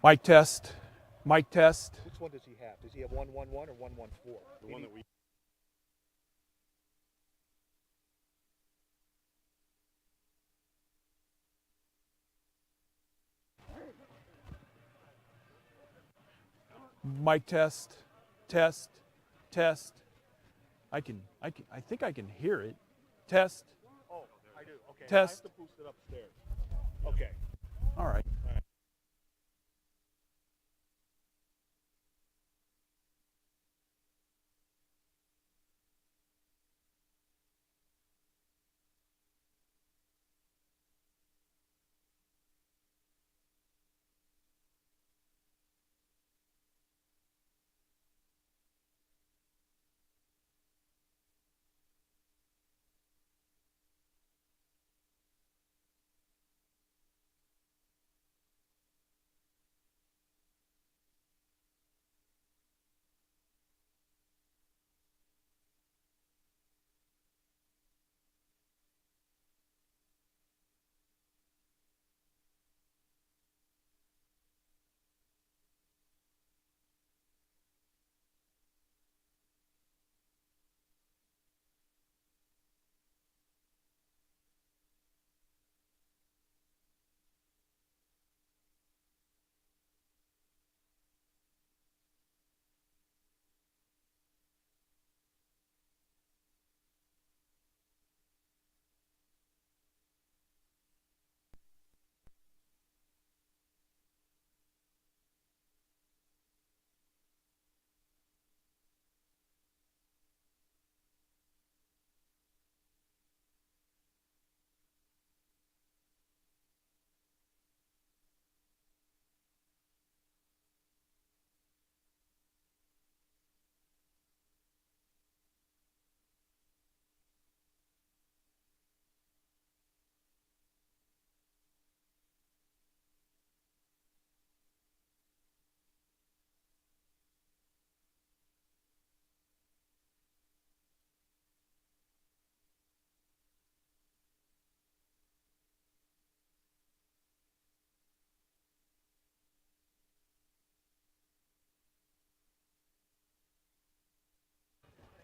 Mic test. Mic test. Which one does he have? Does he have 111 or 114? The one that we. Mic test. Test. Test. I think I can hear it. Test. Oh, I do. Okay. Test. I have to boost it upstairs. Okay. All right.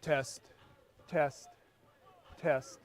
Test. Test. Test.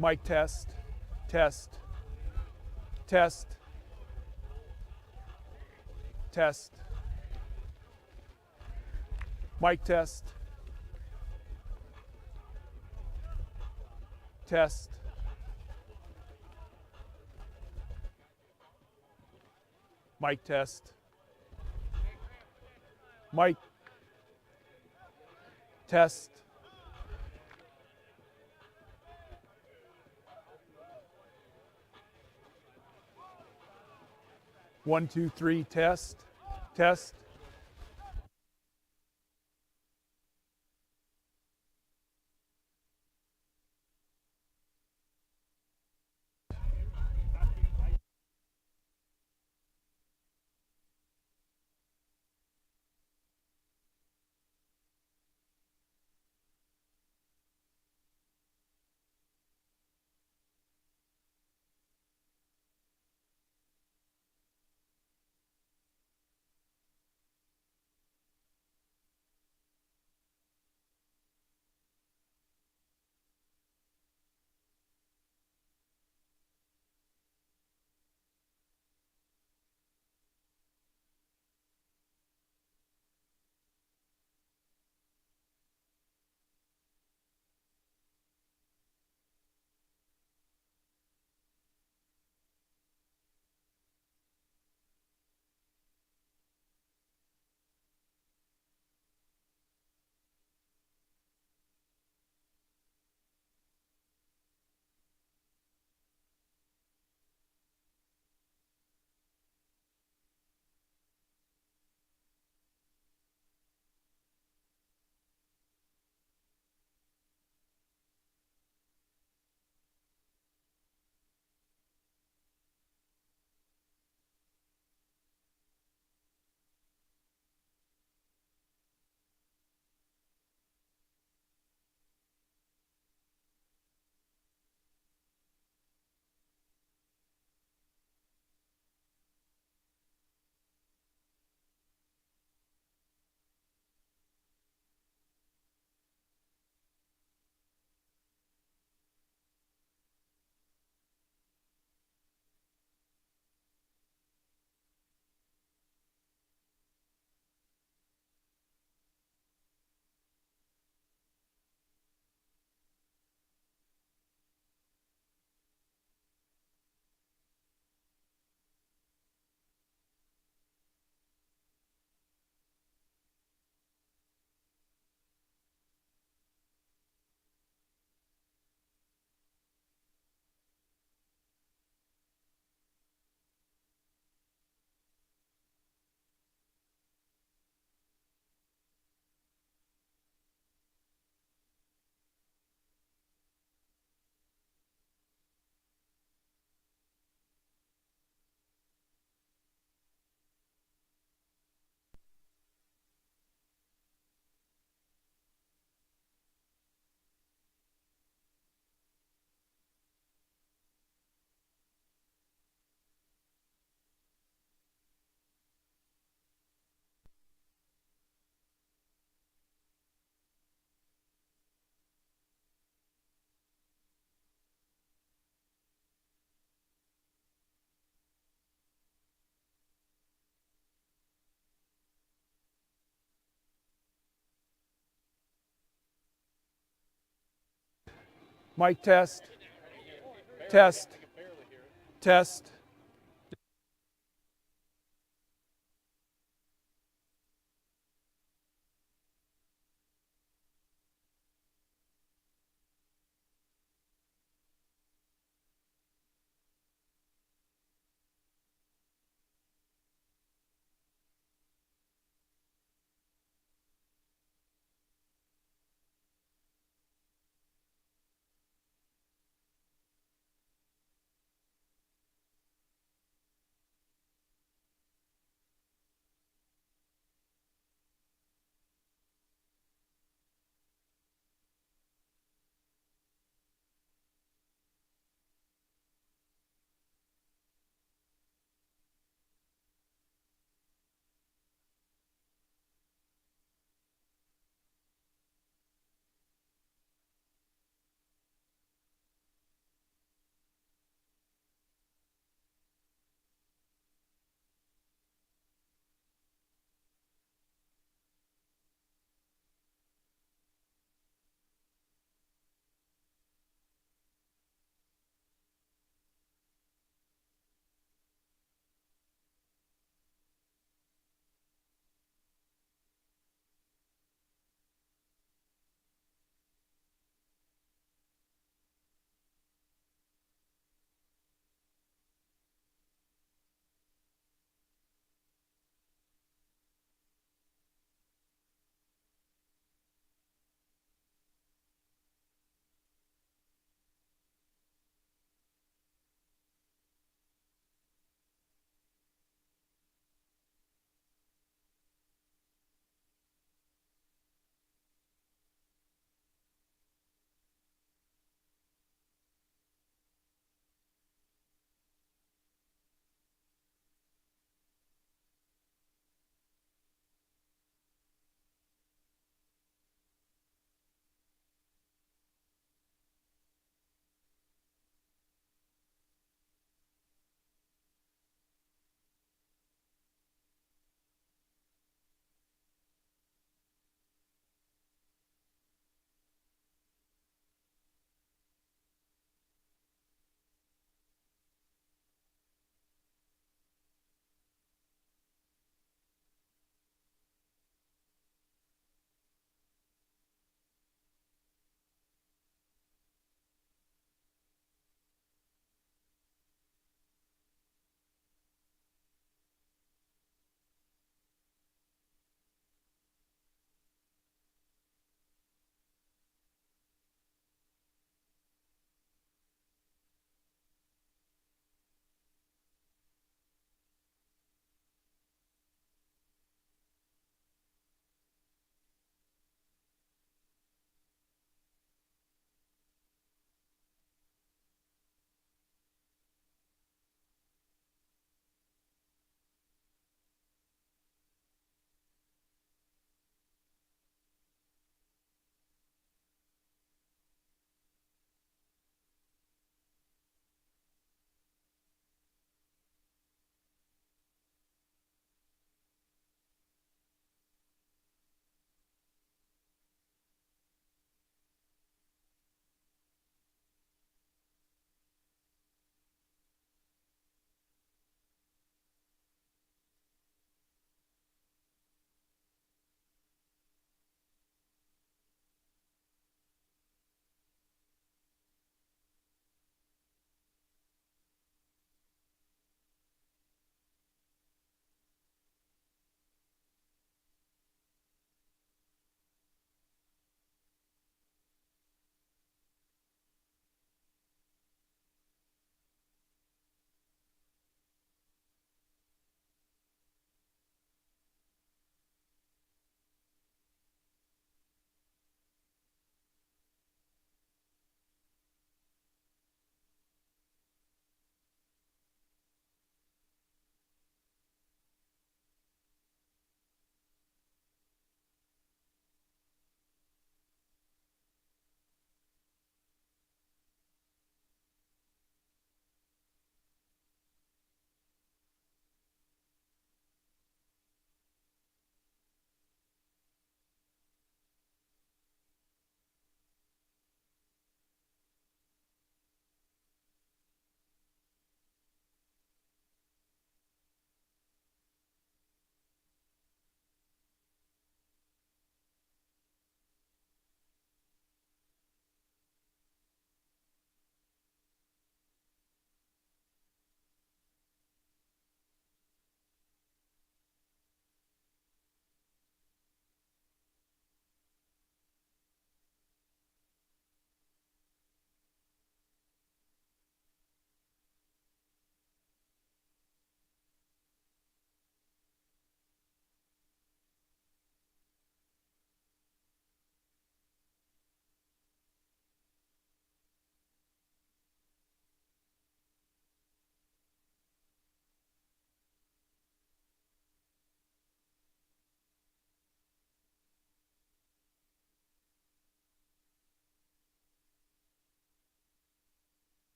Mic test. Test. Test. Test. Mic test. Test. Mic test. Mic test. 1, 2, 3, test. Test. Mic test. Test. Test.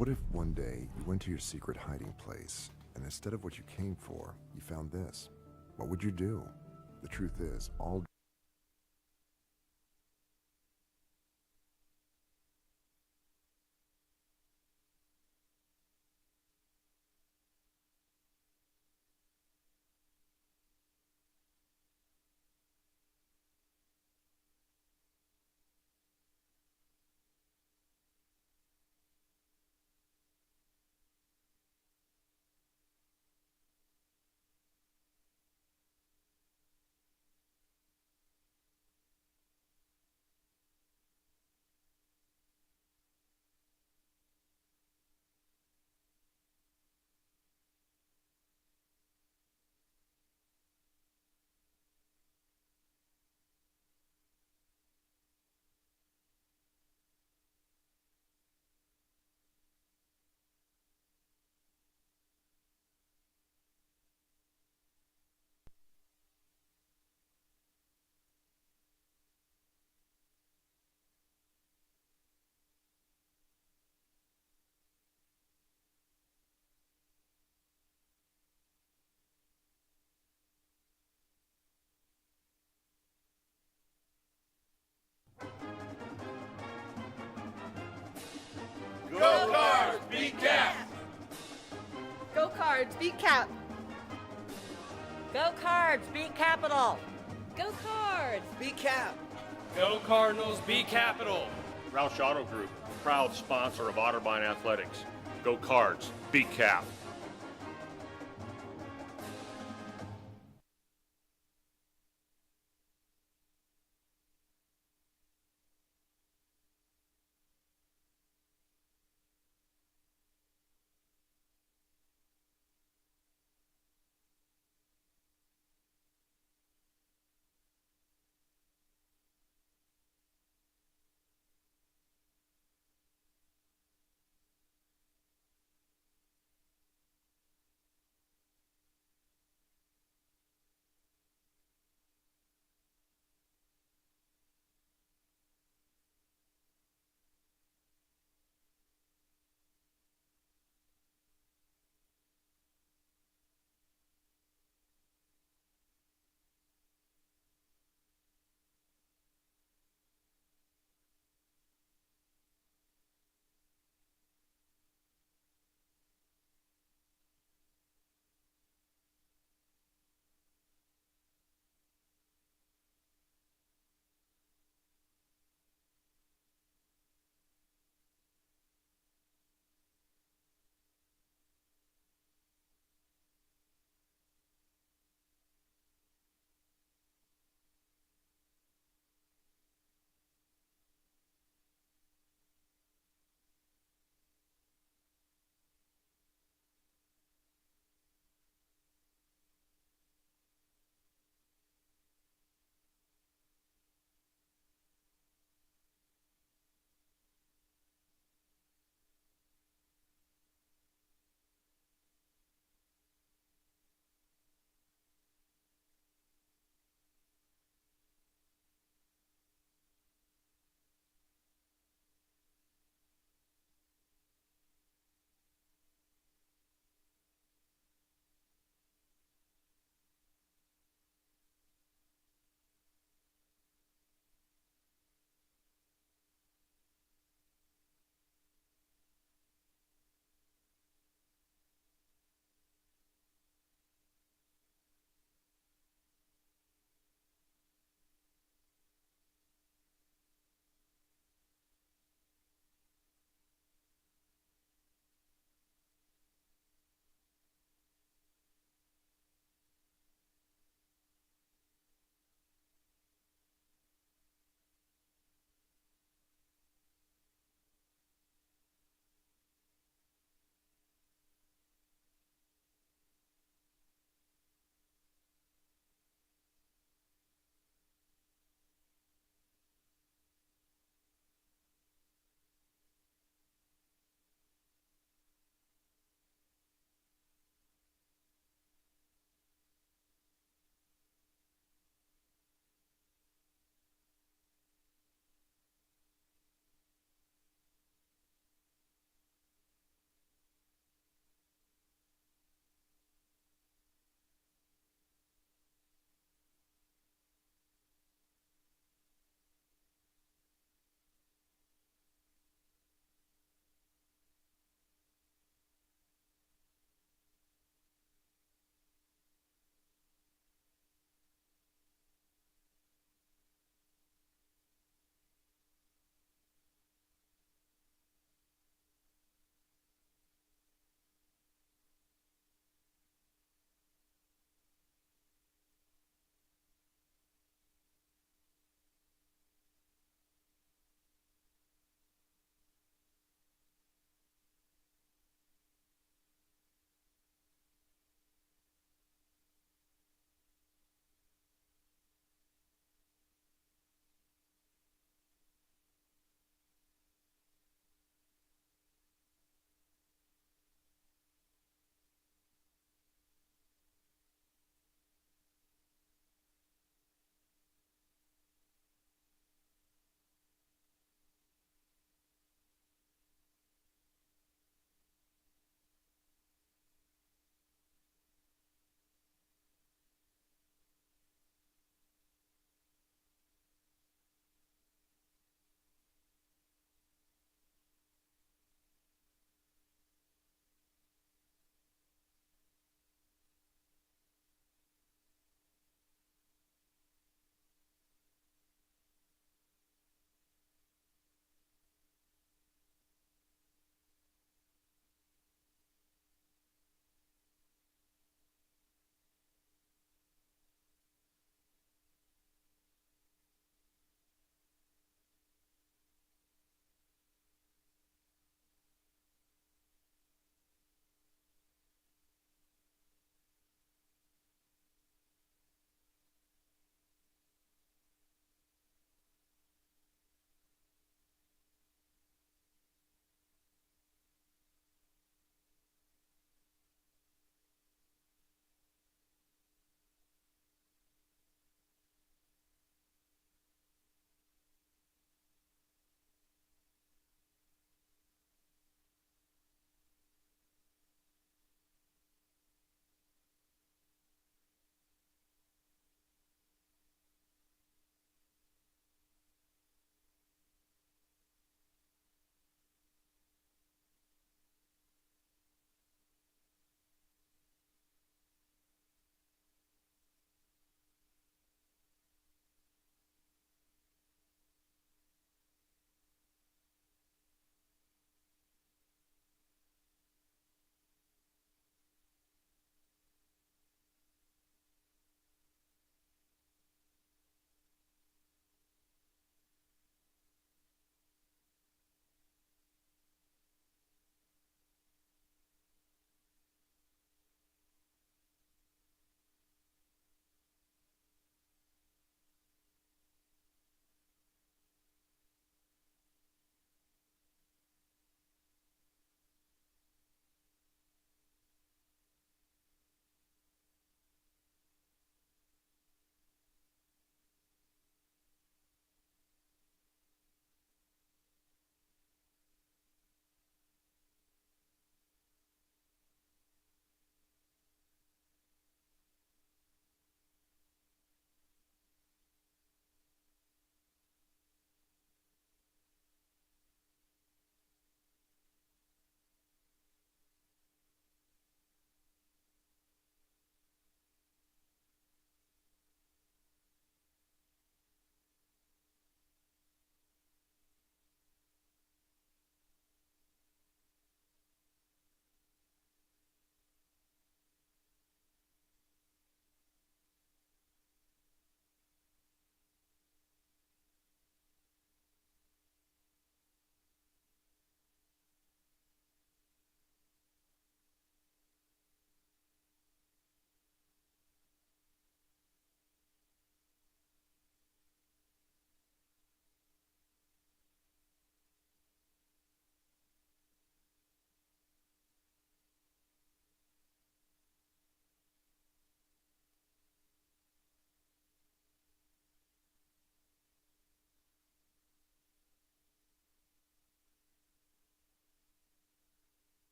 What if one day you went to your secret hiding place, and instead of what you came for, you found this? What would you do? The truth is, all Go Cards, beat Cap! Go Cards, beat Cap! Go Cards, beat Capital! Go Cards! Beat Cap! Go Cardinals, beat Capital! Roush Auto Group, proud sponsor of Otterbein Athletics. Go Cards, beat Cap.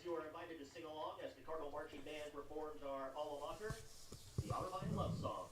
you are invited to sing along as the Cardinal Marching Band performs our alma mater, the Otterbein Love Song.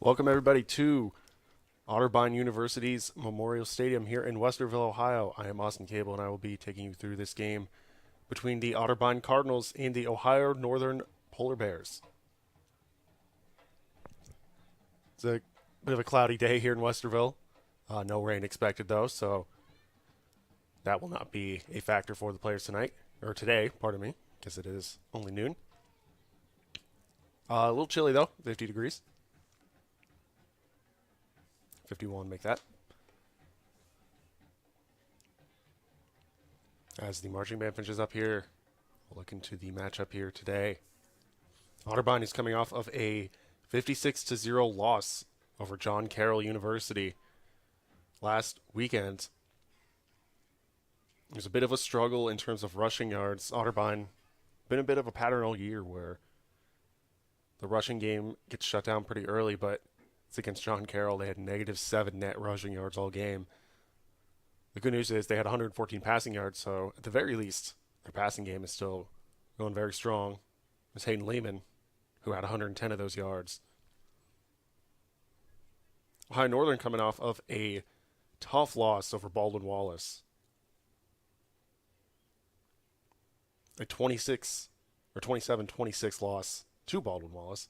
Welcome, everybody, to Otterbein University's Memorial Stadium here in Westerville, Ohio. I am Austin Cable, and I will be taking you through this game between the Otterbein Cardinals and the Ohio Northern Polar Bears. It's a bit of a cloudy day here in Westerville. No rain expected, though, so that will not be a factor for the players tonight, or today, pardon me, because it is only noon. A little chilly, though, 50 degrees. 51, make that. As the marching band finishes up here, we'll look into the matchup here today. Otterbein is coming off of a 56-0 loss over John Carroll University last weekend. There's a bit of a struggle in terms of rushing yards. Otterbein been a bit of a pattern all year where the rushing game gets shut down pretty early, but it's against John Carroll. They had -7 net rushing yards all game. The good news is they had 114 passing yards, so at the very least, their passing game is still going very strong. It's Hayden Lehman, who had 110 of those yards. Ohio Northern coming off of a tough loss over Baldwin Wallace. A 27-26 loss to Baldwin Wallace.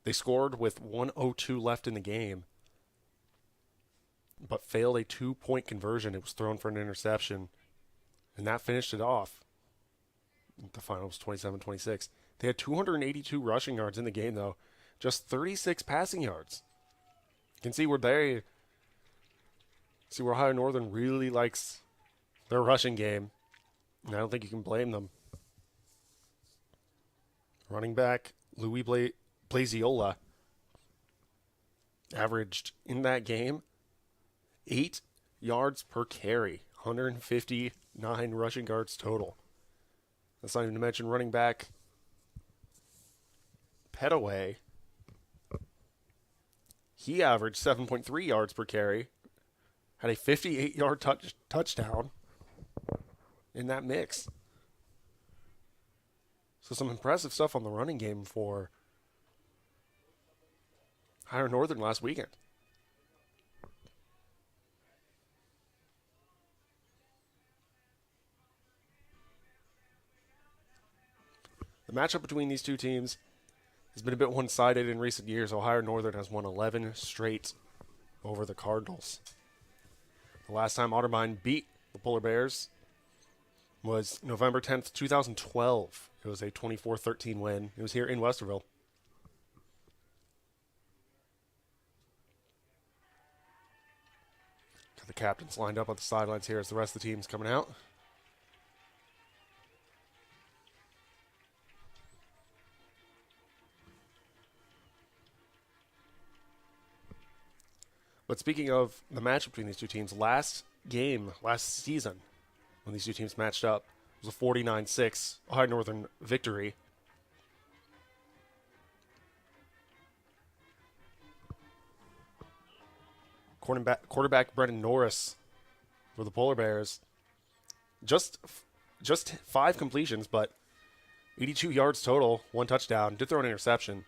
They scored with 1:02 left in the game, but failed a 2-point conversion. It was thrown for an interception, and that finished it off. The final was 27-26. They had 282 rushing yards in the game, though. Just 36 passing yards. You can see where Ohio Northern really likes their rushing game, and I don't think you can blame them. Running back Louis Blaziola averaged in that game 8 yards per carry, 159 rushing yards total. That's not even to mention running back Petaway. He averaged 7.3 yards per carry, had a 58-yard touchdown in that mix. So some impressive stuff on the running game for Ohio Northern last weekend. The matchup between these two teams has been a bit one-sided in recent years. Ohio Northern has won 11 straight over the Cardinals. The last time Otterbein beat the Polar Bears was November 10th, 2012. It was a 24-13 win. It was here in Westerville. Got the captains lined up on the sidelines here as the rest of the team's coming out. But speaking of the match between these two teams, last season, when these two teams matched up, it was a 49-6 Ohio Northern victory. Quarterback Brendan Norris for the Polar Bears. Just 5 completions, but 82 yards total, 1 touchdown. Did throw an interception.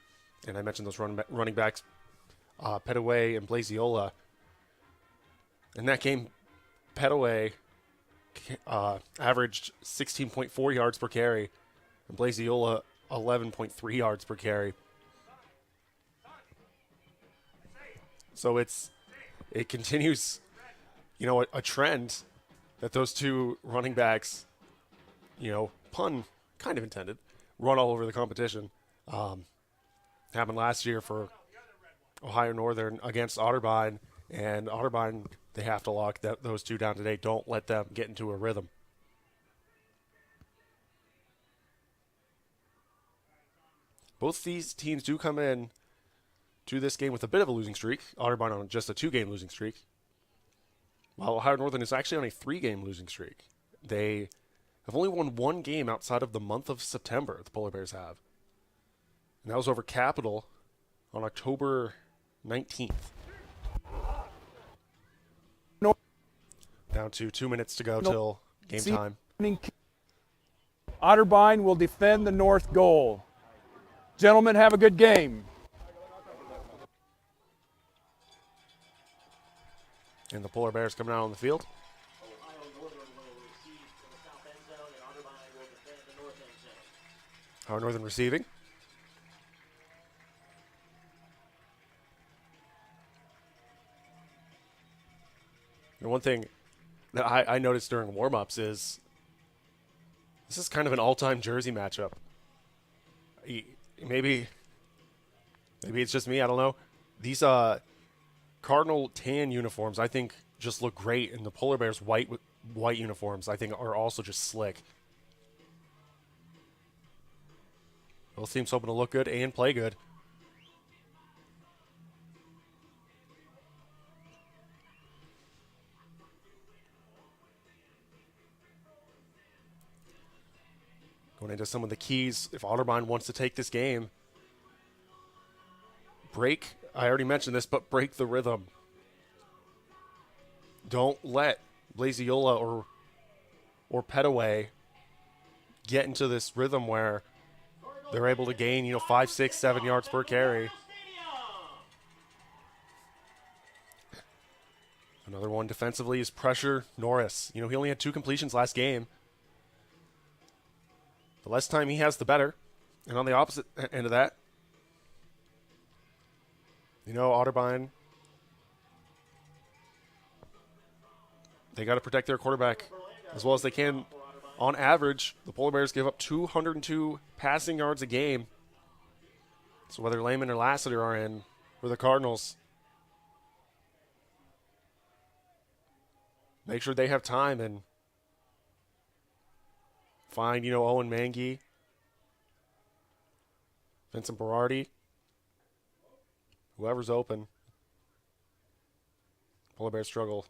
And I mentioned those running backs, Petaway and Blaziola. In that game, Petaway averaged 16.4 yards per carry, and Blaziola 11.3 yards per carry. So it continues, a trend that those two running backs, pun kind of intended, run all over the competition. Happened last year for Ohio Northern against Otterbein, and Otterbein, they have to lock those two down today. Don't let them get into a rhythm. Both these teams do come in to this game with a bit of a losing streak. Otterbein on just a 2-game losing streak, while Ohio Northern is actually on a 3-game losing streak. They have only won 1 game outside of the month of September, the Polar Bears have. And that was over Capital on October 19th. Down to 2 minutes to go till game time. Otterbein will defend the north goal. Gentlemen, have a good game. And the Polar Bears coming out on the field. Ohio Northern will receive in the south end zone, and Otterbein will defend the north end zone. Ohio Northern receiving. And one thing that I noticed during warm-ups is this is kind of an all-time jersey matchup. Maybe it's just me, I don't know. These Cardinal tan uniforms, I think, just look great, and the Polar Bears white uniforms, I think, are also just slick. Both teams hoping to look good and play good. Going into some of the keys, if Otterbein wants to take this game, I already mentioned this, but break the rhythm. Don't let Blaziola or Petaway get into this rhythm where they're able to gain, 5, 6, 7 yards per carry. Another one defensively is pressure Norris. He only had 2 completions last game. The less time he has, the better. And on the opposite end of that, Otterbein, they got to protect their quarterback as well as they can. On average, the Polar Bears give up 202 passing yards a game. So whether Lehman or Lassiter are in for the Cardinals, make sure they have time and find, Owen Mangy, Vincent Berardi, whoever's open. Polar Bears struggle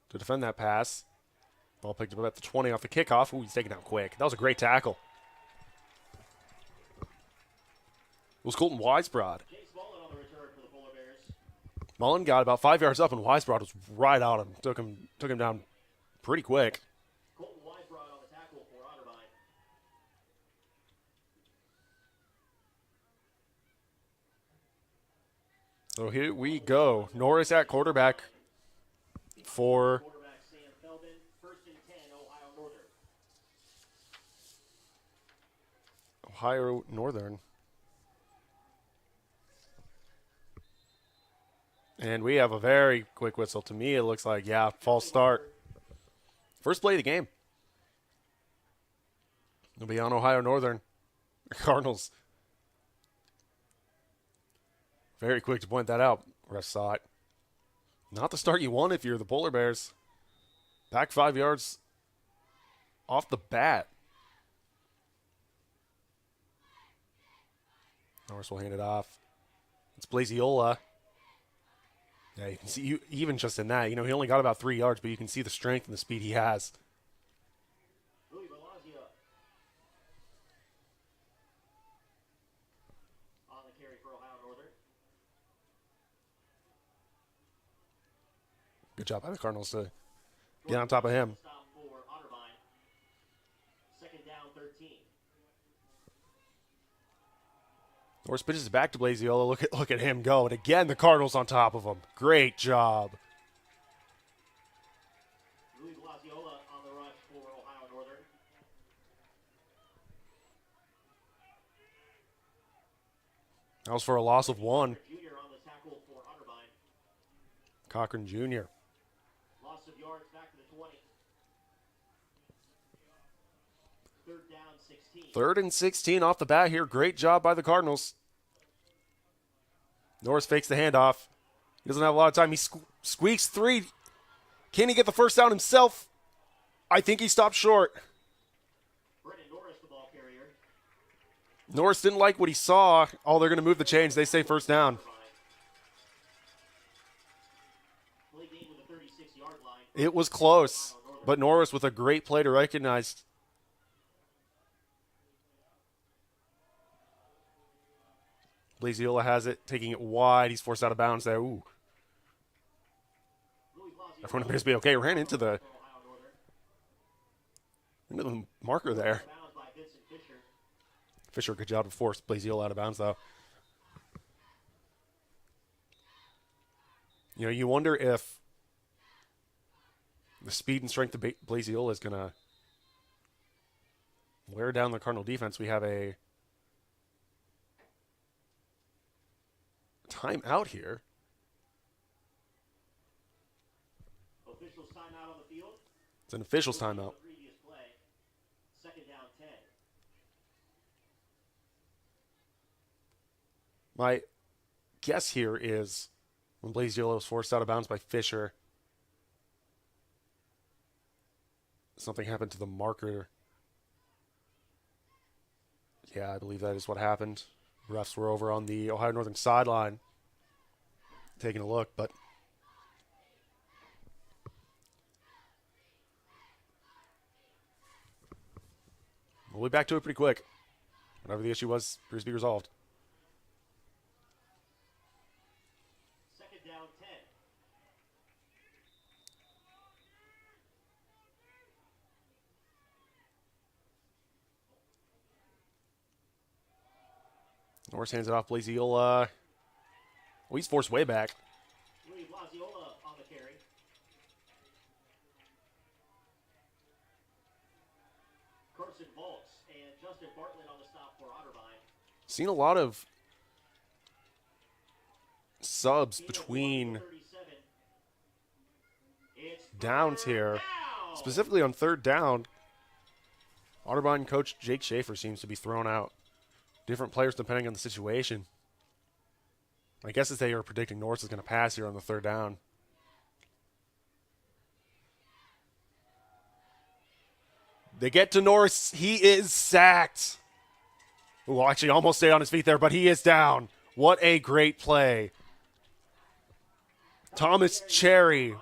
to defend that pass. Ball picked up at the 20 off the kickoff. Ooh, he's taken out quick. That was a great tackle. It was Colton Weisbrod. Mullen got about 5 yards up, and Weisbrod was right on him. Took him down pretty quick. Colton Weisbrod on the tackle for Otterbein. So here we go. Norris at quarterback for Quarterback Sam Feldman, 1st and 10, Ohio Northern. Ohio Northern. And we have a very quick whistle. To me, it looks like, false start. First play of the game. It'll be on Ohio Northern. Cardinals. Very quick to point that out. Ref saw it. Not the start you want if you're the Polar Bears. Back 5 yards off the bat. Norris will hand it off. It's Blaziola. Yeah, you can see, even just in that, he only got about 3 yards, but you can see the strength and the speed he has. Louis Belazio on the carry for Ohio Northern. Good job by the Cardinals to get on top of him. Stop for Otterbein. Second down, 13. Norris pitches it back to Blaziola. Look at him go. And again, the Cardinals on top of him. Great job. Louis Belaziola on the rush for Ohio Northern. That was for a loss of 1. Junior on the tackle for Otterbein. Cochran Jr. Loss of yards back to the 20. Third down, 16. 3rd and 16 off the bat here. Great job by the Cardinals. Norris fakes the handoff. He doesn't have a lot of time. He squeaks 3. Can he get the first down himself? I think he stopped short. Brendan Norris, the ball carrier. Norris didn't like what he saw. Oh, they're going to move the chains. They say first down. Play game with the 36-yard line. It was close, but Norris with a great play to recognize. Blaziola has it, taking it wide. He's forced out of bounds there. Ooh. Everyone appears to be okay. Ran into the marker there. Fisher, good job to force Blaziola out of bounds, though. You wonder if the speed and strength of Blaziola is going to wear down the Cardinal defense. We have a timeout here. Officials timeout on the field. It's an officials timeout. Previous play. Second down, 10. My guess here is when Blaziola was forced out of bounds by Fisher, something happened to the marker. Yeah, I believe that is what happened. Refs were over on the Ohio Northern sideline taking a look, but we'll be back to it pretty quick. Whatever the issue was, appears to be resolved. Second down, 10. Norris hands it off Blaziola. Oh, he's forced way back. Louis Belaziola on the carry. Carson Volks and Justin Bartlett on the stop for Otterbein. Seen a lot of subs between 37. It's downs here. down. Specifically on 3rd down, Otterbein coach Jake Schaefer seems to be thrown out. Different players depending on the situation. My guess is they are predicting Norris is going to pass here on the 3rd down. They get to Norris. He is sacked. Ooh, actually almost stayed on his feet there, but he is down. What a great play. Thomas Cherry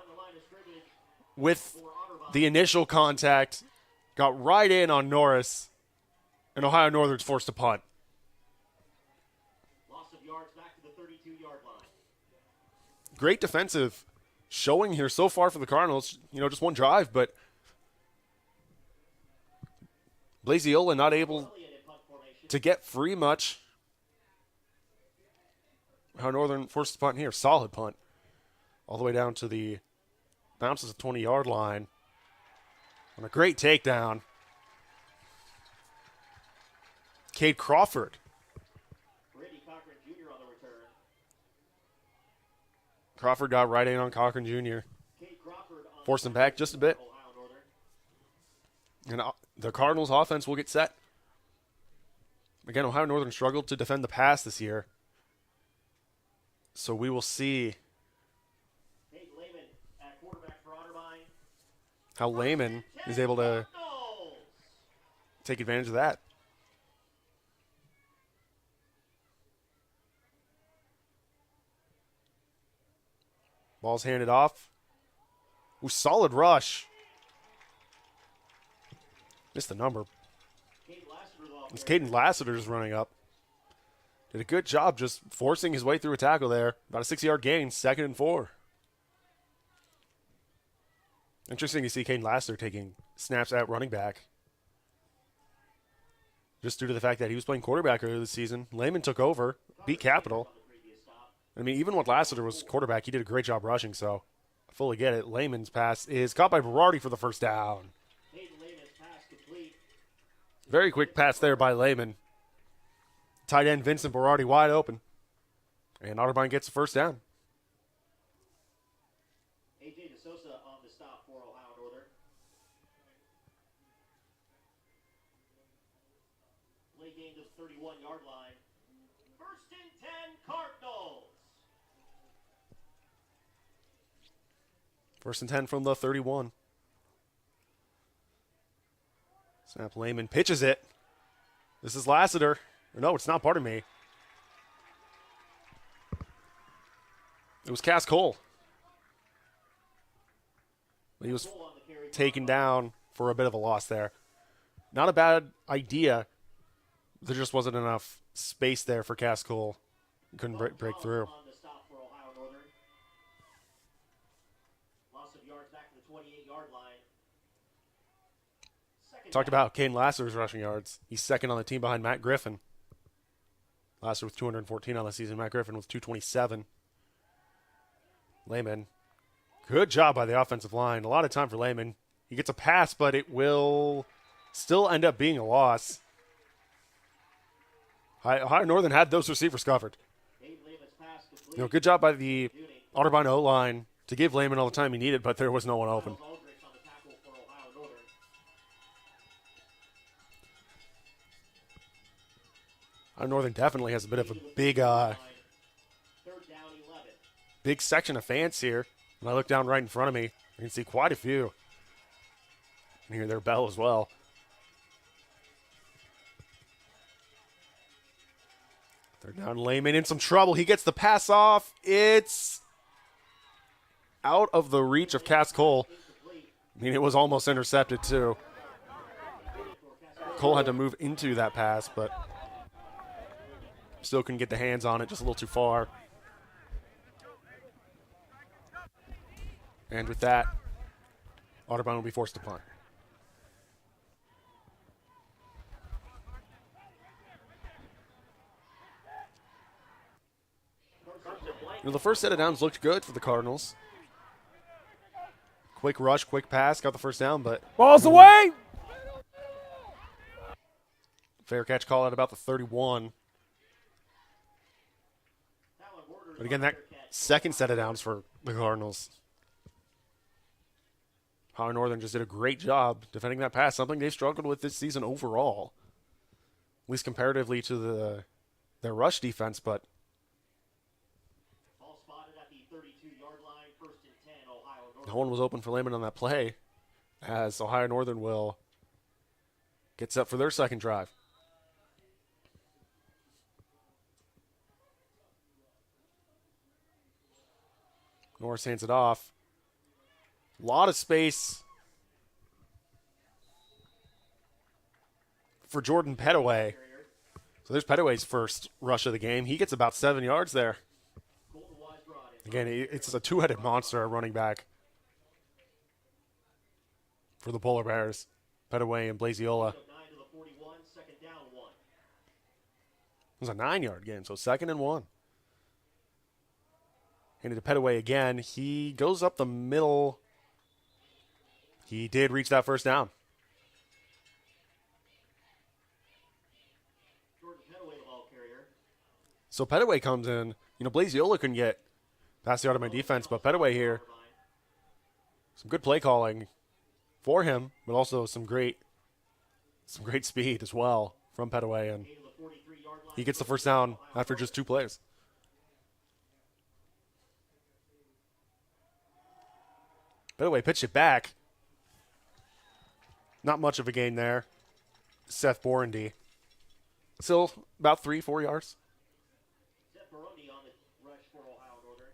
with the initial contact got right in on Norris, and Ohio Northern's forced to punt. Loss of yards back to the 32-yard line. Great defensive showing here so far for the Cardinals. Just one drive, but Blaziola not able to get free much. Ohio Northern forced to punt here. Solid punt. All the way down to the bounces the 20-yard line. On a great takedown. Cade Crawford. Brady Cochran Jr. on the return. Crawford got right in on Cochran Jr. Cade Crawford on Forced him back just a bit. Ohio Northern. And the Cardinals offense will get set. Again, Ohio Northern struggled to defend the pass this year. So we will see Nate Lehman how Lehman is able to take advantage of that. Ball's handed off. Ooh, solid rush. Missed the number. It's Caden Lassiter's running up. Did a good job just forcing his way through a tackle there. About a 6-yard gain, 2nd and 4. Interesting to see Caden Lassiter taking snaps at running back. Just due to the fact that he was playing quarterback earlier this season. Lehman took over, beat Capital. I mean, even when Lassiter was quarterback, he did a great job rushing, so I fully get it. Lehman's pass is caught by Berardi for the first down. Very quick pass there by Lehman. Tight end Vincent Berardi wide open. And Otterbein gets the first down. A.J. DeSosa on the stop for Ohio Northern. Play gain to the 31-yard line. 1st and 10 Cardinals. 1st and 10 from the 31. Snap, Lehman pitches it. This is Lassiter. No, it's not, pardon me. It was Cass Cole. He was taken down for a bit of a loss there. Not a bad idea. There just wasn't enough space there for Cass Cole. Couldn't break through. Loss of yards back to the 28-yard line. Talked about Caden Lassiter's rushing yards. He's 2nd on the team behind Matt Griffin. Lassiter with 214 on the season. Matt Griffin with 227. Lehman. Good job by the offensive line. A lot of time for Lehman. He gets a pass, but it will still end up being a loss. Ohio Northern had those receivers covered. Good job by the Otterbein O-line to give Lehman all the time he needed, but there was no one open. Northern definitely has a bit of a big section of fans here. When I look down right in front of me, I can see quite a few. And hear their bell as well. They're down. Lehman in some trouble. He gets the pass off. It's out of the reach of Cass Cole. I mean, it was almost intercepted too. Cole had to move into that pass, but still couldn't get the hands on it, just a little too far. And with that, Otterbein will be forced to punt. The first set of downs looked good for the Cardinals. Quick rush, quick pass, got the first down, but Ball's away! fair catch call at about the 31. But again, that second set of downs for the Cardinals. Ohio Northern just did a great job defending that pass, something they've struggled with this season overall. At least comparatively to their rush defense, but no one was open for Lehman on that play, as Ohio Northern will get set for their second drive. Norris hands it off. A lot of space for Jordan Pettaway. So there's Pettaway's first rush of the game. He gets about 7 yards there. Again, it's a two-headed monster at running back for the Polar Bears. Pettaway and Blaziola. It was a 9-yard game, so 2nd and 1. Handed to Pettaway again. He goes up the middle. He did reach that first down. So Pettaway comes in. Blaziola couldn't get past the Otterbein defense, but Pettaway here, some good play calling for him, but also some great speed as well from Pettaway, and he gets the first down after just 2 plays. Pettaway pitched it back. Not much of a gain there. Seth Borandy. Still about 3-4 yards. Seth Barondi on the rush for Ohio Northern.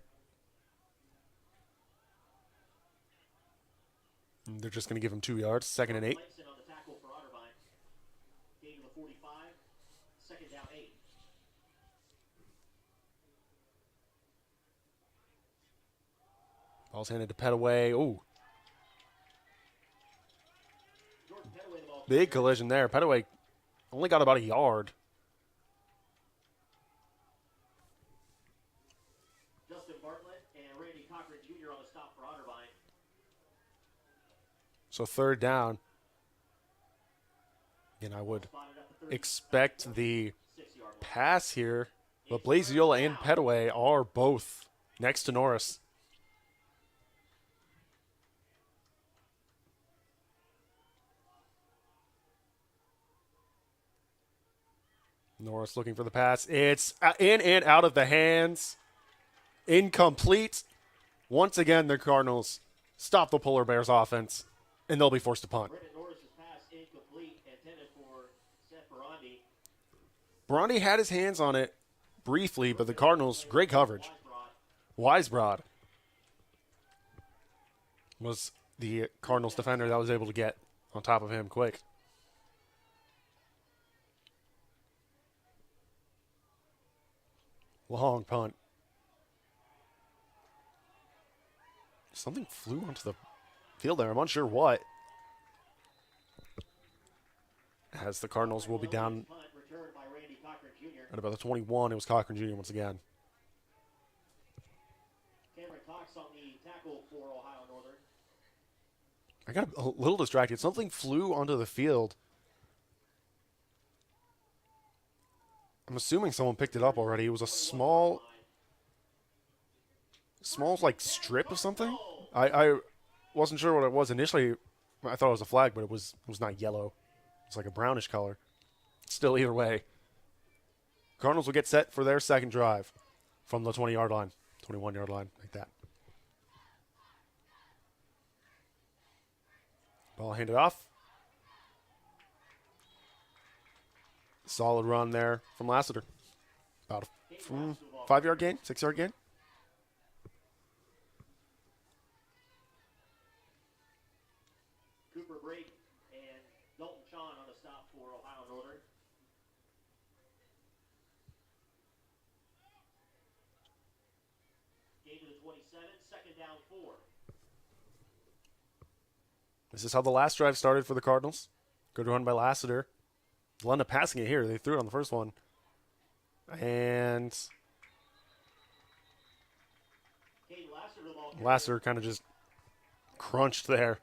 And they're just going to give him 2 yards. 2nd and 8. Langston on the tackle for Otterbein. Gain to the 45. 2nd down 8. Ball's handed to Petaway. Ooh, Jordan Petaway the ball. big collision there. Petaway only got about a yard. Justin Bartlett and Randy Cochran Jr. on the stop for Otterbein. So 3rd down. And I would Spotted at the 30. expect the 6-yard line. pass here. But Blaziola and Petaway are both next to Norris. Norris looking for the pass. It's in and out of the hands. Incomplete. Once again, the Cardinals stop the Polar Bears offense, and they'll be forced to punt. Brendan Norris's pass incomplete, intended for Seth Barondi. Bronny had his hands on it briefly, but the Cardinals, great coverage. Weisbrod was the Cardinals defender that was able to get on top of him quick. Long punt. Something flew onto the field there. I'm unsure what. As the Cardinals will be down Punt returned by Randy Cochran Jr. at about the 21. It was Cochran Jr. once again. Cameron Cox on the tackle for Ohio Northern. I got a little distracted. Something flew onto the field. I'm assuming someone picked it up already. It was a small like strip of something. I wasn't sure what it was initially. I thought it was a flag, but it was not yellow. It's like a brownish color. Still, either way, Cardinals will get set for their second drive from the 20-yard line, 21-yard line, like that. Ball handed off. Solid run there from Lassiter. About a 5-yard gain, 6-yard gain. Cooper Brake and Dalton Shawn on the stop for Ohio Northern. Gain to the 27, 2nd down 4. This is how the last drive started for the Cardinals. Good run by Lassiter. They'll end up passing it here. They threw it on the first one. And Caden Lassiter the ball. Lassiter kind of just crunched there.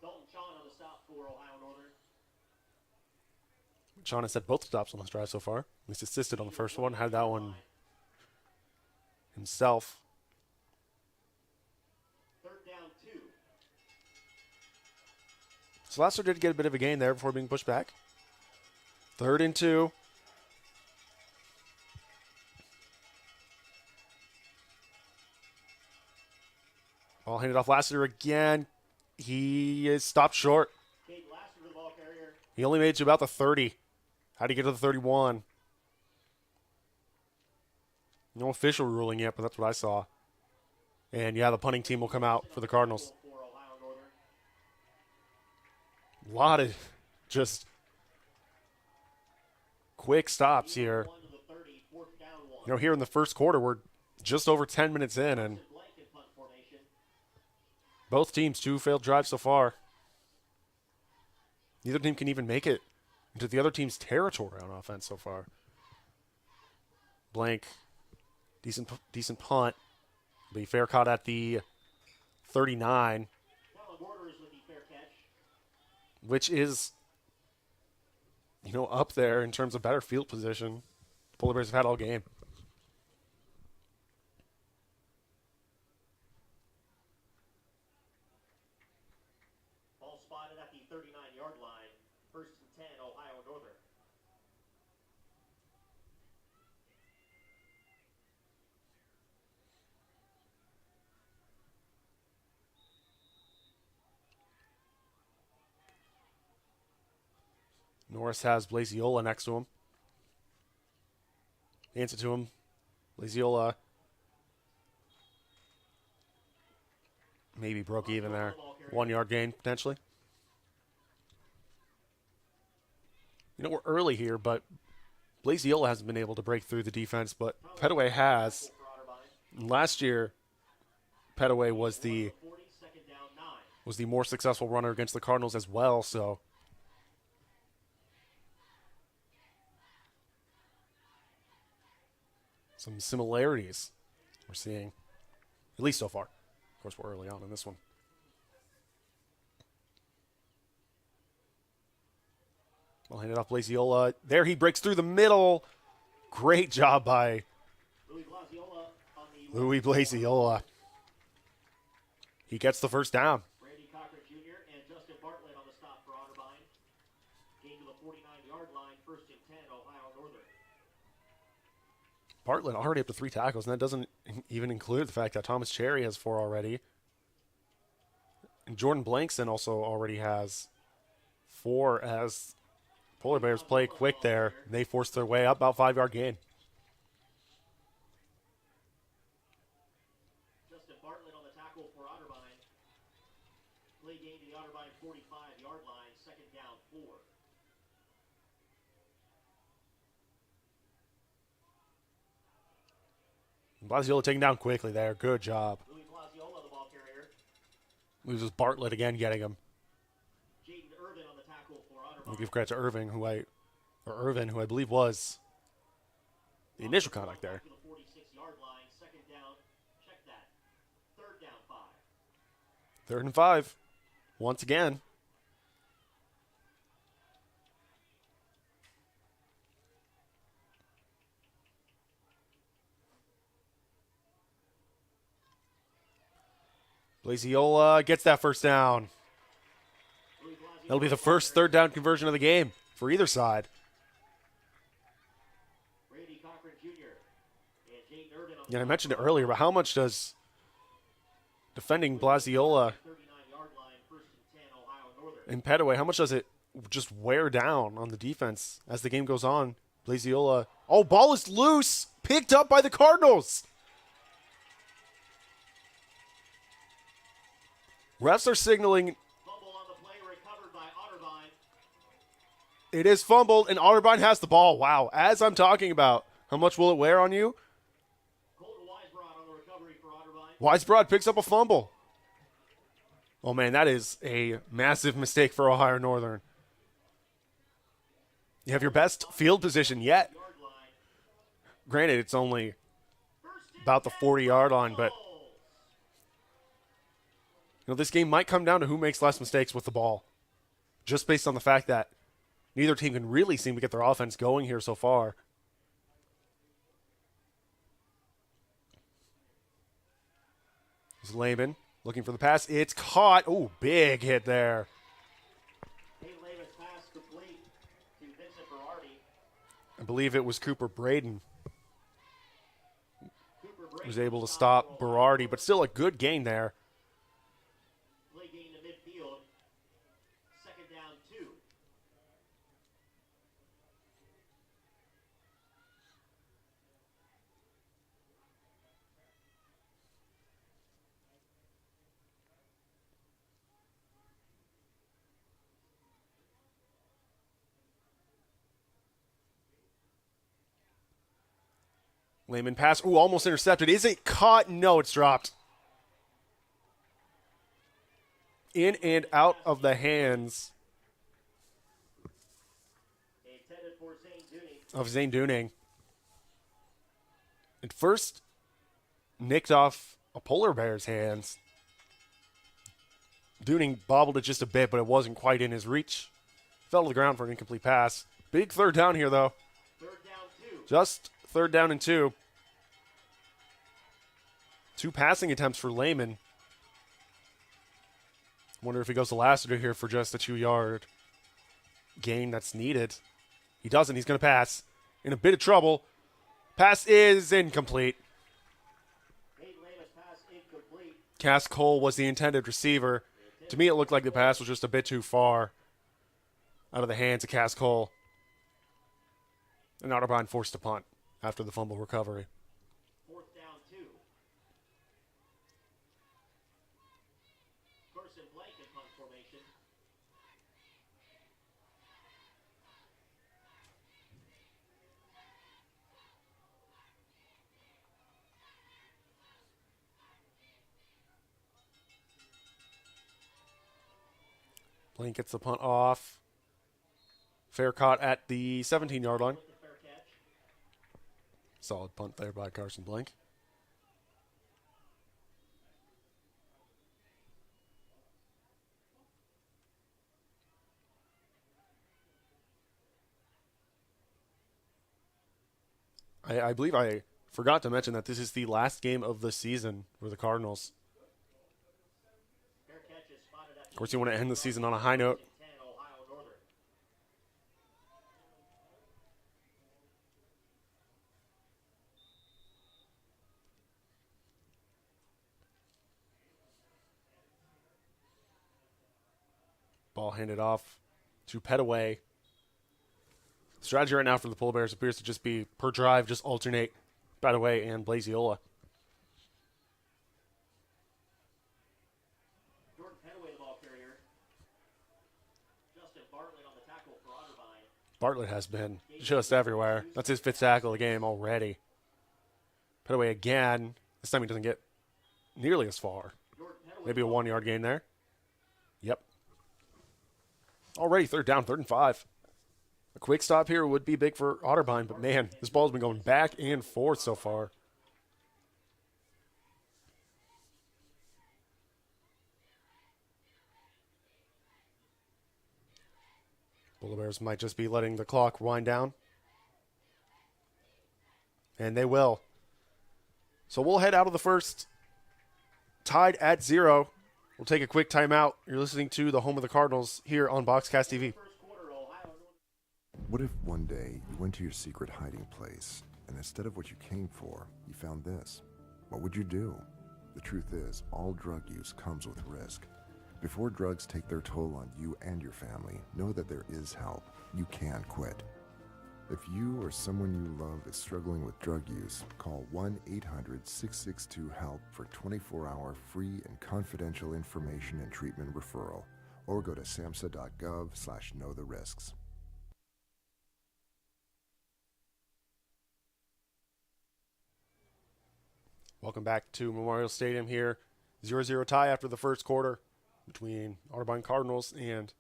Dalton Shawn on the stop for Ohio Northern. Sean has had both stops on this drive so far. At least assisted on the first one. Had that one himself. 3rd down 2. So Lassiter did get a bit of a gain there before being pushed back. 3rd and 2. Ball handed off Lassiter again. He is stopped short. Caden Lassiter the ball carrier. He only made it to about the 30. How to get to the 31? No official ruling yet, but that's what I saw. And yeah, the punting team will come out for the Cardinals. For Ohio Northern. A lot of just quick stops here. 1 to the 30, 4th down 1. You know, here in the first quarter, we're just over 10 minutes in, and Blanket punt formation. both teams 2 failed drives so far. Neither team can even make it into the other team's territory on offense so far. Blank, decent punt. Be fair caught at the 39, Colin Borders with the fair catch. which is, up there in terms of better field position. The Polar Bears have had all game. Ball spotted at the 39-yard line. 1st and 10, Ohio Northern. Norris has Blaziola next to him. Hands it to him. Blaziola maybe broke even there. 1 yard gain, potentially. You know, we're early here, but Blaziola hasn't been able to break through the defense, but Petaway has. Last year, Petaway was the more successful runner against the Cardinals as well, so some similarities we're seeing, at least so far. Of course, we're early on in this one. We'll hand it off Blaziola. There he breaks through the middle. Great job by Louis Blaziola. He gets the first down. Randy Cochran Jr. and Justin Bartlett on the stop for Otterbein. Gain to the 49-yard line, 1st and 10, Ohio Northern. Bartlett already up to 3 tackles, and that doesn't even include the fact that Thomas Cherry has 4 already. And Jordan Blankson also already has 4 as Polar Bears play quick there. They force their way up, about 5-yard gain. Justin Bartlett on the tackle for Otterbein. Play gain to the Otterbein 45-yard line, 2nd down, 4. Blaziola taken down quickly there. Good job. Louis Blaziola, the ball carrier. Loses Bartlett again, getting him. Jaden Irvin on the tackle for Otterbein. We'll give credit to Irvin, who I believe was the initial contact there. To the 46-yard line, 2nd down. Check that. 3rd down, 5. 3rd and 5. Once again. Blaziola gets that first down. That'll be the first 3rd down conversion of the game for either side. Randy Cochran Jr. and Jaden Irvin on Yeah, I mentioned it earlier, but how much does defending Blaziola 39-yard line, 1st and 10, Ohio Northern. in Petaway, how much does it just wear down on the defense as the game goes on? Blaziola. Oh, ball is loose. Picked up by the Cardinals. Refs are signaling Fumble on the play, recovered by Otterbein. it is fumbled, and Otterbein has the ball. Wow. As I'm talking about, how much will it wear on you? Colton Weisbrod on the recovery for Otterbein. Weisbrod picks up a fumble. Oh, man, that is a massive mistake for Ohio Northern. You have your best field position yet. Yard line. Granted, it's only about the 40-yard line, but you know, this game might come down to who makes less mistakes with the ball, just based on the fact that neither team can really seem to get their offense going here so far. It's Lehman looking for the pass. It's caught. Oh, big hit there. Nate Lavis pass complete to Vincent Berardi. I believe it was Cooper Braden Cooper who Brady was able to stop Berardi, but still a good gain there. play gain to midfield. 2nd down, 2. Lehman pass. Ooh, almost intercepted. Is it caught? No, it's dropped. In and out of the hands Intended for Zane Duning. of Zane Dooning. It first nicked off a Polar Bear's hands. Dooning bobbled it just a bit, but it wasn't quite in his reach. Fell to the ground for an incomplete pass. Big 3rd down here, though. 3rd down, 2. Just 3rd down and 2. 2 passing attempts for Lehman. Wonder if he goes to Lassiter here for just a 2-yard gain that's needed. He doesn't. He's going to pass. In a bit of trouble. Pass is incomplete. Nate Lavis pass incomplete. Cass Cole was the intended receiver. To me, it looked like the pass was just a bit too far. out of the hands of Cass Cole. And Otterbein forced to punt after the fumble recovery. Fourth down 2. Carson Blank in punt formation. Blank gets the punt off. Fair caught at the 17-yard line. With the fair catch. Solid punt there by Carson Blank. I believe I forgot to mention that this is the last game of the season for the Cardinals. Fair catch is spotted at Of course, you want to end the season on a high note. 10, Ohio Northern. Ball handed off to Petaway. Strategy right now for the Polar Bears appears to just be, per drive, just alternate Petaway and Blaziola. Jordan Petaway, the ball carrier. Justin Bartlett on the tackle for Otterbein. Bartlett has been just everywhere. That's his fifth tackle of the game already. Petaway again. This time he doesn't get nearly as far. Jordan Petaway, Maybe a 1-yard gain there. Yep. Already 3rd down, 3rd and 5. A quick stop here would be big for Otterbein, but man, this ball's been going back and forth so far. Polar Bears might just be letting the clock wind down. And they will. So we'll head out of the first tied at 0. We'll take a quick timeout. You're listening to the home of the Cardinals here on Boxcast TV. first quarter, Ohio Northern. What if one day you went to your secret hiding place, and instead of what you came for, you found this? What would you do? The truth is, all drug use comes with risk. Before drugs take their toll on you and your family, know that there is help. You can quit. If you or someone you love is struggling with drug use, call 1-800-662-HELP for 24-hour free and confidential information and treatment referral, or go to samhsa.gov/knowtherisks. Welcome back to Memorial Stadium here. 0-0 tie after the first quarter between Otterbein Cardinals and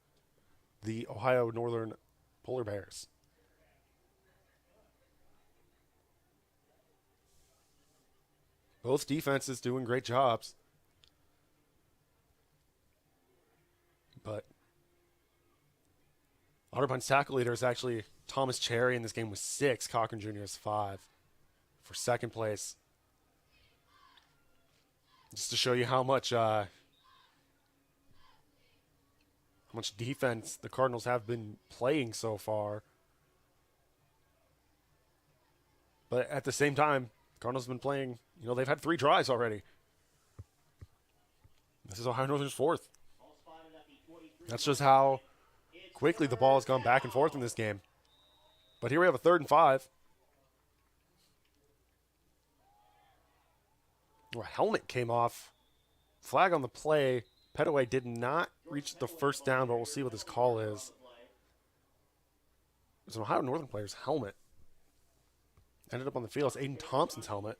the Ohio Northern Polar Bears. Both defenses doing great jobs. But Otterbein's tackle leader is actually Thomas Cherry in this game with 6. Cochran Jr. is 5 for second place. Just to show you how much defense the Cardinals have been playing so far. But at the same time, Cardinals have been playing, they've had 3 drives already. This is Ohio Northern's 4th. That's just how quickly the ball has gone back and forth in this game. But here we have a 3rd and 5. Oh, a helmet came off. Flag on the play. Petaway did not reach the first down, but we'll see what this call is. It's an Ohio Northern player's helmet. Ended up on the field. It's Aiden Thompson's helmet.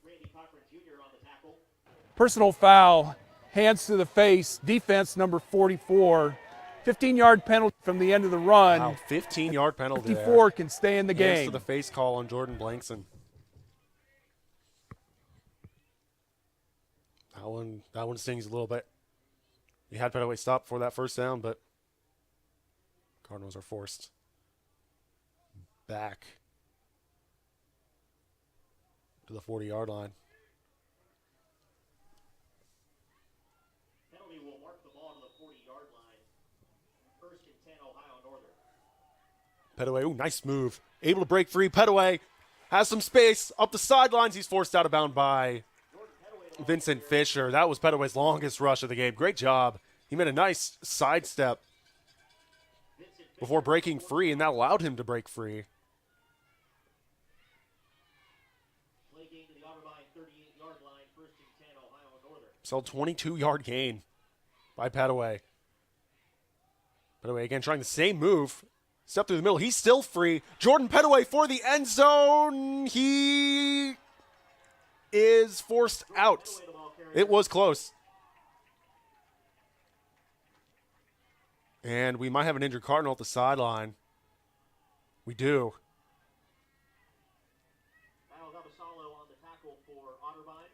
Personal foul, hands to the face, defense number 44. 15-yard penalty from the end of the run. Wow, 15-yard penalty 54 can stay in the Hands game. to the face call on Jordan Blankson. That one stings a little bit. He had Petaway stop for that first down, but Cardinals are forced back to the 40-yard line. Penalty will mark the ball to the 40-yard line. 1st and 10, Ohio Northern. Petaway, ooh, nice move. Able to break free. Petaway has some space up the sidelines. He's forced out of bounds by Vincent Fisher. That was Petaway's longest rush of the game. Great job. He made a nice sidestep. Vincent before breaking free, and that allowed him to break free. Play game to the Otterbein 38-yard line, 1st and 10, Ohio Northern. So 22-yard gain by Petaway. Petaway again trying the same move. Step through the middle. He's still free. Jordan Petaway for the end zone. He is forced out. It was close. And we might have an injured Cardinal at the sideline. We do. Miles Abasalo on the tackle for Otterbein.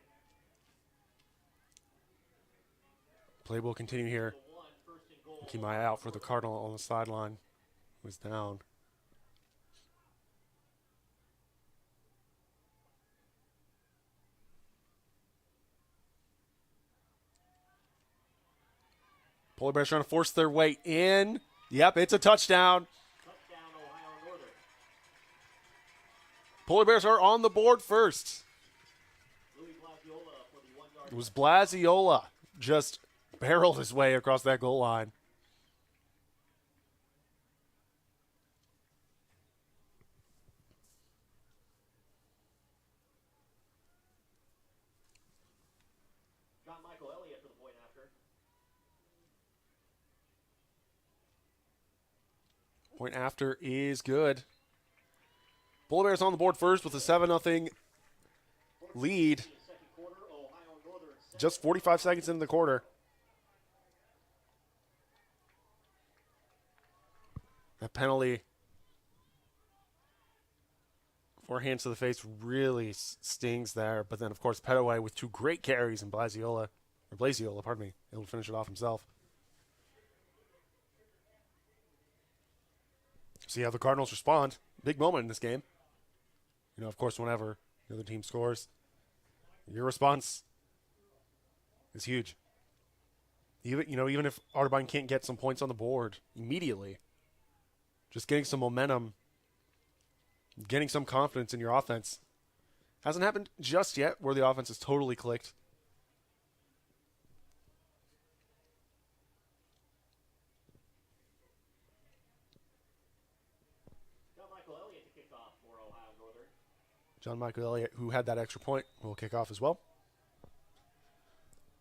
Play will continue here. Keep my eye out for the Cardinal on the sideline. Was down. Polar Bears trying to force their way in. Yep, it's a touchdown. Touchdown, Ohio Northern. Polar Bears are on the board first. Louis Blaziola for the 1-yard. It was Blaziola just barreled his way across that goal line. John Michael Elliott for the point after. Point after is good. Polar Bears on the board first with a 7-0 lead. Second quarter, Ohio Northern Just 45 seconds into the quarter. That penalty for hands to the face really stings there. But then, of course, Petaway with 2 great carries and Blaziola, pardon me, able to finish it off himself. See how the Cardinals respond. Big moment in this game. You know, of course, whenever the other team scores, your response is huge. Even if Otterbein can't get some points on the board immediately, just getting some momentum, getting some confidence in your offense. Hasn't happened just yet where the offense is totally clicked. John Michael Elliott to kick off for Ohio Northern. John Michael Elliott, who had that extra point, will kick off as well.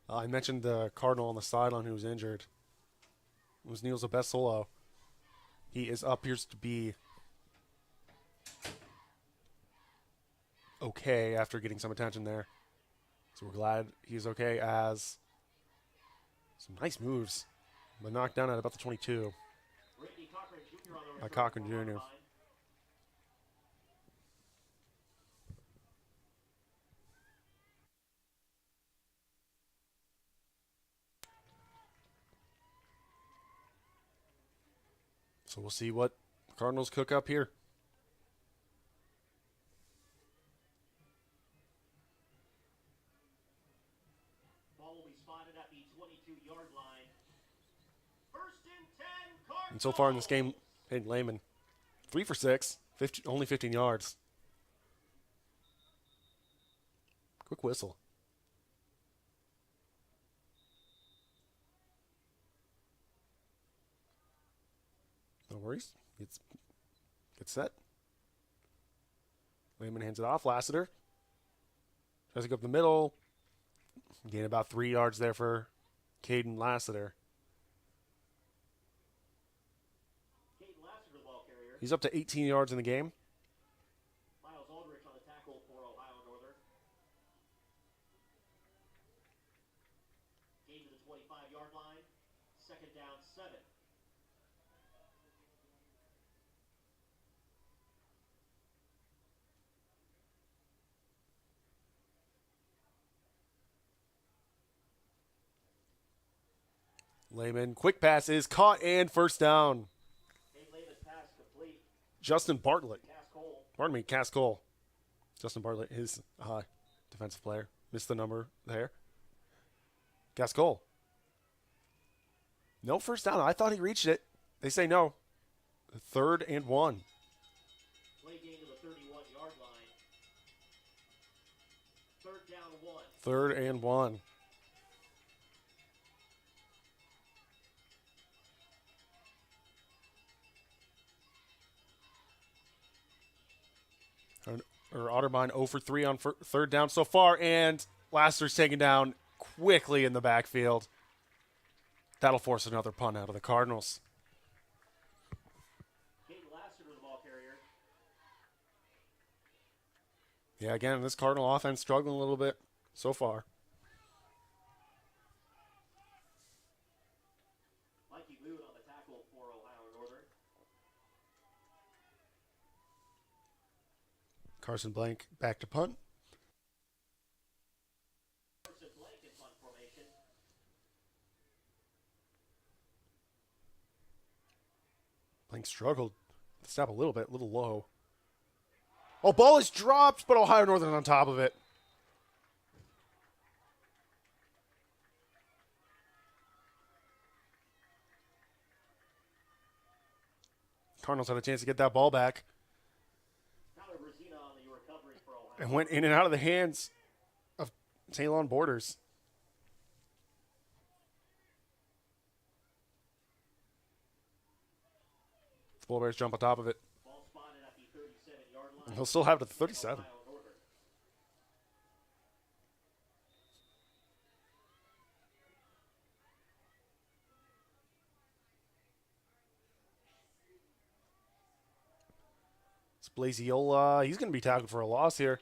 I mentioned the Cardinal on the sideline who was injured. It was Niels Abesolo. He appears to be okay after getting some attention there. So we're glad he's okay as some nice moves, but knocked down at about the 22 Randy Cochran Jr. on the by return Cochran for Jr. Otterbein. So we'll see what the Cardinals cook up here. Ball will be spotted at the 22-yard line. 1st and 10, Cardinals. And so far in this game, Hayden Lehman, 3 for 6, only 15 yards. Quick whistle. No worries. Gets set. Lehman hands it off. Lassiter tries to go up the middle. Gain about 3 yards there for Caden Lassiter. Caden Lassiter, the ball carrier. He's up to 18 yards in the game. Miles Aldrich on the tackle for Ohio Northern. Gain to the 25-yard line. 2nd down, 7. Lehman, quick pass is caught and first down. Hayden Lehman's pass complete. Justin Bartlett. Cass Cole. Justin Bartlett, his defensive player. Missed the number there. Gascol. No first down. I thought he reached it. They say no. 3rd and 1. Play game to the 31-yard line. 3rd down, 1. 3rd and 1. Or Otterbein 0 for 3 on third down so far, and Laster's taken down quickly in the backfield. That'll force another punt out of the Cardinals. The ball carrier. Yeah, again, this Cardinal offense struggling a little bit so far. Mikey Boone on the tackle for Ohio Northern. Carson Blank back to punt. Carson Blank in punt formation. Blank struggled to stop a little bit, a little low. Oh, ball is dropped, but Ohio Northern on top of it. Cardinals had a chance to get that ball back Tyler Brazina on the recovery for Ohio. and went in and out of the hands of Talon Borders. The Bull Bears jump on top of it. Ball spotted at the 37-yard line. And he'll still have it at the 37. Ohio Northern. It's Blaziola. He's going to be tackled for a loss here.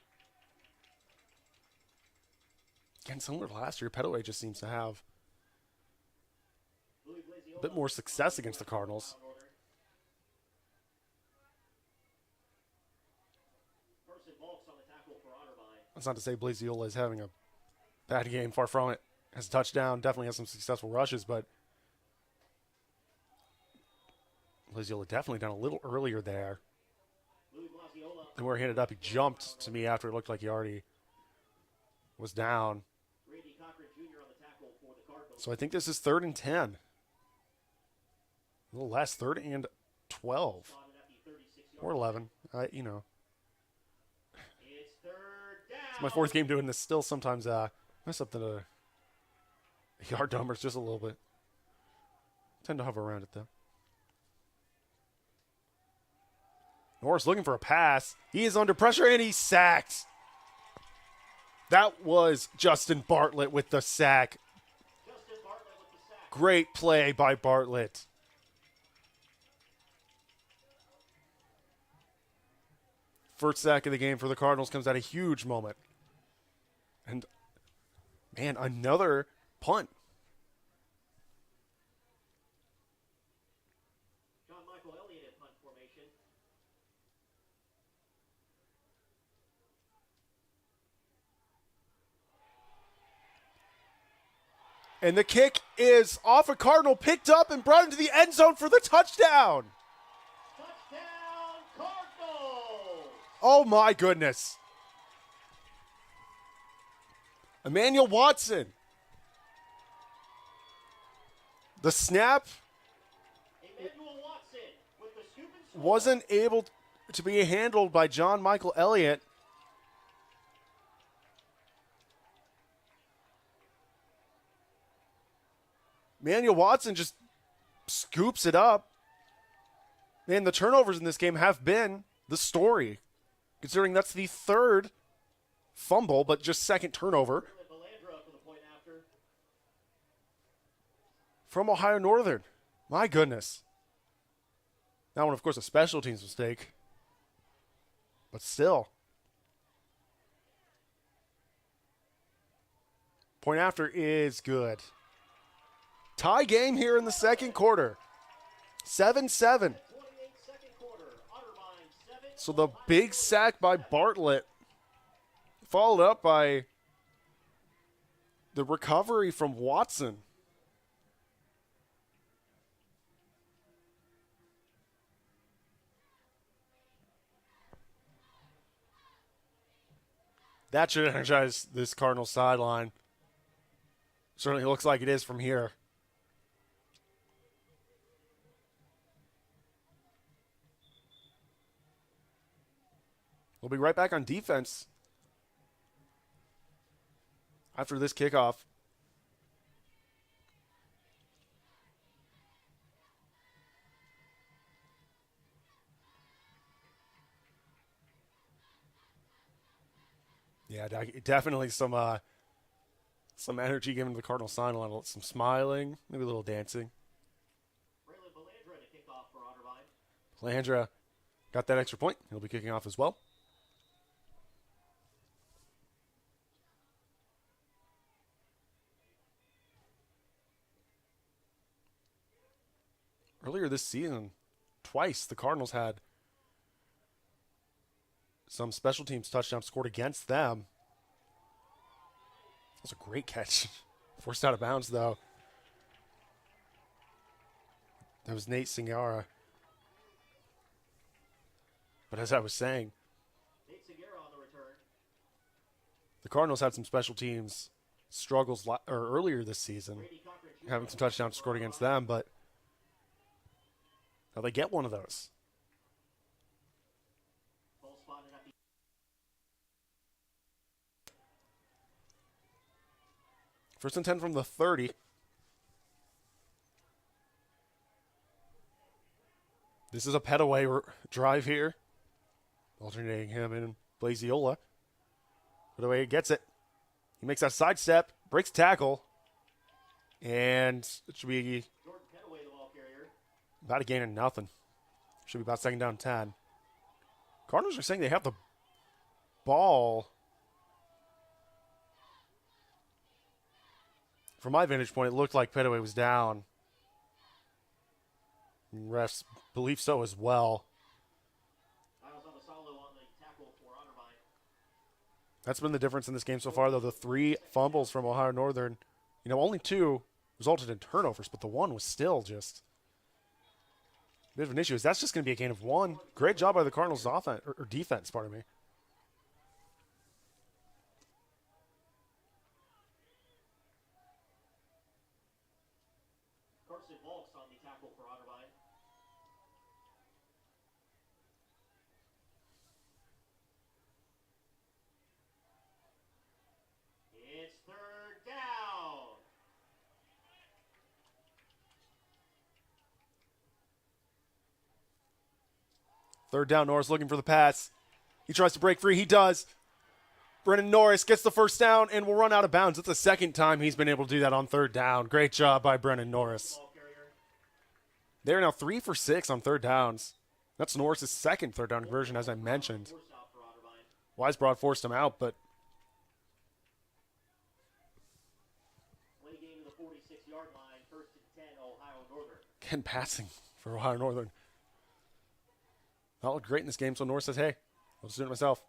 Again, similar to last year, Petaway just seems to have Louis a bit more success against the Cardinals. Carson Volks on the tackle for Otterbein. That's not to say Blaziola is having a bad game. Far from it. Has a touchdown. Definitely has some successful rushes, but Blaziola definitely done a little earlier there. Louis Blaziola. And where he ended up, he jumped to me after it looked like he already was down. Randy Cochran Jr. on the tackle for the Cardinals. So I think this is 3rd and 10. A little less, 3rd and 12. Spotted at the 36-yard Or 11. You know. It's third down. It's my 4th game doing this. Still sometimes mess up the yard numbers just a little bit. Tend to hover around it, though. Norris looking for a pass. He is under pressure, and he's sacked. That was Justin Bartlett with the sack. Justin Bartlett with the sack. Great play by Bartlett. First sack of the game for the Cardinals comes at a huge moment. And, man, another punt. John Michael Elliott in punt formation. And the kick is off a Cardinal, picked up and brought into the end zone for the touchdown. Touchdown Cardinals. Oh, my goodness. Emmanuel Watson. The snap Emmanuel Watson with the scoop and score. wasn't able to be handled by John Michael Elliott. Emmanuel Watson just scoops it up. And the turnovers in this game have been the story, considering that's the 3rd fumble, but just 2nd turnover Belandra for the point after. from Ohio Northern. My goodness. That one, of course, a special teams mistake. But still. Point after is good. Tie game here in the 2nd quarter. 7-7. 28 second quarter. Otterbein 7. So the big sack by Bartlett, followed up by the recovery from Watson. That should energize this Cardinals sideline. Certainly looks like it is from here. We'll be right back on defense after this kickoff. Yeah, definitely some energy given to the Cardinal sign, some smiling, maybe a little dancing. Braylon Belandra to kick off for Otterbein. Belandra got that extra point. He'll be kicking off as well. Earlier this season, twice the Cardinals had some special teams touchdowns scored against them. That was a great catch. Forced out of bounds, though. That was Nate Singara. But as I was saying, Nate Segura on the return. the Cardinals had some special teams struggles earlier this season, Brady Cochran Jr. having some touchdowns scored against them, but now they get one of those. Ball spotted at the First and 10 from the 30. This is a Petaway drive here. Alternating him and Blaziola. Petaway gets it. He makes that sidestep, breaks tackle, and it should be Jordan Petaway, the ball carrier. about a gain of nothing. Should be about second down 10. Cardinals are saying they have the ball. From my vantage point, it looked like Petaway was down. Refs believe so as well. Miles on the solo on the tackle for Otterbein. That's been the difference in this game so far, though. The 3 fumbles from Ohio Northern, only 2 resulted in turnovers, but the one was still just a bit of an issue. That's just going to be a gain of 1. Great job by the Cardinals' offense or defense, pardon me. Carson Volks on the tackle for Otterbein. It's third down. Third down, Norris looking for the pass. He tries to break free. He does. Brennan Norris gets the first down and will run out of bounds. It's the second time he's been able to do that on third down. Great job by Brennan Norris. Ball carrier. They're now 3 for 6 on third downs. That's Norris's second third down conversion, as I mentioned. Force out for Otterbein. Weisbrod forced him out, but Play game to the 46-yard line. First and 10, Ohio Northern. again, passing for Ohio Northern. That looked great in this game, so Norris says, hey, I'll just do it myself.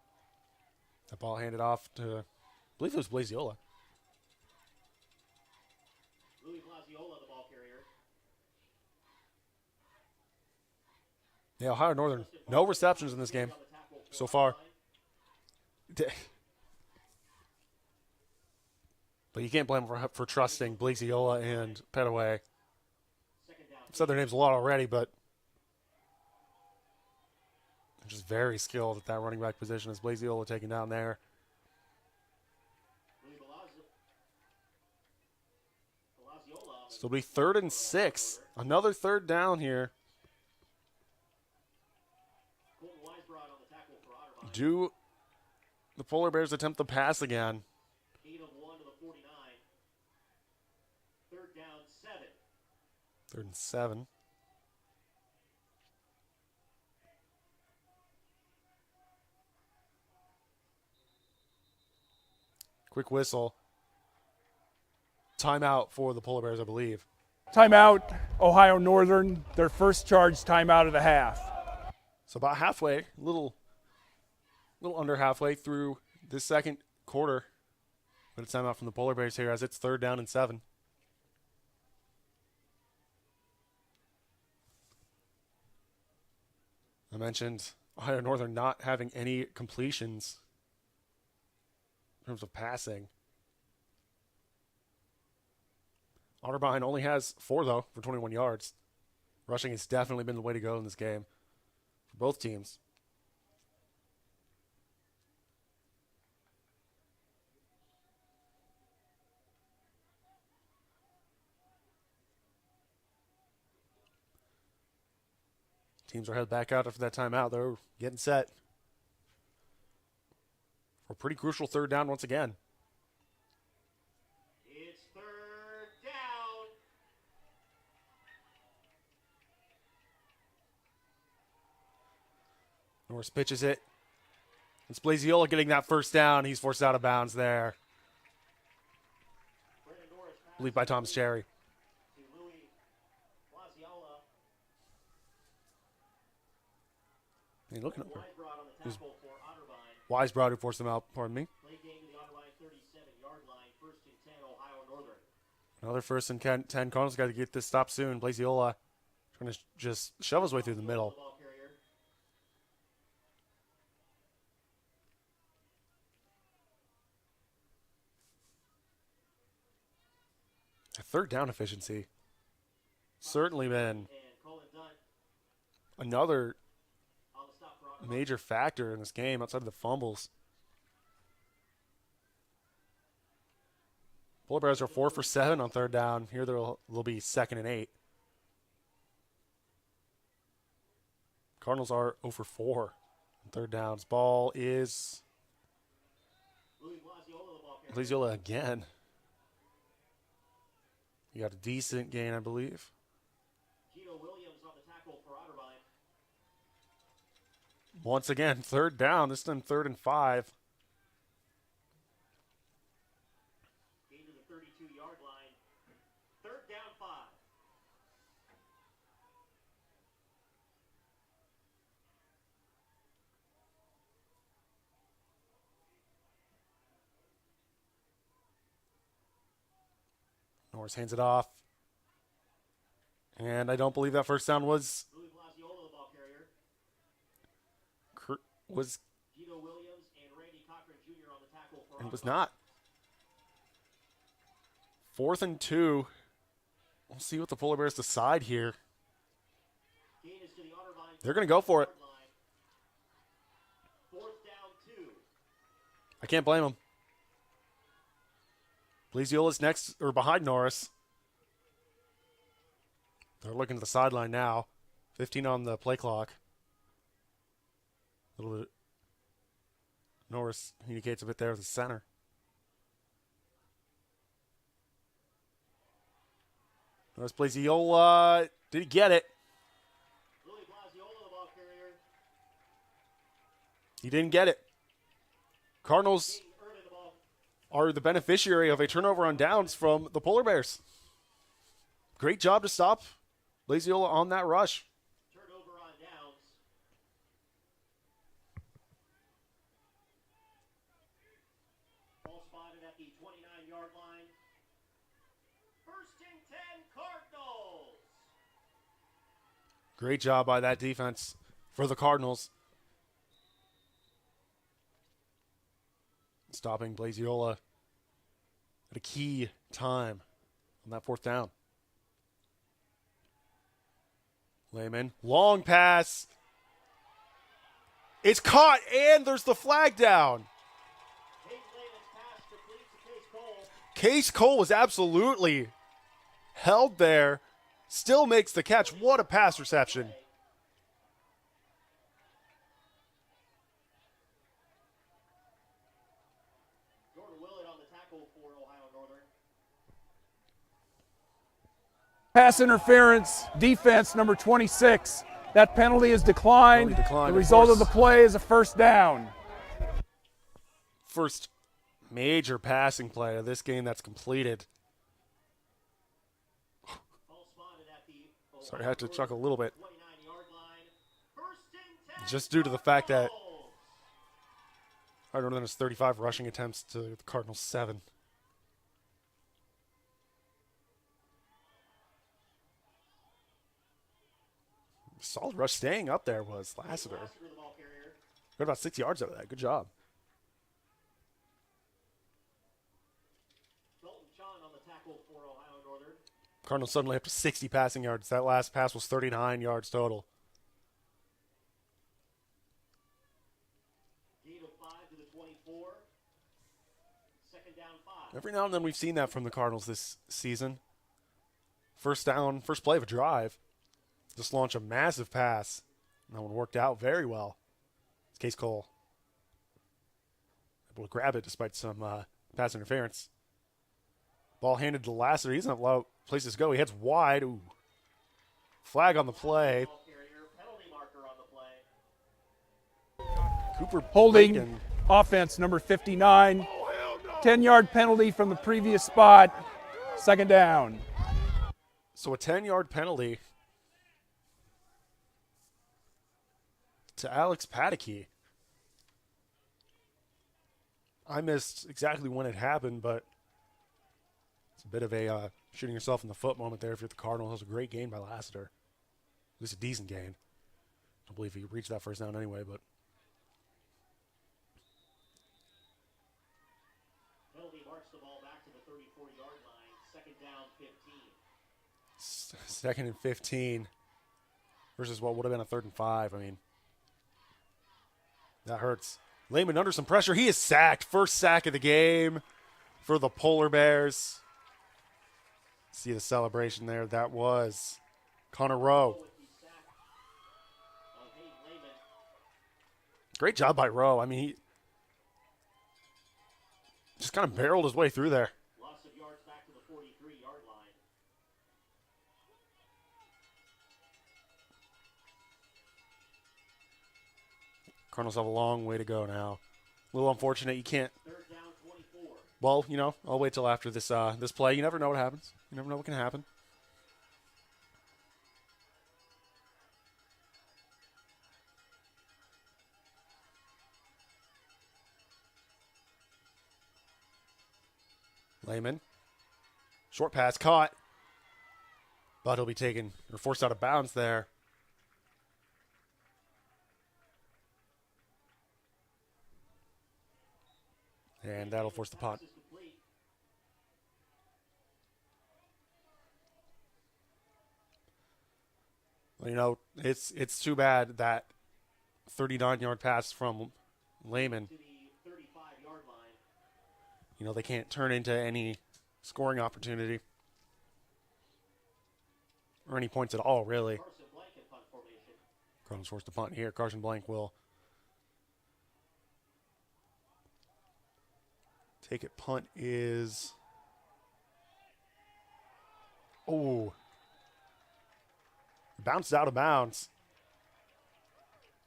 That ball handed off to, I believe it was Blaziola. Louis Blaziola, the ball carrier. Yeah, Ohio Northern, no receptions in this game On the tackle for so far. Otterbein. But you can't blame him for trusting Blaziola and Petaway. Second down. I've said their names a lot already, but they're just very skilled at that running back position as Blaziola taken down there. Louis Blaziola. So it'll be 3rd and 6. Another third down here. Colton Weisbrod on the tackle for Otterbein. Do the Polar Bears attempt the pass again? 8 of 1 to the 49. Third down, 7. 3rd and 7. Quick whistle. Timeout for the Polar Bears, I believe. Timeout, Ohio Northern, their first charge timeout of the half. So about halfway, little under halfway through this second quarter. But it's timeout from the Polar Bears here as it's 3rd down and 7. I mentioned Ohio Northern not having any completions in terms of passing. Otterbein only has 4, though, for 21 yards. Rushing has definitely been the way to go in this game for both teams. Teams are headed back out after that timeout. They're getting set for a pretty crucial third down once again. It's third down. Norris pitches it. It's Blaziola getting that first down. He's forced out of bounds there. Brandon Norris passes Lead by Thomas Cherry. to Louis Laziola. Hey, looking over. Wise brought on the tackle for Otterbein. Wise Broad who forced him out, pardon me. Play game to the Otterbein 37-yard line. First and 10, Ohio Northern. Another first and 10. Cardinals got to get this stop soon. Blaziola trying to just shove his way through the middle. Ball carrier. Third down efficiency. Certainly been And Colin Dunn another on the stop for Otterbein. major factor in this game outside of the fumbles. Polar Bears are 4 for 7 on third down. Here they'll be 2nd and 8. Cardinals are 0 for 4 on third downs. Ball is Louis Laziola, the ball carrier. Blaziola again. You got a decent gain, I believe. Gino Williams on the tackle for Otterbein. Once again, third down. This time 3rd and 5. Gain to the 32-yard line. Third down 5. Norris hands it off. And I don't believe that first down was Louis Laziola, the ball carrier. was Gino Williams and Randy Cochran Jr. on the tackle for it was Otterbein. not. 4th and 2. We'll see what the Polar Bears decide here. Gain is to the Otterbein. They're going to go for it. Line. Fourth down 2. I can't blame them. Blaziola's next or behind Norris. They're looking to the sideline now. 15 on the play clock. A little bit. Norris communicates a bit there with the center. Norris Blaziola. Did he get it? Louis Laziola, the ball carrier. He didn't get it. Cardinals Gain early the ball. are the beneficiary of a turnover on downs from the Polar Bears. Great job to stop Blaziola on that rush. Turnover on downs. Ball spotted at the 29-yard line. First and 10, Cardinals. Great job by that defense for the Cardinals. Stopping Blaziola at a key time on that 4th down. Lehman, long pass. It's caught, and there's the flag down. Hayden Lehman's pass complete to Case Cole. Case Cole was absolutely held there. Still makes the catch. What a pass reception. Jordan Willett on the tackle for Ohio Northern. Pass interference, defense number 26. That penalty is declined. Penalty declined, The of result of course. the play is a first down. First major passing play of this game that's completed. Ball spotted at the Sorry, I had to chuckle a little bit. 29-yard line. First and 10, Just due to the fact that Cardinals. Northern has 35 rushing attempts to the Cardinals 7. Solid rush. Staying up there was Lassiter. Lassiter, the ball carrier. Got about 6 yards out of that. Good job. Dalton Chon on the tackle for Ohio Northern. Cardinals suddenly up to 60 passing yards. That last pass was 39 yards total. Gain of 5 to the 24. Second down 5. Every now and then we've seen that from the Cardinals this season. First down, first play of a drive. Just launch a massive pass. And that one worked out very well. It's Case Cole. able to grab it despite some pass interference. Ball handed to Lassiter. He doesn't have a lot of places to go. He heads wide. Ooh. Flag on the play. Ball carrier, penalty marker on the play. Cooper Holding Bacon. offense, number 59. 10-yard penalty from the previous spot. Second down. So a 10-yard penalty to Alex Pataky. I missed exactly when it happened, but it's a bit of a shooting yourself in the foot moment there if you're the Cardinals. It was a great gain by Lassiter. At least a decent gain. I don't believe he reached that first down anyway, but Penalty marks the ball back to the 34-yard line. Second down, 15. second and 15 versus what would have been a 3rd and 5. I mean, that hurts. Lehman under some pressure. He is sacked. First sack of the game for the Polar Bears. See the celebration there. That was Connor Rowe. With the sack of Hayden Lehman. Great job by Rowe. I mean, he just kind of barreled his way through there. Loss of yards back to the 43-yard line. Cardinals have a long way to go now. A little unfortunate you can't. Third down, 24. Well, you know, I'll wait till after this this play. You never know what happens. You never know what can happen. Lehman. Short pass caught. But he'll be taken or forced out of bounds there. And that'll force the punt. Pass is complete. Well, you know, it's too bad that 39-yard pass from Lehman, To the 35-yard line. you know, they can't turn into any scoring opportunity or any points at all, really. Carson Blank in punt formation. Cardinals forced to punt here. Carson Blank will take it. Punt is, oh, bounced out of bounds.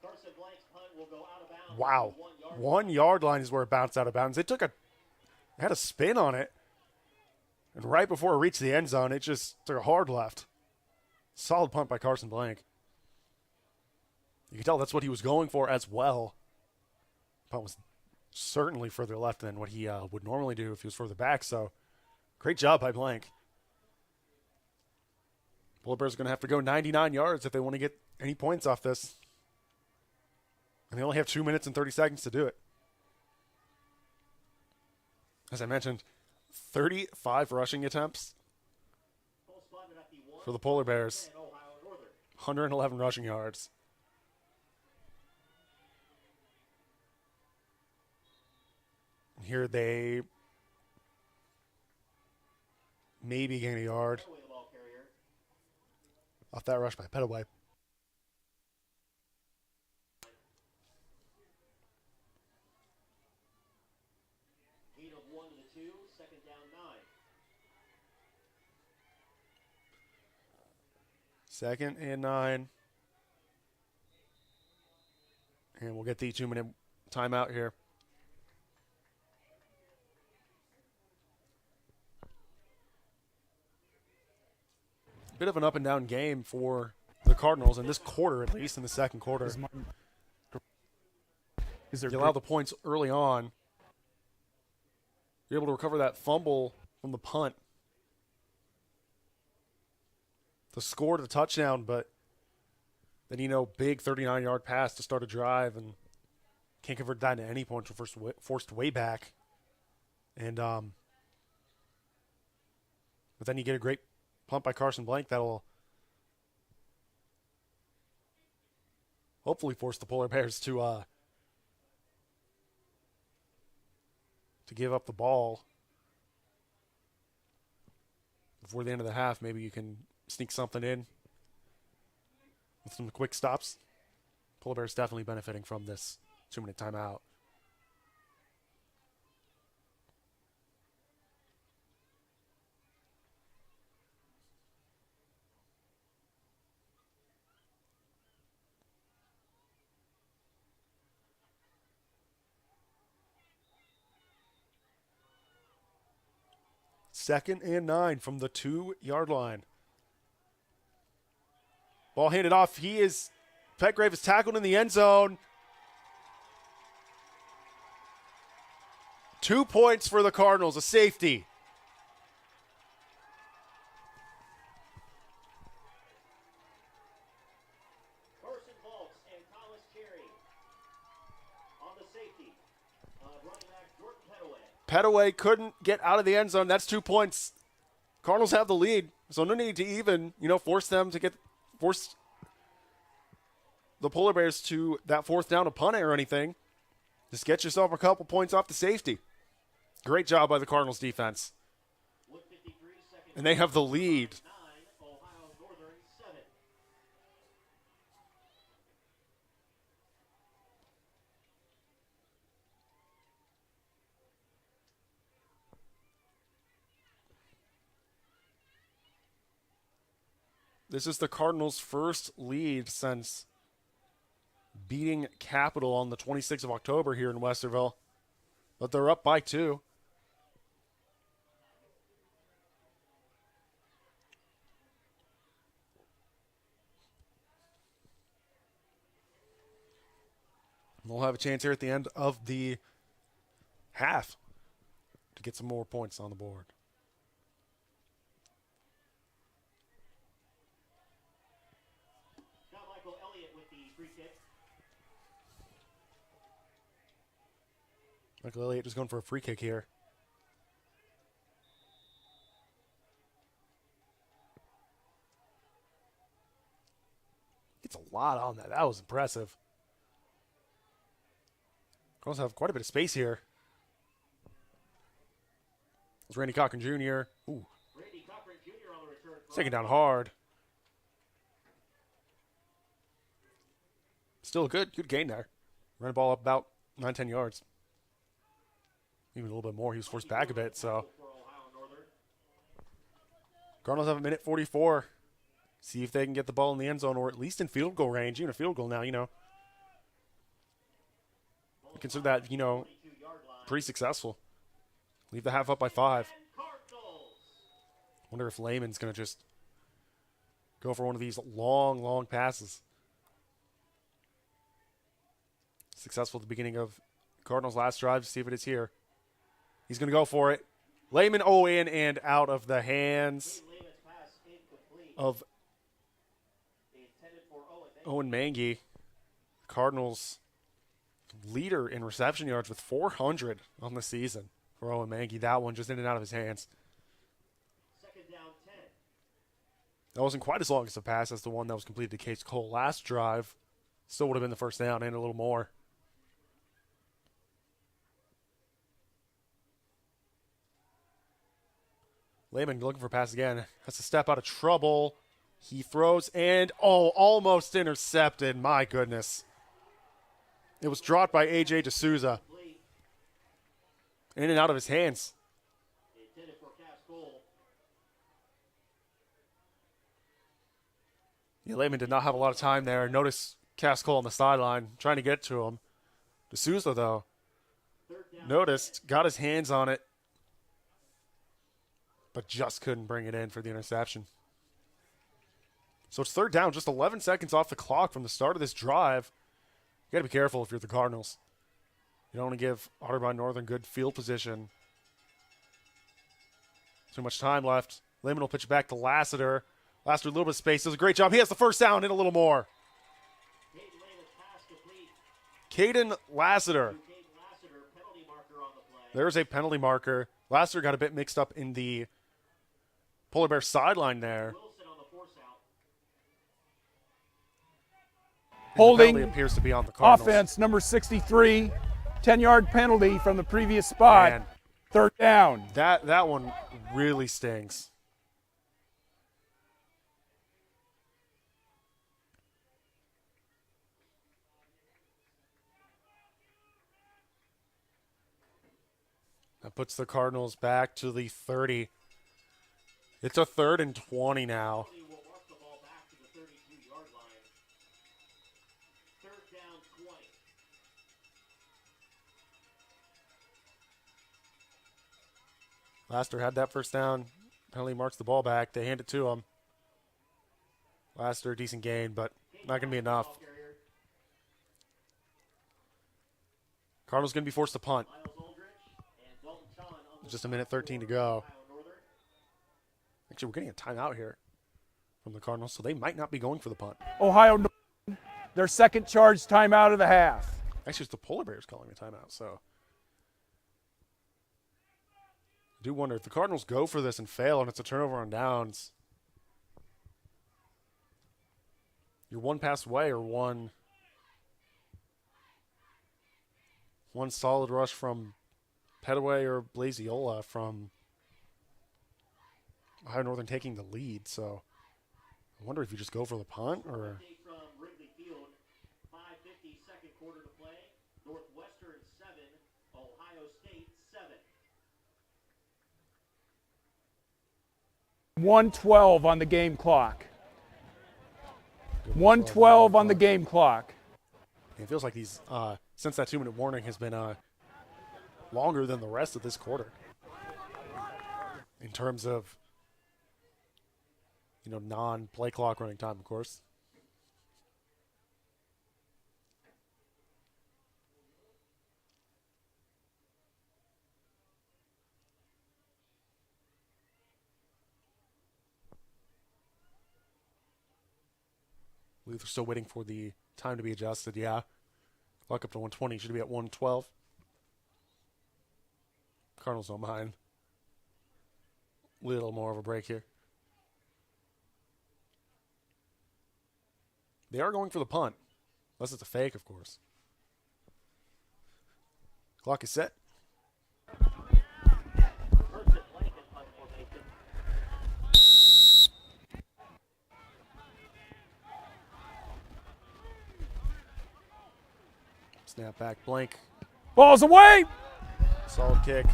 Carson Blank's punt will go out of bounds. Wow. 1 yard. 1 yard line is where it bounced out of bounds. It had a spin on it. And right before it reached the end zone, it just took a hard left. Solid punt by Carson Blank. You can tell that's what he was going for as well. Punt was certainly further left than what he would normally do if he was further back. So great job by Blank. Polar Bears are going to have to go 99 yards if they want to get any points off this. And they only have 2 minutes and 30 seconds to do it. As I mentioned, 35 rushing attempts Ball spotted at the 1. for the Polar Bears. 10, Ohio Northern. 111 rushing yards. Here they maybe gain a yard Away the ball carrier. off that rush by Petaway. Gain of 1 to the 2. Second down, 9. Second and 9. And we'll get the 2-minute timeout here. Bit of an up and down game for the Cardinals in this quarter, at least in the second quarter. Is there You allow the points early on. You're able to recover that fumble from the punt to score the touchdown, but then, you know, big 39-yard pass to start a drive and can't convert that into any points. We're forced way back. And but then you get a great punt by Carson Blank that'll hopefully force the Polar Bears to give up the ball before the end of the half. Maybe you can sneak something in with some quick stops. Polar Bears definitely benefiting from this 2-minute timeout. 2nd and 9 from the 2-yard line. Ball handed off. Petgrave is tackled in the end zone. 2 points for the Cardinals, a safety. Carson Volks and Thomas Cherry on the safety of running back Jordan Petaway. Petaway couldn't get out of the end zone. That's 2 points. Cardinals have the lead, so no need to even, force the Polar Bears to that 4th down to punt it or anything. Just get yourself a couple points off the safety. Great job by the Cardinals defense. And they have the lead. 9, Ohio Northern 7. This is the Cardinals' first lead since beating Capital on the 26th of October here in Westerville. But they're up by 2. We'll have a chance here at the end of the half to get some more points on the board. Now Michael Elliott with the free kick. Michael Elliott just going for a free kick here. Gets a lot on that. That was impressive. Cardinals have quite a bit of space here. It's Randy Cochran Jr. Ooh. Randy Cochran Jr. on the return. Taken down hard. Still a good gain there. Ran the ball up about 9-10 yards. Even a little bit more. He was forced back a bit, so. Cardinals have a minute 44. See if they can get the ball in the end zone or at least in field goal range. Even a field goal now, Consider that, pretty successful. Leave the half up by 5. Wonder if Lehman's going to just go for one of these long passes. Successful at the beginning of Cardinals' last drive. See if it is here. He's going to go for it. Lehman, in and out of the hands of Owen Mangy. Cardinals leader in reception yards with 400 on the season for Owen Mangy. That one just in and out of his hands. Second down 10. That wasn't quite as long as the pass as the one that was completed to Case Cole last drive. Still would have been the first down and a little more. Lehman looking for a pass again. Has to step out of trouble. He throws and, almost intercepted. My goodness. It was dropped by A.J. D'Souza. In and out of his hands. Intended for Cass Cole. Yeah, Lehman did not have a lot of time there. Notice Cass Cole on the sideline trying to get to him. D'Souza, though, noticed, got his hands on it, but just couldn't bring it in for the interception. So it's third down, just 11 seconds off the clock from the start of this drive. You got to be careful if you're the Cardinals. You don't want to give Otterbein Northern good field position. Too much time left. Lehman will pitch it back to Lassiter. Lassiter, a little bit of space. Does a great job. He has the first down and a little more. Caden Lassiter. There's a penalty marker. Lassiter got a bit mixed up in the Polar Bear sideline there. Holding penalty appears to be on the Cardinals. Offense, number 63, 10-yard penalty from the previous spot. Man, third down. that one really stings. That puts the Cardinals back to the 30. It's a 3rd and 20 now. Laster had that first down. Penalty marks the ball back. They hand it to him. Laster, decent gain, but not going to be enough. Cardinals going to be forced to punt. Just a minute 13 to go. Actually, we're getting a timeout here from the Cardinals, so they might not be going for the punt. Ohio Northern, their second charge timeout of the half. Actually, it's the Polar Bears calling the timeout, so. I do wonder if the Cardinals go for this and fail and it's a turnover on downs. You're one pass away or one solid rush from Petaway or Blaziola from Ohio Northern taking the lead. So I wonder if you just go for the punt or. From Wrigley Field, 5:50 second quarter to play. Northwestern 7, Ohio State 7. 1:12 on the game clock. 1:12 on the game clock. It feels like these, since that 2-minute warning has been longer than the rest of this quarter. In terms of, non-play clock running time, of course. I believe they're still waiting for the time to be adjusted. Yeah. Clock up to 120. Should be at 112. Cardinals don't mind. Little more of a break here. They are going for the punt. Unless it's a fake, of course. Clock is set. Snap back, blank. Ball's away. Solid kick.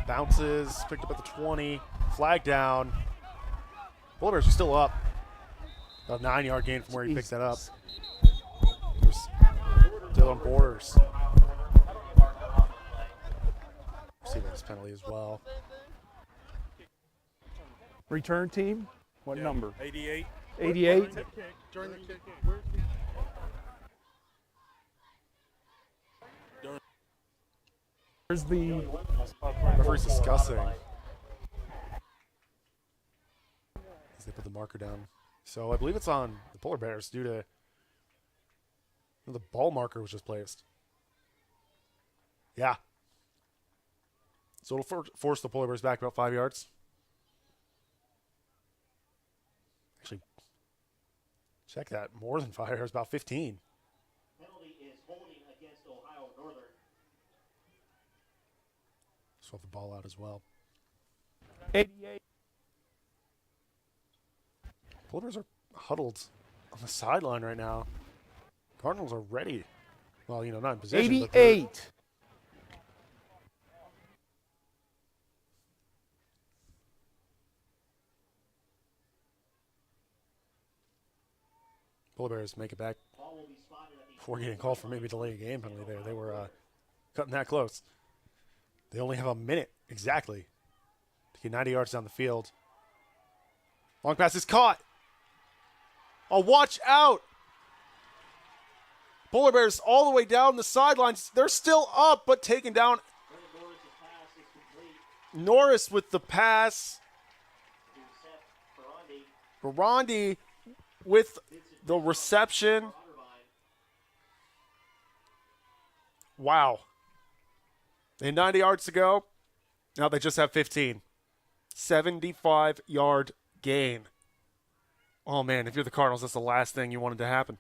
Bounces, picked up at the 20. Flag down. Polar Bears are still up. About a 9-yard gain from where he picked that up. Still on Borders. Receiving this penalty as well. Return team? What number? 88. 88? During the kick. Where's the Referee's discussing. As they put the marker down. So I believe it's on the Polar Bears due to the ball marker was just placed. Yeah. So it'll force the Polar Bears back about 5 yards. Actually, check that. More than 5 yards, about 15. Penalty is holding against Ohio Northern. Swap the ball out as well. 88? Polar Bears are huddled on the sideline right now. Cardinals are ready. Well, not in position. 88. Polar Bears make it back before getting called for maybe delaying a game penalty there. They were cutting that close. They only have a minute exactly to get 90 yards down the field. Long pass is caught. Oh, watch out. Polar Bears all the way down the sidelines. They're still up, but taken down. Norris with the pass. Barandi with the reception. Wow. They had 90 yards to go. Now they just have 15. 75-yard gain. Oh, man, if you're the Cardinals, that's the last thing you wanted to happen.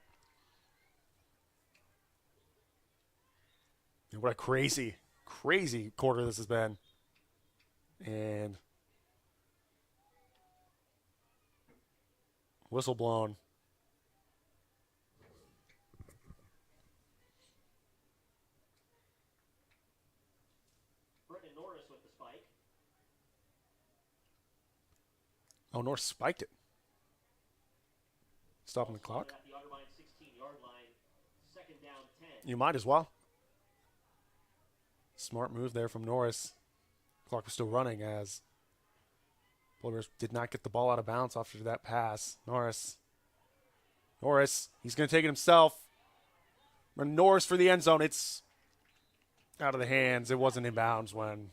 And what a crazy, crazy quarter this has been. And whistle blown. Norris with the spike. Oh, Norris spiked it. Stopping the clock. At the Otterbein 16-yard line, second down 10. You might as well. Smart move there from Norris. Clock was still running as Polar Bears did not get the ball out of bounds after that pass. Norris, he's going to take it himself. Norris for the end zone. It's out of the hands. It wasn't in bounds when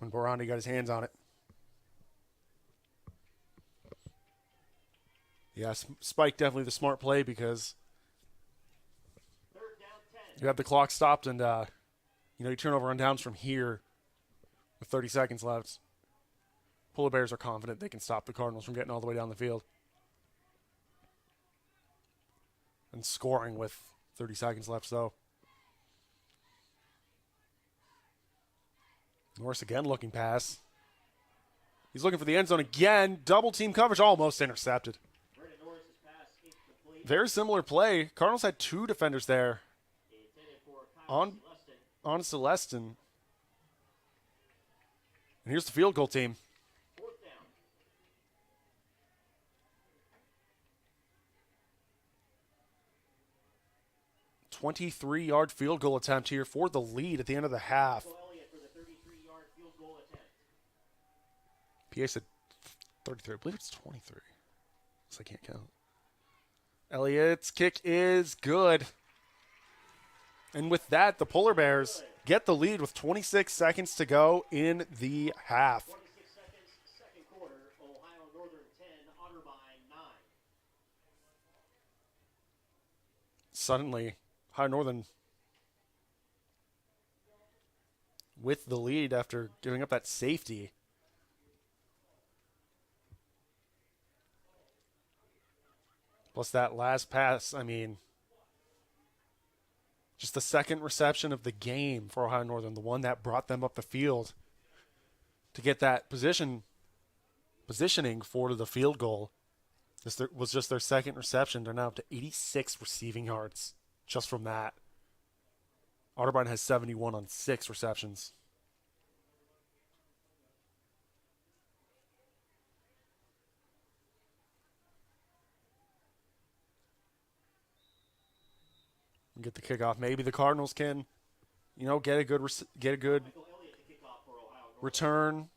Barandi got his hands on it. Yeah, Spike definitely the smart play because you have the clock stopped and you turn over on downs from here with 30 seconds left. Polar Bears are confident they can stop the Cardinals from getting all the way down the field and scoring with 30 seconds left. So Norris again looking pass. He's looking for the end zone again. Double team coverage, almost intercepted. Very similar play. Cardinals had two defenders there on Celestin. And here's the field goal team. 23-yard field goal attempt here for the lead at the end of the half. PA said 33. I believe it's 23. So I can't count. Elliott's kick is good. And with that, the Polar Bears get the lead with 26 seconds to go in the half. 26 seconds, second quarter, Ohio Northern 10, Otterbein 9. Suddenly, Ohio Northern with the lead after giving up that safety. Plus that last pass, just the second reception of the game for Ohio Northern, the one that brought them up the field to get that positioning for the field goal. This was just their second reception. They're now up to 86 receiving yards just from that. Otterbein has 71 on 6 receptions. Get the kickoff. Maybe the Cardinals can, get a good return.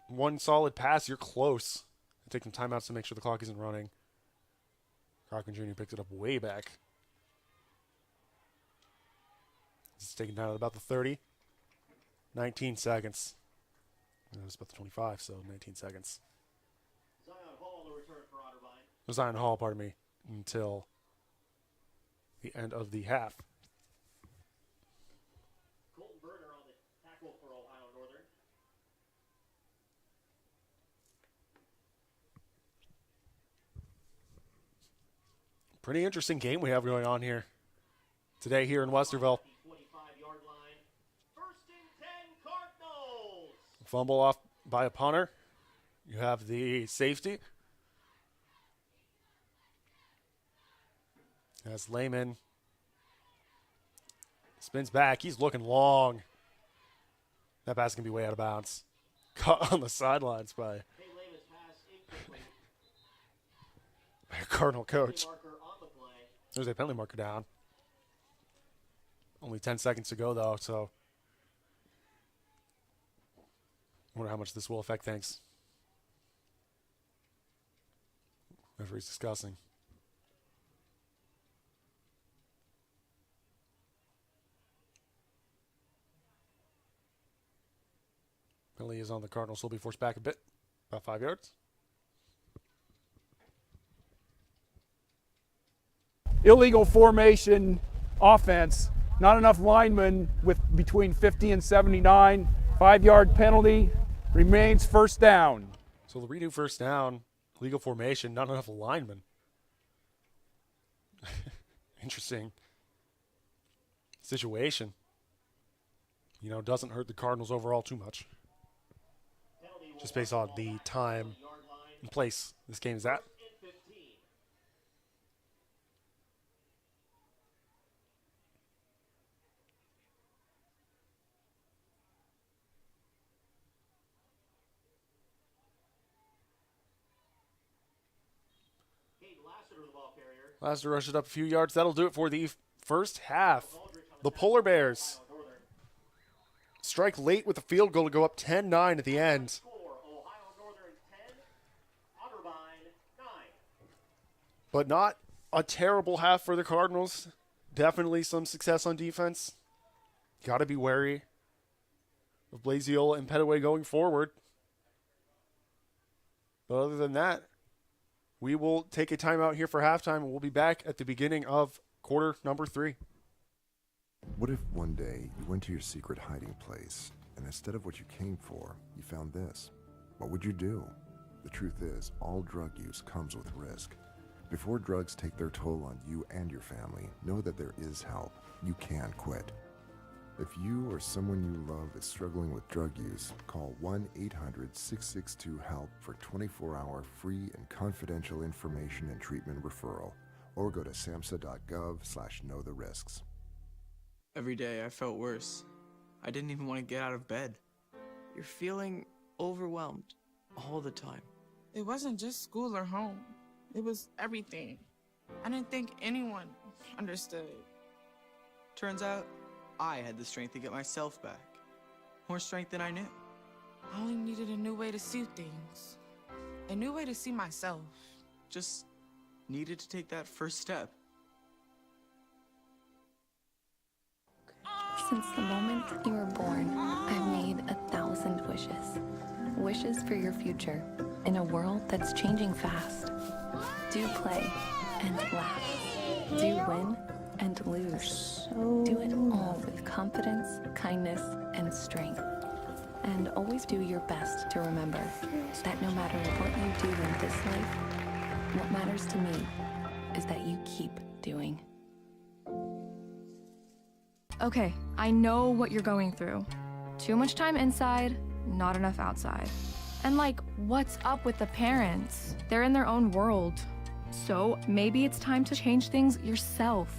One solid pass. You're close. Take some timeouts to make sure the clock isn't running. Cochran Jr. picked it up way back. It's taken down at about the 30. 19 seconds. It was about the 25, so 19 seconds. Zion Hall, the return for Otterbein. Zion Hall, pardon me, until the end of the half. Colton Berner on the tackle for Ohio Northern. Pretty interesting game we have going on here today here in Westerville. 25-yard line. First and 10, Cardinals. Fumble off by a punter. You have the safety. As Lehman spins back, he's looking long. That pass can be way out of bounds. Caught on the sidelines by Hey, Lehman's pass incomplete. a Cardinal coach. Marker on the play. There's a penalty marker down. Only 10 seconds to go, though, so I wonder how much this will affect things. Referee's discussing. Penalty is on the Cardinals. Will be forced back a bit, about 5 yards. Illegal formation offense. Not enough linemen with between 50 and 79. 5-yard penalty. Remains first down. So the redo first down. Legal formation. Not enough linemen. Interesting situation. Doesn't hurt the Cardinals overall too much. Just based on the time and place this game is at. Lassiter rushed it up a few yards. That'll do it for the first half. The Polar Bears strike late with a field goal to go up 10-9 at the end. Score, Ohio Northern 10, Otterbein 9. But not a terrible half for the Cardinals. Definitely some success on defense. Got to be wary of Blaziola and Petaway going forward. But other than that, we will take a timeout here for halftime, and we'll be back at the beginning of quarter number 3. What if one day you went to your secret hiding place, and instead of what you came for, you found this? What would you do? The truth is, all drug use comes with risk. Before drugs take their toll on you and your family, know that there is help. You can quit. If you or someone you love is struggling with drug use, call 1-800-662-HELP for 24-hour free and confidential information and treatment referral, or go to samhsa.gov/knowtherisks. Every day I felt worse. I didn't even want to get out of bed. You're feeling overwhelmed all the time. It wasn't just school or home. It was everything. I didn't think anyone understood. Turns out, I had the strength to get myself back. More strength than I knew. I only needed a new way to see things. A new way to see myself. Just needed to take that first step. Since the moment you were born, I've made 1,000 wishes. Wishes for your future in a world that's changing fast. Do play and laugh. Do win and lose. Do it all with confidence, kindness, and strength. And always do your best to remember that no matter what you do in this life, what matters to me is that you keep doing. Okay, I know what you're going through. Too much time inside, not enough outside. And like, what's up with the parents? They're in their own world. So maybe it's time to change things yourself.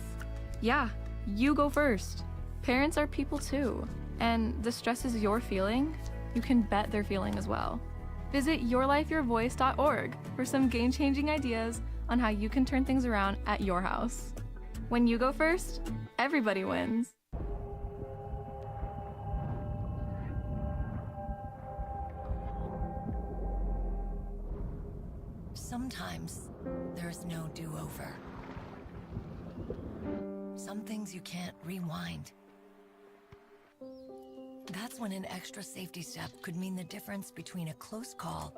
Yeah, you go first. Parents are people too. And the stresses you're feeling, you can bet they're feeling as well. Visit yourlifeyourvoice.org for some game-changing ideas on how you can turn things around at your house. When you go first, everybody wins. Sometimes there's no do-over. Some things you can't rewind. That's when an extra safety step could mean the difference between a close call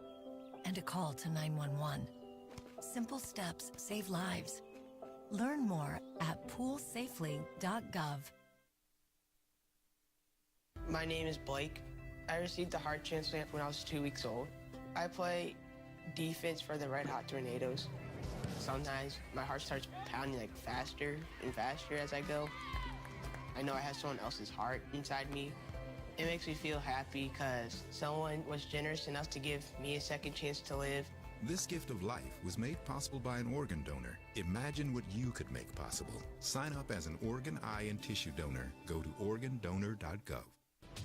and a call to 911. Simple steps save lives. Learn more at poolsafely.gov. My name is Blake. I received a heart transplant when I was 2 weeks old. I play defense for the Red Hot Tornadoes. Sometimes my heart starts pounding like faster and faster as I go. I know I have someone else's heart inside me. It makes me feel happy because someone was generous enough to give me a second chance to live. This gift of life was made possible by an organ donor. Imagine what you could make possible. Sign up as an organ, eye, and tissue donor. Go to organdonor.gov.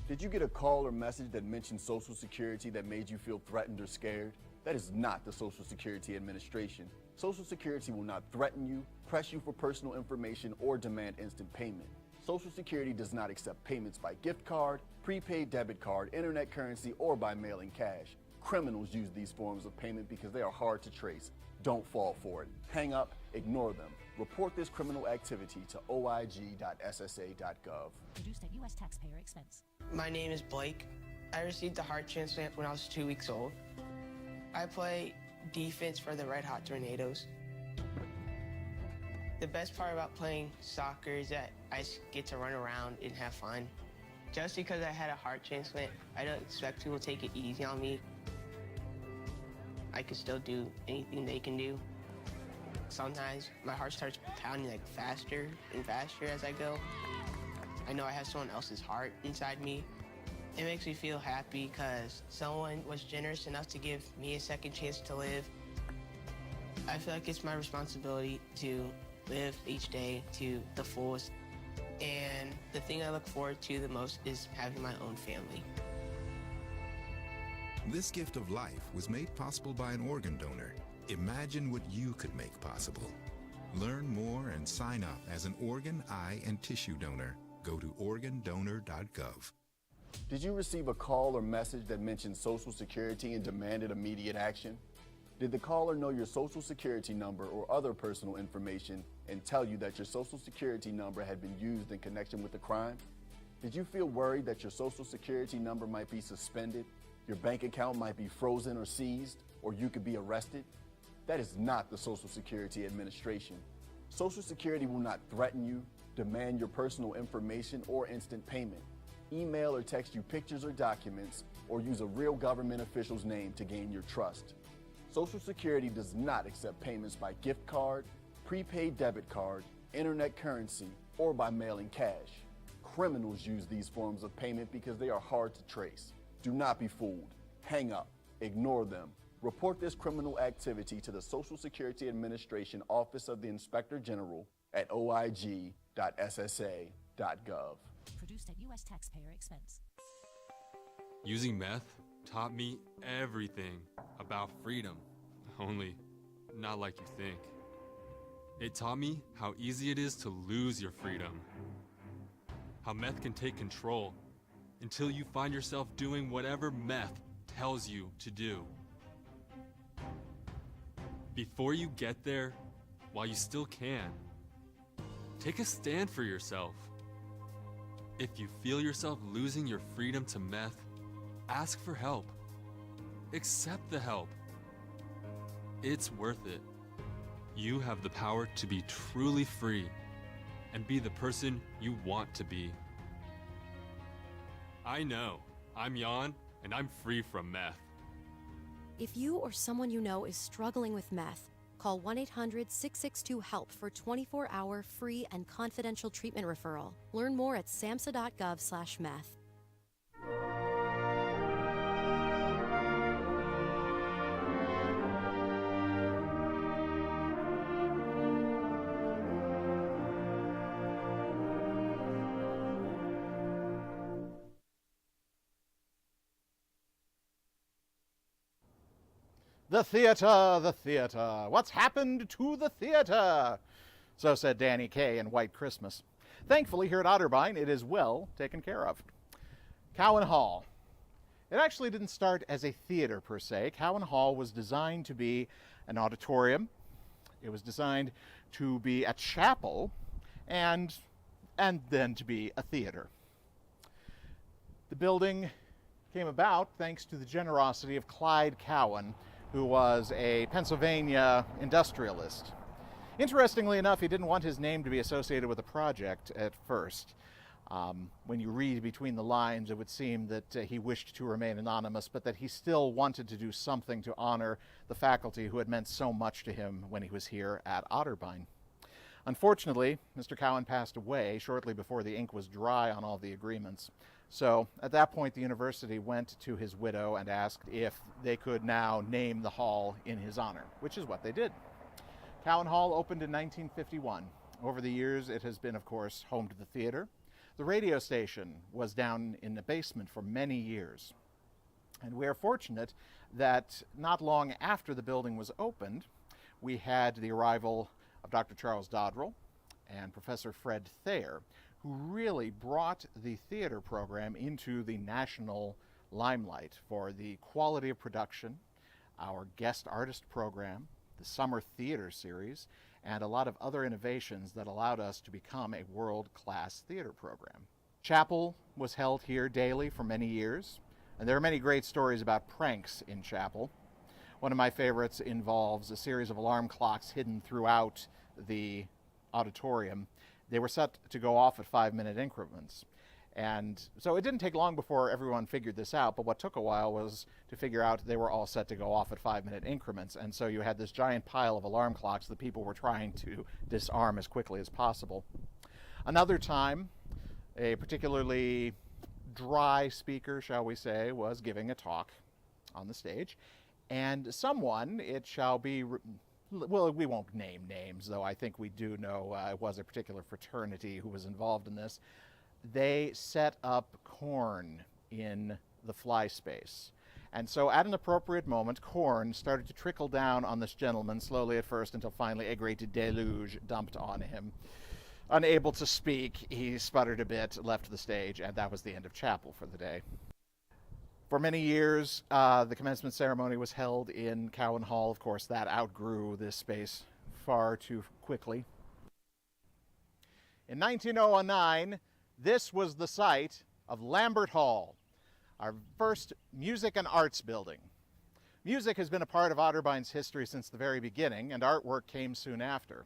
Did you get a call or message that mentioned Social Security that made you feel threatened or scared? That is not the Social Security Administration. Social Security will not threaten you, press you for personal information, or demand instant payment. Social Security does not accept payments by gift card, prepaid debit card, internet currency, or by mailing cash. Criminals use these forms of payment because they are hard to trace. Don't fall for it. Hang up, ignore them. Report this criminal activity to oig.ssa.gov. Produced at U.S. taxpayer expense. My name is Blake. I received a heart transplant when I was 2 weeks old. I play defense for the Red Hot Tornadoes. The best part about playing soccer is that I get to run around and have fun. Just because I had a heart transplant, I don't expect people to take it easy on me. I can still do anything they can do. Sometimes my heart starts pounding like faster and faster as I go. I know I have someone else's heart inside me. It makes me feel happy because someone was generous enough to give me a second chance to live. I feel like it's my responsibility to live each day to the fullest. And the thing I look forward to the most is having my own family. This gift of life was made possible by an organ donor. Imagine what you could make possible. Learn more and sign up as an organ, eye, and tissue donor. Go to organdonor.gov. Did you receive a call or message that mentioned Social Security and demanded immediate action? Did the caller know your Social Security number or other personal information and tell you that your Social Security number had been used in connection with the crime? Did you feel worried that your Social Security number might be suspended, your bank account might be frozen or seized, or you could be arrested? That is not the Social Security Administration. Social Security will not threaten you, demand your personal information, or instant payment, email or text you pictures or documents, or use a real government official's name to gain your trust. Social Security does not accept payments by gift card, prepaid debit card, internet currency, or by mailing cash. Criminals use these forms of payment because they are hard to trace. Do not be fooled. Hang up. Ignore them. Report this criminal activity to the Social Security Administration Office of the Inspector General at oig.ssa.gov. Produced at U.S. taxpayer expense. Using meth taught me everything about freedom, only not like you think. It taught me how easy it is to lose your freedom, how meth can take control until you find yourself doing whatever meth tells you to do. Before you get there, while you still can, take a stand for yourself. If you feel yourself losing your freedom to meth, ask for help. Accept the help. It's worth it. You have the power to be truly free and be the person you want to be. I know. I'm Jan, and I'm free from meth. If you or someone you know is struggling with meth, call 1-800-662-HELP for 24-hour free and confidential treatment referral. Learn more at samhsa.gov/meth. The theater, the theater. What's happened to the theater? So said Danny Kaye in White Christmas. Thankfully, here at Otterbein, it is well taken care of. Cowan Hall. It actually didn't start as a theater per se. Cowan Hall was designed to be an auditorium. It was designed to be a chapel and then to be a theater. The building came about thanks to the generosity of Clyde Cowan, who was a Pennsylvania industrialist. Interestingly enough, he didn't want his name to be associated with the project at first. When you read between the lines, it would seem that he wished to remain anonymous, but that he still wanted to do something to honor the faculty who had meant so much to him when he was here at Otterbein. Unfortunately, Mr. Cowan passed away shortly before the ink was dry on all the agreements. So at that point, the university went to his widow and asked if they could now name the hall in his honor, which is what they did. Cowan Hall opened in 1951. Over the years, it has been, of course, home to the theater. The radio station was down in the basement for many years. And we are fortunate that not long after the building was opened, we had the arrival of Dr. Charles Dodrell and Professor Fred Thayer, who really brought the theater program into the national limelight for the quality of production, our guest artist program, the summer theater series, and a lot of other innovations that allowed us to become a world-class theater program. Chapel was held here daily for many years, and there are many great stories about pranks in chapel. One of my favorites involves a series of alarm clocks hidden throughout the auditorium. They were set to go off at 5-minute increments. And so it didn't take long before everyone figured this out, but what took a while was to figure out they were all set to go off at 5-minute increments. And so you had this giant pile of alarm clocks that people were trying to disarm as quickly as possible. Another time, a particularly dry speaker, shall we say, was giving a talk on the stage. And someone, it shall be, well, we won't name names, though I think we do know it was a particular fraternity who was involved in this. They set up corn in the fly space. And so at an appropriate moment, corn started to trickle down on this gentleman, slowly at first, until finally a great deluge dumped on him. Unable to speak, he sputtered a bit, left the stage, and that was the end of chapel for the day. For many years, the commencement ceremony was held in Cowan Hall. Of course, that outgrew this space far too quickly. In 1909, this was the site of Lambert Hall, our first music and arts building. Music has been a part of Otterbein's history since the very beginning, and artwork came soon after.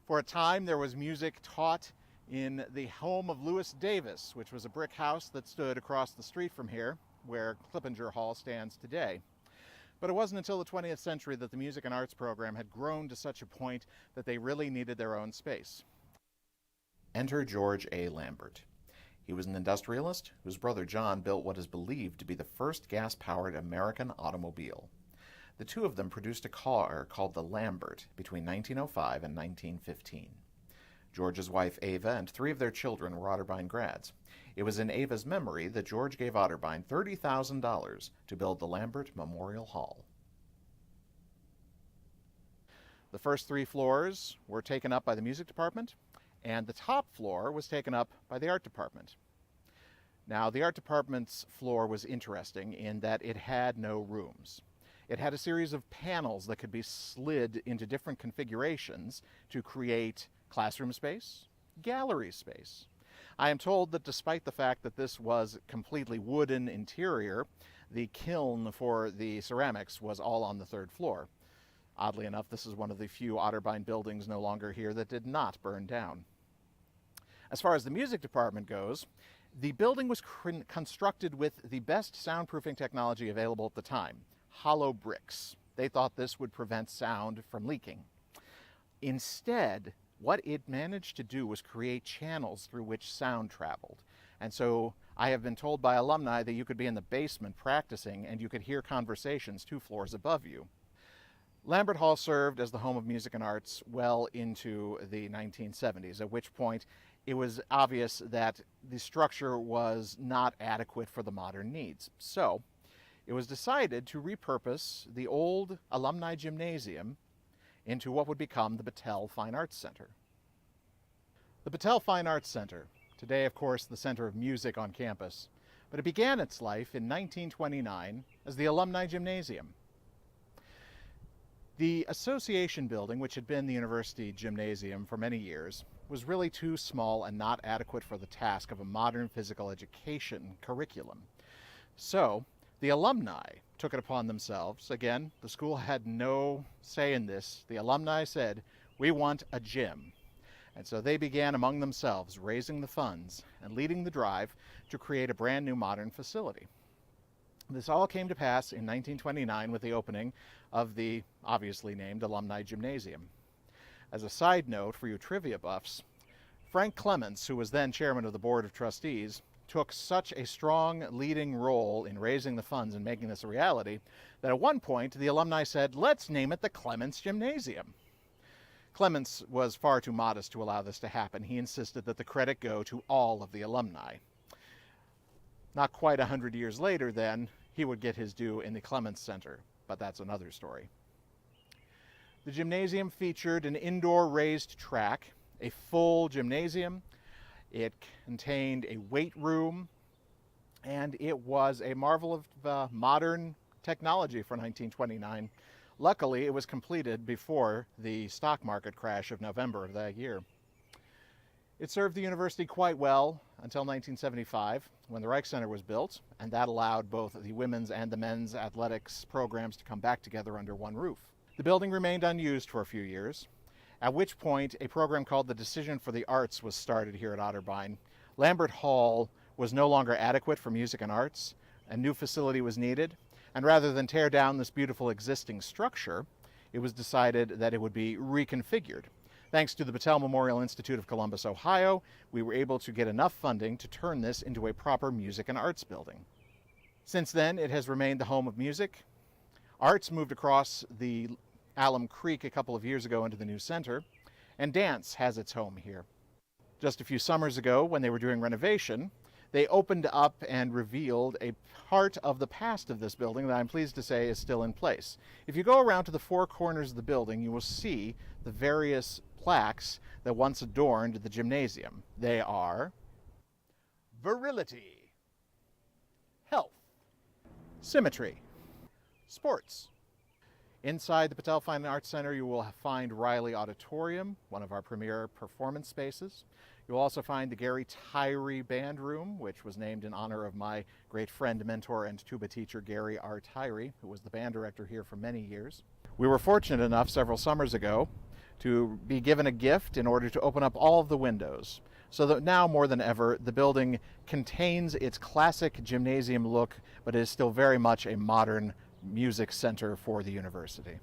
For a time, there was music taught in the home of Louis Davis, which was a brick house that stood across the street from here, where Clippinger Hall stands today. But it wasn't until the 20th century that the music and arts program had grown to such a point that they really needed their own space. Enter George A. Lambert. He was an industrialist whose brother John built what is believed to be the first gas-powered American automobile. The two of them produced a car called the Lambert between 1905 and 1915. George's wife Ava and 3 of their children were Otterbein grads. It was in Ava's memory that George gave Otterbein $30,000 to build the Lambert Memorial Hall. The first 3 floors were taken up by the music department, and the top floor was taken up by the art department. Now, the art department's floor was interesting in that it had no rooms. It had a series of panels that could be slid into different configurations to create classroom space, gallery space. I am told that despite the fact that this was completely wooden interior, the kiln for the ceramics was all on the 3rd floor. Oddly enough, this is one of the few Otterbein buildings no longer here that did not burn down. As far as the music department goes, the building was constructed with the best soundproofing technology available at the time, hollow bricks. They thought this would prevent sound from leaking. Instead, what it managed to do was create channels through which sound traveled. And so I have been told by alumni that you could be in the basement practicing and you could hear conversations 2 floors above you. Lambert Hall served as the home of music and arts well into the 1970s, at which point it was obvious that the structure was not adequate for the modern needs. So it was decided to repurpose the old alumni gymnasium into what would become the Battelle Fine Arts Center. The Battelle Fine Arts Center, today of course the center of music on campus, but it began its life in 1929 as the Alumni Gymnasium. The association building, which had been the university gymnasium for many years, was really too small and not adequate for the task of a modern physical education curriculum. So the alumni took it upon themselves. Again, the school had no say in this. The alumni said, "We want a gym." And so they began among themselves raising the funds and leading the drive to create a brand new modern facility. This all came to pass in 1929 with the opening of the obviously named Alumni Gymnasium. As a side note for you trivia buffs, Frank Clements, who was then chairman of the Board of Trustees, took such a strong leading role in raising the funds and making this a reality that at one point the alumni said, "Let's name it the Clements Gymnasium." Clements was far too modest to allow this to happen. He insisted that the credit go to all of the alumni. Not quite 100 years later, then, he would get his due in the Clements Center, but that's another story. The gymnasium featured an indoor raised track, a full gymnasium. It contained a weight room, and it was a marvel of modern technology for 1929. Luckily, it was completed before the stock market crash of November of that year. It served the university quite well until 1975, when the Reich Center was built, and that allowed both the women's and the men's athletics programs to come back together under one roof. The building remained unused for a few years, at which point a program called the Decision for the Arts was started here at Otterbein. Lambert Hall was no longer adequate for music and arts. A new facility was needed, and rather than tear down this beautiful existing structure, it was decided that it would be reconfigured. Thanks to the Battelle Memorial Institute of Columbus, Ohio, we were able to get enough funding to turn this into a proper music and arts building. Since then, it has remained the home of music. Arts moved across the Alum Creek a couple of years ago into the new center, and dance has its home here. Just a few summers ago, when they were doing renovation, They opened up and revealed a part of the past of this building that I'm pleased to say is still in place. If you go around to the four corners of the building, you will see the various plaques that once adorned the gymnasium. They are virility, health, symmetry, sports. Inside the Patel Fine Arts Center, you will find Riley Auditorium, one of our premier performance spaces. You'll also find the Gary Tyree Band Room, which was named in honor of my great friend, mentor, and tuba teacher, Gary R. Tyree, who was the band director here for many years. We were fortunate enough several summers ago to be given a gift in order to open up all of the windows, so that now more than ever, the building contains its classic gymnasium look, but is still very much a modern music center for the university.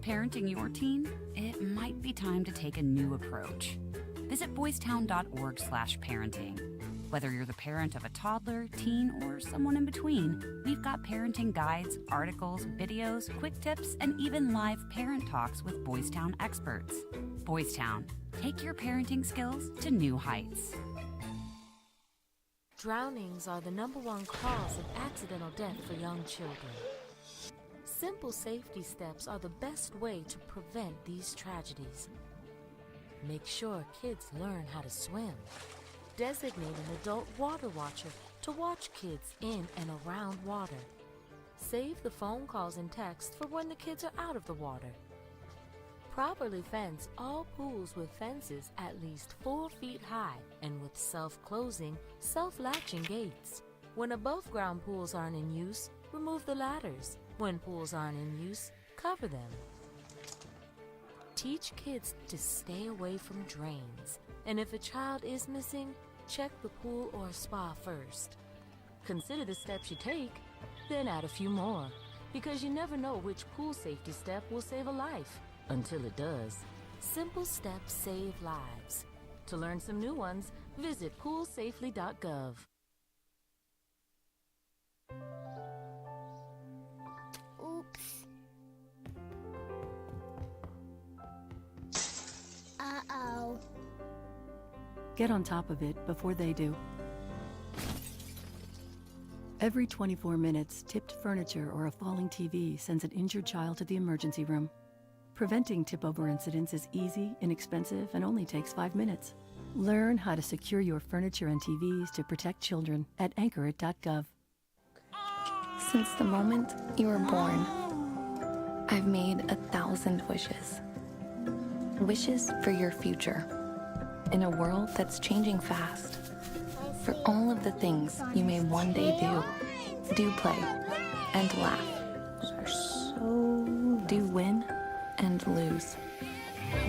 Parenting your teen, it might be time to take a new approach. Visit boystown.org/parenting. Whether you're the parent of a toddler, teen, or someone in between, we've got parenting guides, articles, videos, quick tips, and even live parent talks with Boys Town experts. Boys Town, take your parenting skills to new heights. Drownings are the #1 cause of accidental death for young children. Simple safety steps are the best way to prevent these tragedies. Make sure kids learn how to swim. Designate an adult water watcher to watch kids in and around water. Save the phone calls and texts for when the kids are out of the water. Properly fence all pools with fences at least 4 feet high and with self-closing, self-latching gates. When above-ground pools aren't in use, remove the ladders. When pools aren't in use, cover them. Teach kids to stay away from drains, and if a child is missing, check the pool or spa first. Consider the steps you take, then add a few more, because you never know which pool safety step will save a life, until it does. Simple steps save lives. To learn some new ones, visit poolsafely.gov. Oops. Uh-oh. Get on top of it before they do. Every 24 minutes, tipped furniture or a falling TV sends an injured child to the emergency room. Preventing tip-over incidents is easy, inexpensive, and only takes 5 minutes. Learn how to secure your furniture and TVs to protect children at anchorit.gov. Since the moment you were born, I've made 1,000 wishes. Wishes for your future. In a world that's changing fast. For all of the things you may one day do play and laugh. Do win and lose.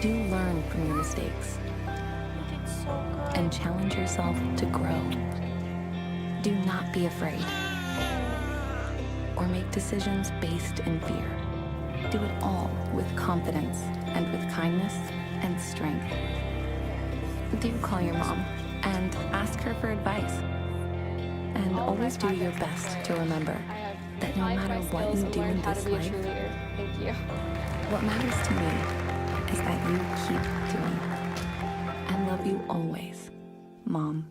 Do learn from your mistakes. And challenge yourself to grow. Do not be afraid. Or make decisions based in fear. Do it all with confidence and with kindness and strength. Do call your mom and ask her for advice. And always do your best to remember that no matter what you do in this life, Thank you. what matters to me is that you keep doing it. I love you always, Mom.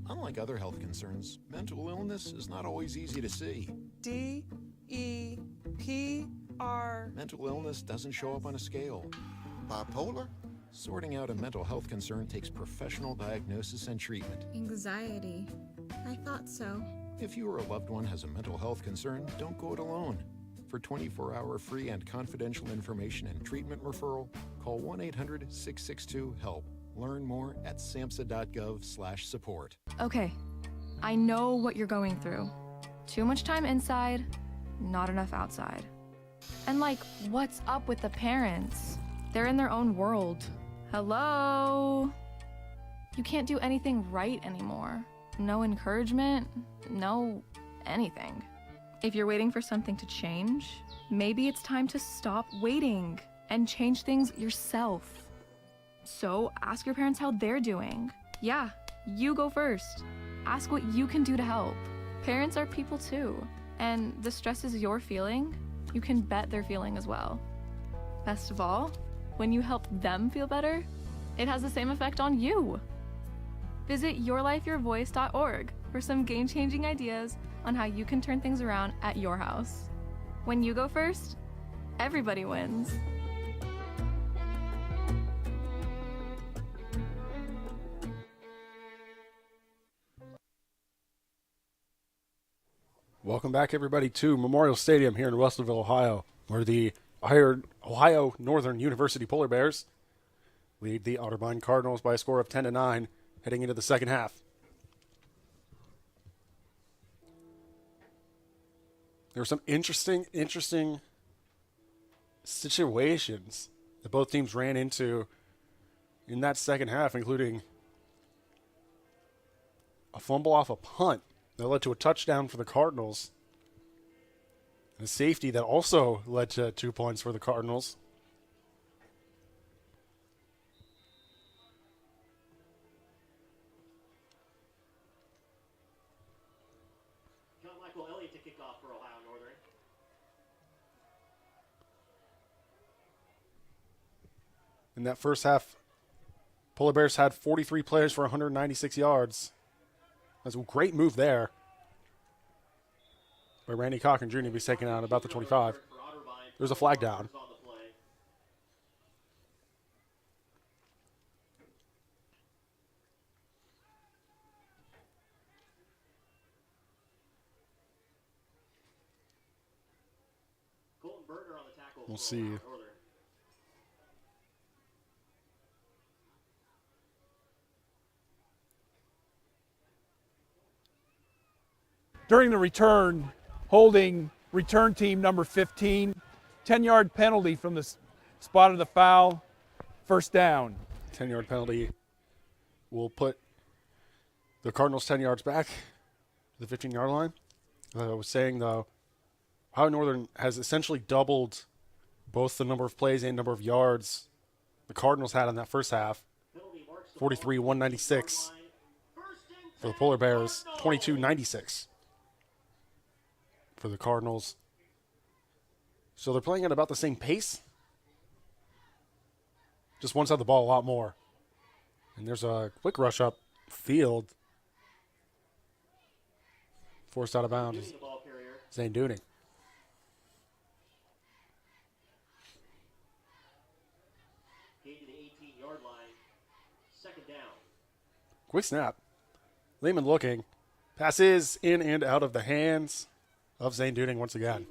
Unlike other health concerns, mental illness is not always easy to see. D-E-P-R. Mental illness doesn't show up on a scale. Bipolar? Sorting out a mental health concern takes professional diagnosis and treatment. Anxiety. I thought so. If you or a loved one has a mental health concern, don't go it alone. For 24-hour free and confidential information and treatment referral, call 1-800-662-HELP. Learn more at samhsa.gov/support. Okay, I know what you're going through. Too much time inside, not enough outside. And like, what's up with the parents? They're in their own world. Hello? You can't do anything right anymore. No encouragement, no anything. If you're waiting for something to change, maybe it's time to stop waiting and change things yourself. So ask your parents how they're doing. Yeah, you go first. Ask what you can do to help. Parents are people too, and the stresses you're feeling, you can bet they're feeling as well. Best of all, when you help them feel better, it has the same effect on you. Visit yourlifeyourvoice.org for some game-changing ideas on how you can turn things around at your house. When you go first, everybody wins. Welcome back, everybody, to Memorial Stadium here in Russellville, Ohio, where the Ohio Northern University Polar Bears lead the Otterbein Cardinals by a score of 10-9 heading into the second half. There were some interesting situations that both teams ran into in that second half, including a fumble off a punt that led to a touchdown for the Cardinals, and a safety that also led to 2 points for the Cardinals. Michael Elliott to kick off for Ohio Northern. In that first half, Polar Bears had 43 players for 196 yards. That's a great move there by Randy Cochran Jr. to be taken out about the 25. There's a flag down. We'll see. During the return, holding return team number 15, 10-yard penalty from the spot of the foul, first down. 10-yard penalty will put the Cardinals 10 yards back to the 15-yard line. Like I was saying, though, Ohio Northern has essentially doubled both the number of plays and number of yards the Cardinals had in that first half. 43-196 for the Polar Bears, 22-96 for the Cardinals. So they're playing at about the same pace. Just one side of the ball a lot more. And there's a quick rush up field. Forced out of bounds. Zane Dooning. Quick snap. Lehman looking. Pass is in and out of the hands of Zane Dooning once again.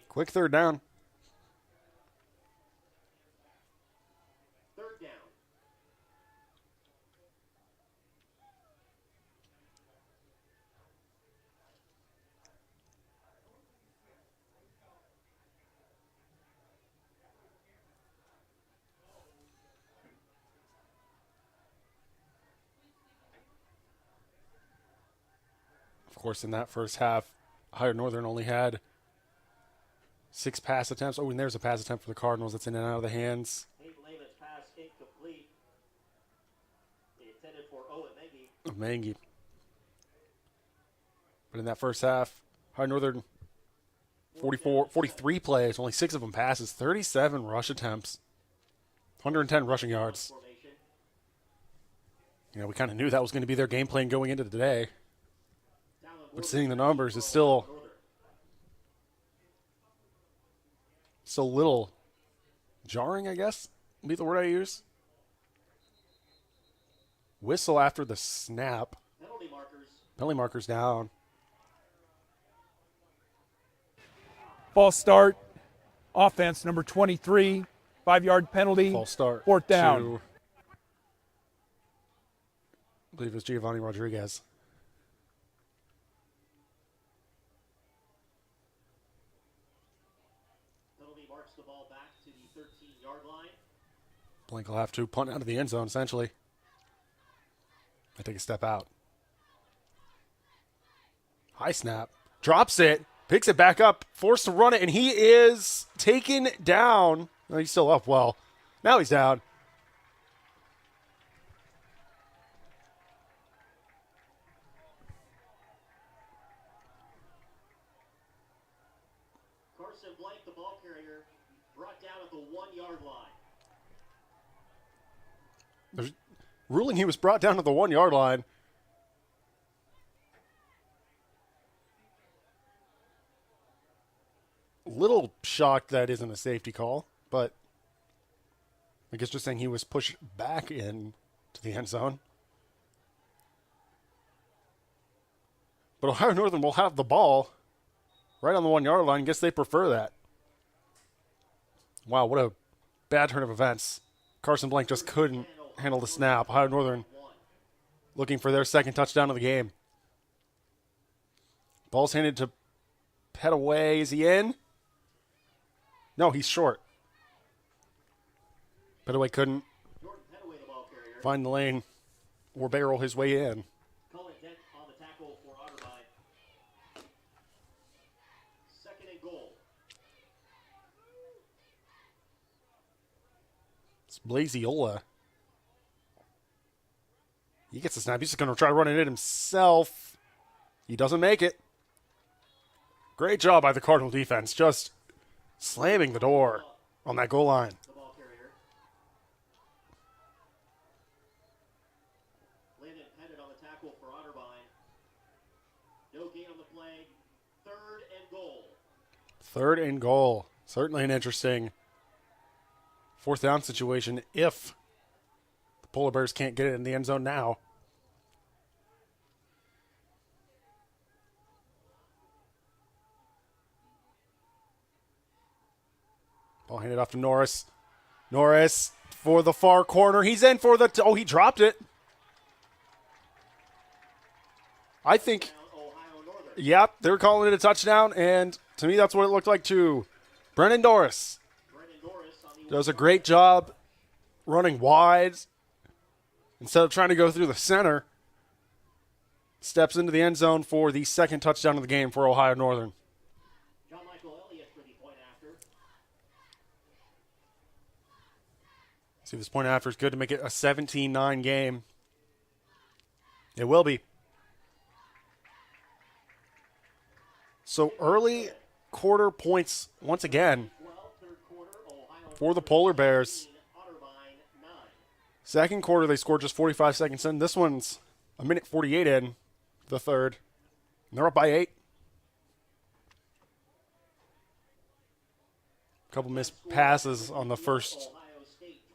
Quick third down. Of course, in that first half, Ohio Northern only had 6 pass attempts. Oh, and there's a pass attempt for the Cardinals that's in and out of the hands of Mangy. But in that first half, Ohio Northern 43 plays, only 6 of them passes, 37 rush attempts, 110 rushing yards. You know, we kind of knew that was going to be their game plan going into the day. But seeing the numbers is still a little jarring, I guess, would be the word I use. Whistle after the snap. Penalty markers down. False start. Offense number 23. 5-yard penalty. False start. 4th down. To, I believe it was Giovanni Rodriguez. Penalty marks the ball back to the 13-yard line. Blank will have to punt out of the end zone, essentially. I take a step out. High snap. Drops it. Picks it back up. Forced to run it, and he is taken down. No, he's still up. Well, now he's down. Carson Blank, the ball carrier, brought down at the 1-yard line. There's ruling he was brought down to the 1-yard line. Little shocked that isn't a safety call, but I guess just saying he was pushed back in to the end zone. But Ohio Northern will have the ball right on the 1-yard line. Guess they prefer that. Wow, what a bad turn of events. Carson Blank just couldn't handle the snap. Ohio Northern looking for their second touchdown of the game. Ball's handed to Petaway. Is he in? No, he's short. Petaway couldn't find the lane or barrel his way in. Cullen Dent on the tackle for Otterbein. 2nd and goal. It's Blaziola. He gets the snap. He's just going to try to run it in himself. He doesn't make it. Great job by the Cardinal defense. Just slamming the door on that goal line. The ball carrier. Landon Pettit on the tackle for Otterbein. No gain on the play. 3rd and goal. 3rd and goal. Certainly an interesting 4th down situation if the Polar Bears can't get it in the end zone now. Ball handed off to Norris. Norris for the far corner. He's in for the... oh, he dropped it. I think... yep, they were calling it a touchdown, and to me that's what it looked like too. Brennan Norris does a great job running wide. Instead of trying to go through the center, steps into the end zone for the 2nd touchdown of the game for Ohio Northern. John Michael Elliott for the point after. See if this point after is good to make it a 17-9 game. It will be. So early quarter points once again for the Polar Bears. 2nd quarter, they scored just 45 seconds in. This one's a minute 48 in the 3rd. And they're up by 8. A couple missed passes on the first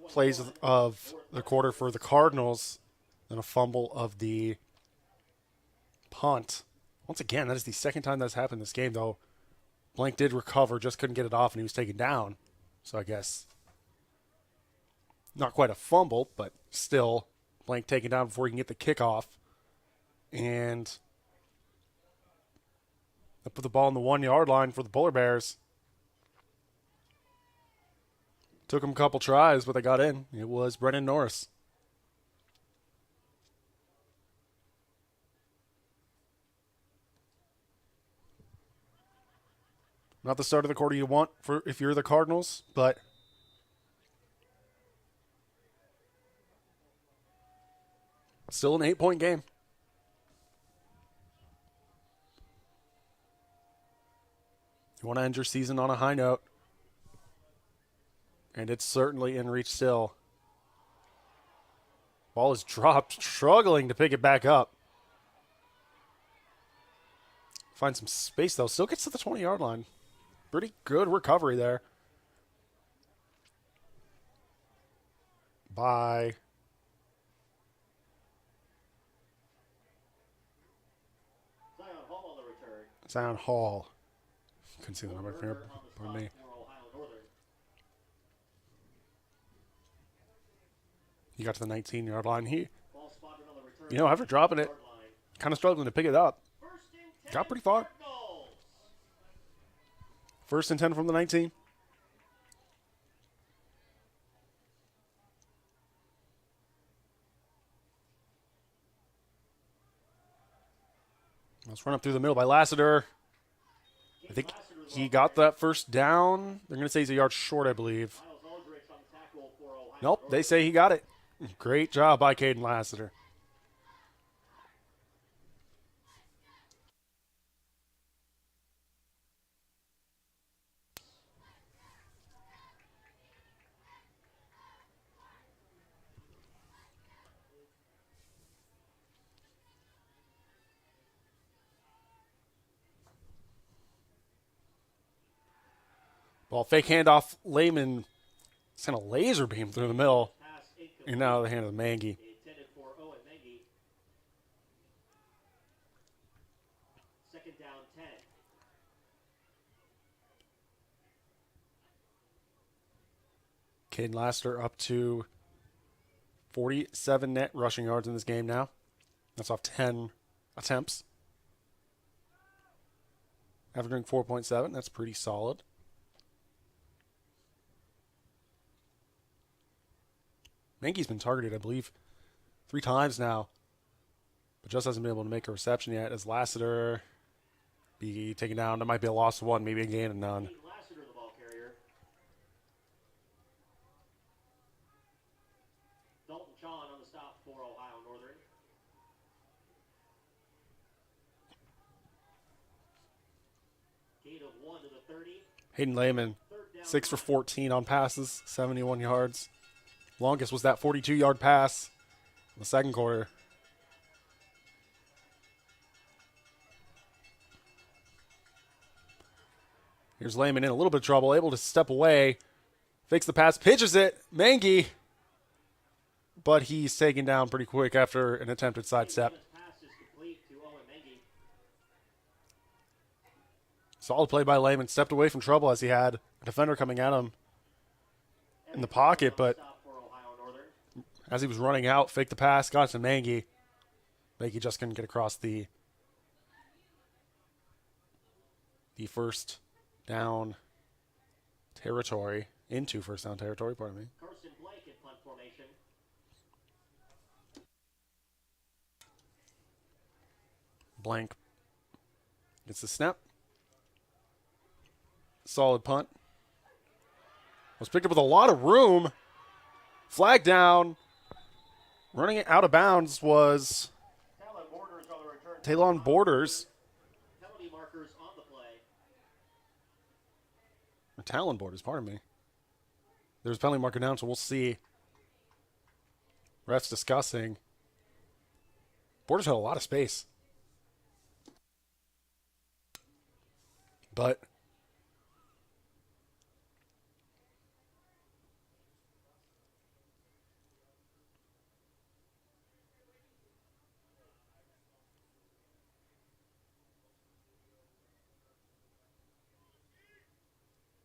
plays of the quarter for the Cardinals. Then a fumble of the punt. Once again, that is the 2nd time that's happened this game, though. Blank did recover, just couldn't get it off, and he was taken down. So I guess not quite a fumble, but still Blank taken down before he can get the kickoff. And they put the ball on the 1-yard line for the Polar Bears. Took them a couple tries, but they got in. It was Brennan Norris. Not the start of the quarter you want for if you're the Cardinals, but still an 8-point game. You want to end your season on a high note, and it's certainly in reach still. Ball is dropped, struggling to pick it back up. Find some space, though. Still gets to the 20-yard line. Pretty good recovery there by Zion Hall on the return. Zion Hall. Couldn't see the number here. Pardon me. He got to the 19-yard line. After dropping it, kind of struggling to pick it up. Got pretty far. 1st and 10 from the 19. Let's run up through the middle by Lassiter. I think he got that first down. They're going to say he's a yard short, I believe. Nope, they say he got it. Great job by Caden Lassiter. Ball fake handoff. Lehman sent a laser beam through the middle. And now the hand of Mangy. Second down 10. Caden Lassiter up to 47 net rushing yards in this game now. That's off 10 attempts. Averaging 4.7. That's pretty solid. Mangy's been targeted, I believe, 3 times now, but just hasn't been able to make a reception yet. As Lassiter be taken down, that might be a loss of 1, maybe a gain of none. Lassiter, the ball carrier. Dalton Chon on the stop for Ohio Northern. Gain of 1 to the 30. Hayden Lehman, 6 for 14 on passes, 71 yards. Longest was that 42-yard pass in the second quarter. Here's Lehman in a little bit of trouble, able to step away, fakes the pass, pitches it, Mangy, but he's taken down pretty quick after an attempted sidestep. Solid play by Lehman, stepped away from trouble as he had a defender coming at him in the pocket, but as he was running out, faked the pass, got to Mangy. Mangy just couldn't get across the first down territory, into first down territory, pardon me. Carson Blake in punt formation. Blank gets the snap. Solid punt. Was picked up with a lot of room. Flag down. Running it out of bounds was Talon Borders. Penalty markers on the play. Or Talon Borders, pardon me. There's a penalty marker down, so we'll see. Refs discussing. Borders had a lot of space. But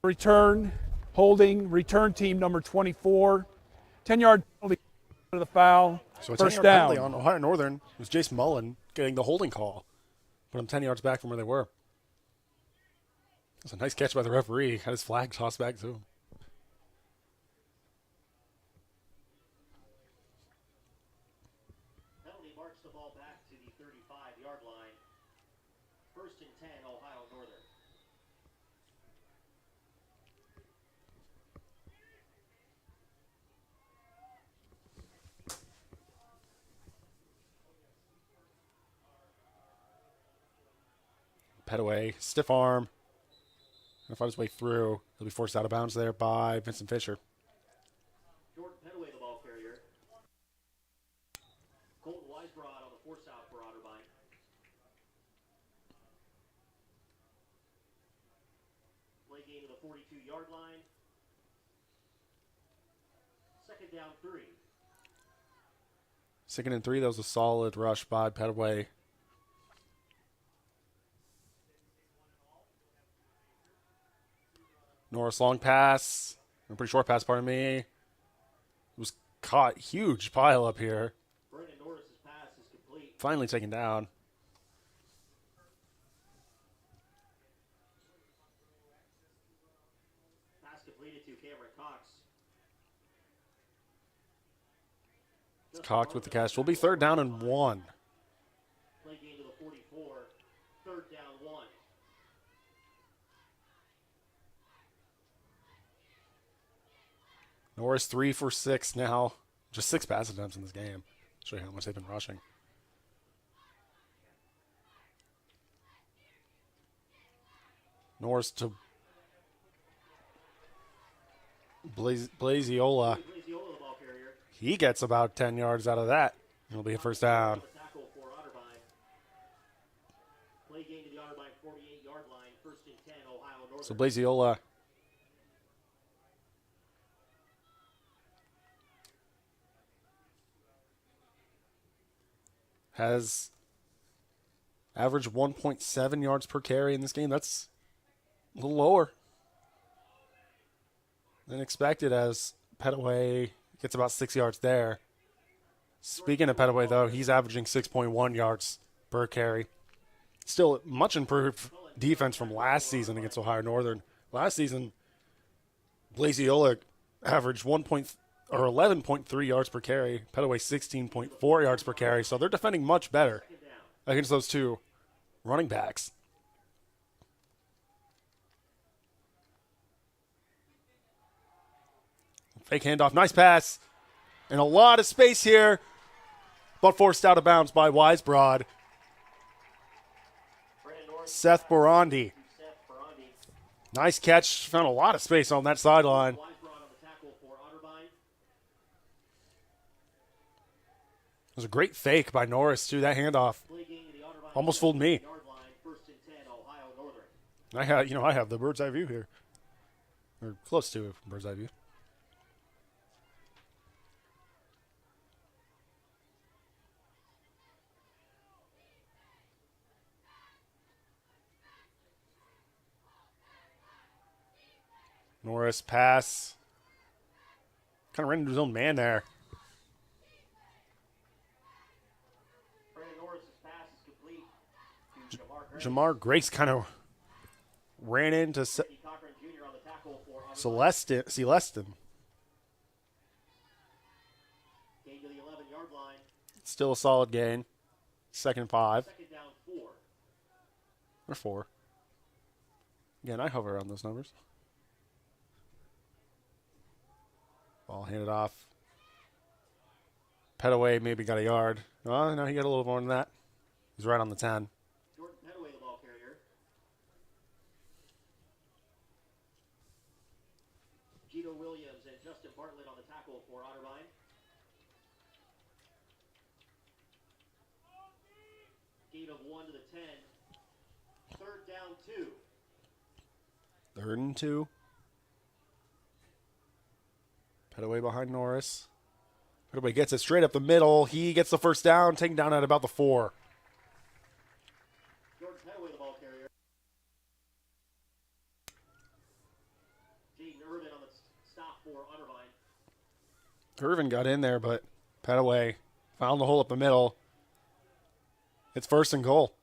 return, holding, return team number 24. 10-yard penalty to the foul. so a First 10-yard down. penalty on Ohio Northern. It was Jace Mullen getting the holding call. Put them 10 yards back from where they were. It was a nice catch by the referee. Had his flag tossed back too. Penalty marks the ball back to the 35-yard line. First and 10, Ohio Northern. Petaway, stiff arm. Gonna find his way through. He'll be forced out of bounds there by Vincent Fisher. Jordan Petaway, the ball carrier. Colton Weisbrod on the force out for Otterbein. Play gain to the 42-yard line. Second down 3. Second and 3. That was a solid rush by Petaway. Norris long pass. A pretty short pass, pardon me. It was caught. Huge pile up here. Brandon Norris's pass is complete. Finally taken down. Pass completed to Cameron Cox. Cocked with the catch. Will be 3rd down and 1. Play game to the 44. 3rd down 1. Norris 3 for 6 now. Just 6 pass attempts in this game. Show you how much they've been rushing. Norris to Blaziola. He gets about 10 yards out of that. It'll be a 1st down. Tackle for Otterbein. Play game to the Otterbein 48-yard line. 1st and 10, Ohio Northern. So Blaziola has averaged 1.7 yards per carry in this game. That's a little lower than expected, as Petaway gets about 6 yards there. Speaking of Petaway, though, he's averaging 6.1 yards per carry. Still much improved defense from last season against Ohio Northern. Last season, Blaziola averaged 11.3 yards per carry. Petaway 16.4 yards per carry. So they're defending much better against those two running backs. Fake handoff. Nice pass. And a lot of space here. But forced out of bounds by Wisebroad. Seth Barandi. Nice catch. Found a lot of space on that sideline. It was a great fake by Norris, too. That handoff almost fooled me. I have the bird's eye view here. Or close to a bird's eye view. Norris pass. Kind of ran into his own man there. Jamar Grace kind of ran into Celestin. Still a solid gain. 2nd and 5. Or 4. Again, I hover around those numbers. Ball handed off. Petaway maybe got a yard. Oh, no, he got a little more than that. He's right on the 10. Jordan Petaway, the ball carrier. Gino Williams and Justin Bartlett on the tackle for Otterbein. Gain of 1 to the 10. 3rd down 2. 3rd and 2. Petaway behind Norris. Petaway gets it straight up the middle. He gets the 1st down, taken down at about the 4. Jordan Petaway, the ball carrier. Jaden Irvin on the stop for Otterbein. Irvin got in there, but Petaway found the hole up the middle. It's 1st and goal.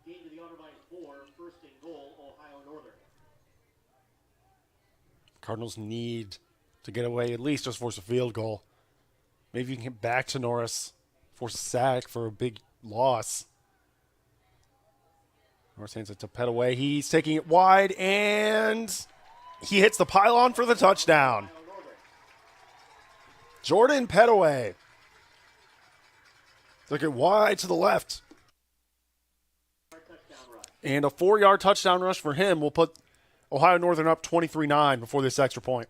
Gain to the Otterbein 4. 1st and goal, Ohio Northern. Cardinals need to get away, at least just force a field goal. Maybe you can get back to Norris, force a sack for a big loss. Norris hands it to Petaway. He's taking it wide, and he hits the pylon for the touchdown. Jordan Petaway took it wide to the left. And a 4-yard touchdown rush for him will put Ohio Northern up 23-9 before this extra point.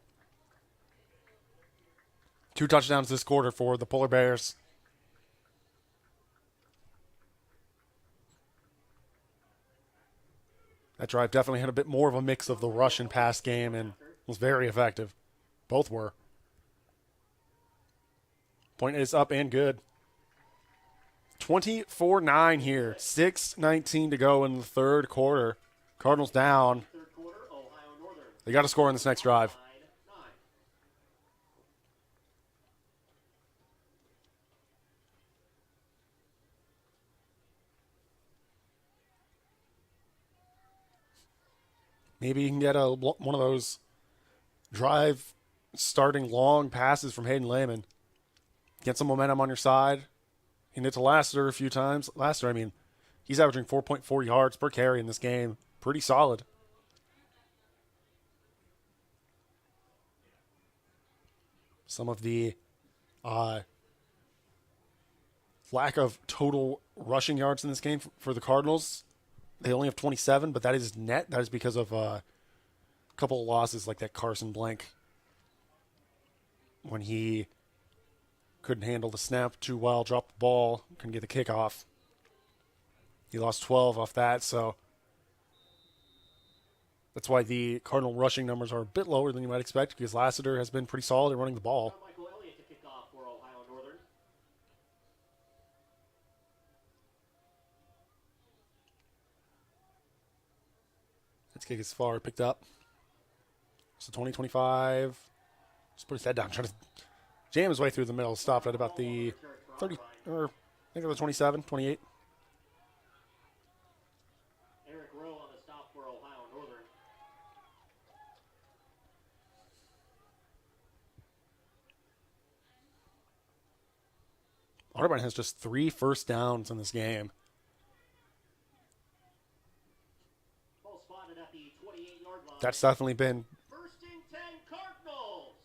2 touchdowns this quarter for the Polar Bears. That drive definitely had a bit more of a mix of the rush and pass game and was very effective. Both were. Point is up and good. 24-9 here. 6:19 to go in the 3rd quarter. Cardinals down. They got to score on this next drive. Maybe you can get one of those drive starting long passes from Hayden Lehman. Get some momentum on your side. And it's Lassiter a few times. Lassiter, I mean, he's averaging 4.4 yards per carry in this game. Pretty solid. Some of the lack of total rushing yards in this game for the Cardinals. They only have 27, but that is net. That is because of a couple of losses like that Carson Blank when he couldn't handle the snap too well, dropped the ball, couldn't get the kickoff. He lost 12 off that, so that's why the Cardinal rushing numbers are a bit lower than you might expect, because Lassiter has been pretty solid at running the ball. Michael Elliott to kick off for Ohio Northern. Let's kick his far, picked up. So 20-25. Just put his head down, trying to jam his way through the middle. Stopped at about the 30, or I think it was 27, 28. Eric Rowe on the stop for Ohio Northern. Otterbein has just 3 first downs in this game. Ball spotted at the 28-yard line. That's definitely been First and 10 Cardinals.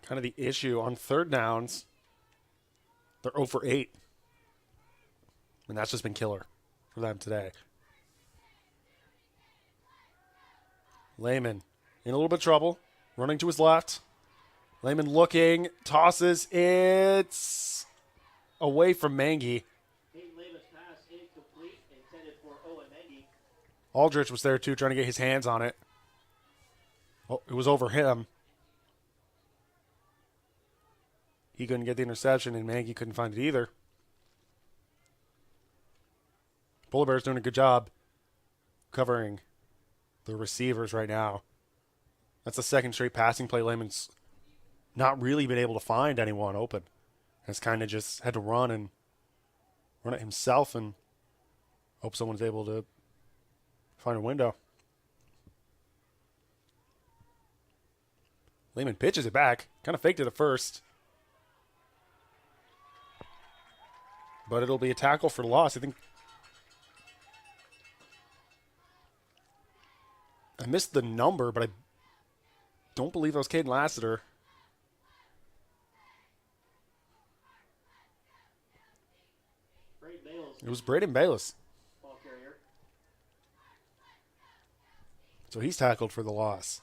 kind of the issue on third downs. They're 0 for 8. And that's just been killer for them today. Lehman in a little bit of trouble. Running to his left. Lehman looking. Tosses. It's away from Mangy. Hayden Lehman's pass incomplete, intended for Owen Mengi. Aldrich was there too, trying to get his hands on it. Oh, it was over him. He couldn't get the interception, and Mangy couldn't find it either. Polar Bears doing a good job covering the receivers right now. That's the second straight passing play. Lehman's not really been able to find anyone open. Has kind of just had to run it himself and hope someone's able to find a window. Lehman pitches it back. Kind of faked it at first. But it'll be a tackle for loss. I think I missed the number, but I don't believe it was Caden Lassiter. It was Braden Bayless. Ball carrier. So he's tackled for the loss.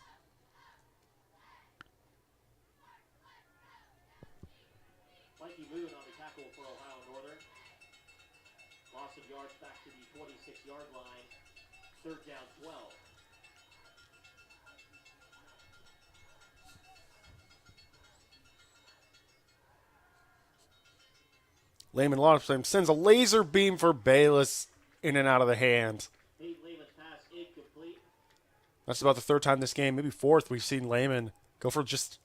Mikey Moon on the tackle for Ohio Northern. Loss of yards back to the 26-yard line. Third down 12. Lehman launches him, sends a laser beam for Bayless in and out of the hand. Hayden Lehman's pass incomplete. That's about the third time this game, maybe fourth, we've seen Lehman go for just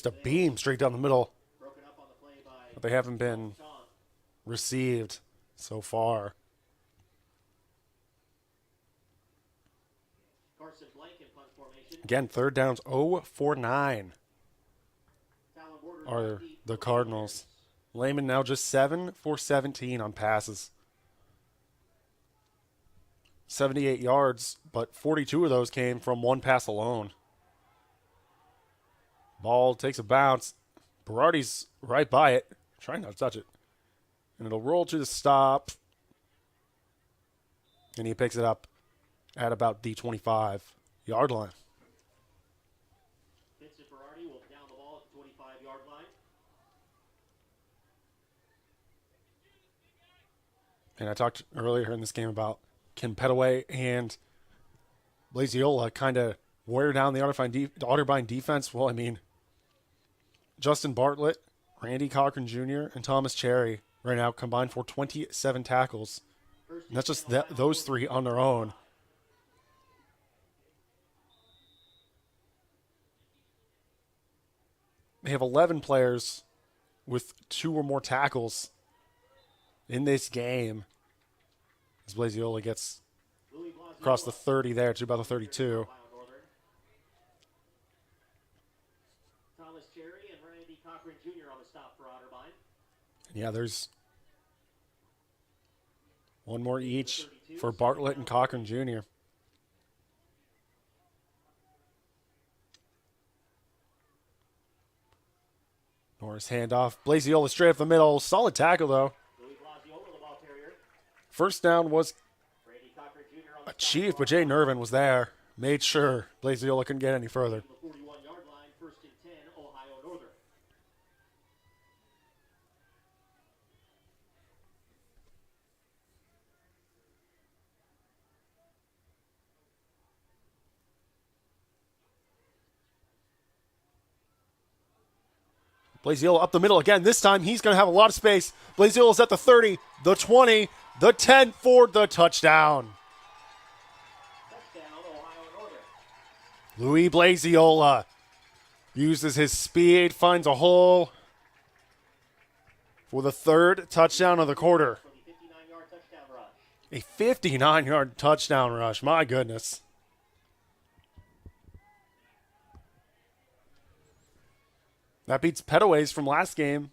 a beam straight down the middle. Broken up on the play by But they haven't been Sean. received so far. Carson Blank in punt formation. Again, third downs 0 for 9 Fallon Borders are the Cardinals. Lehman now just 7 for 17 on passes. 78 yards, but 42 of those came from one pass alone. Ball takes a bounce. Berardi's right by it, trying not to touch it. And it'll roll to the stop. And he picks it up at about the 25-yard line. Vincent Berardi will down the ball at the 25-yard line. And I talked earlier in this game about can Petaway and Blaziola kind of wear down the Otterbein defense. Well, I mean, Justin Bartlett, Randy Cochran Jr., and Thomas Cherry right now combined for 27 tackles. And that's just those three on their own. they have 11 players with 2 or more tackles in this game. As Blaziola gets across the 30 there to about the 32. Thomas Cherry and Randy Cochran Jr. on the stop for Otterbein. Yeah, there's one more each for Bartlett and Cochran Jr. Norris handoff. Blaziola straight up the middle. Solid tackle, though. First down was achieved, but Jay Nervin was there. Made sure Blaziola couldn't get any further. The 41-yard line, 1st and 10, Ohio Northern. Blaziola up the middle again. This time he's going to have a lot of space. Blaziola's at the 30, the 20, the 10 for the touchdown. Louis Blaziola uses his speed, finds a hole for the 3rd touchdown of the quarter. A 59-yard touchdown rush. My goodness. That beats Petaway's from last game,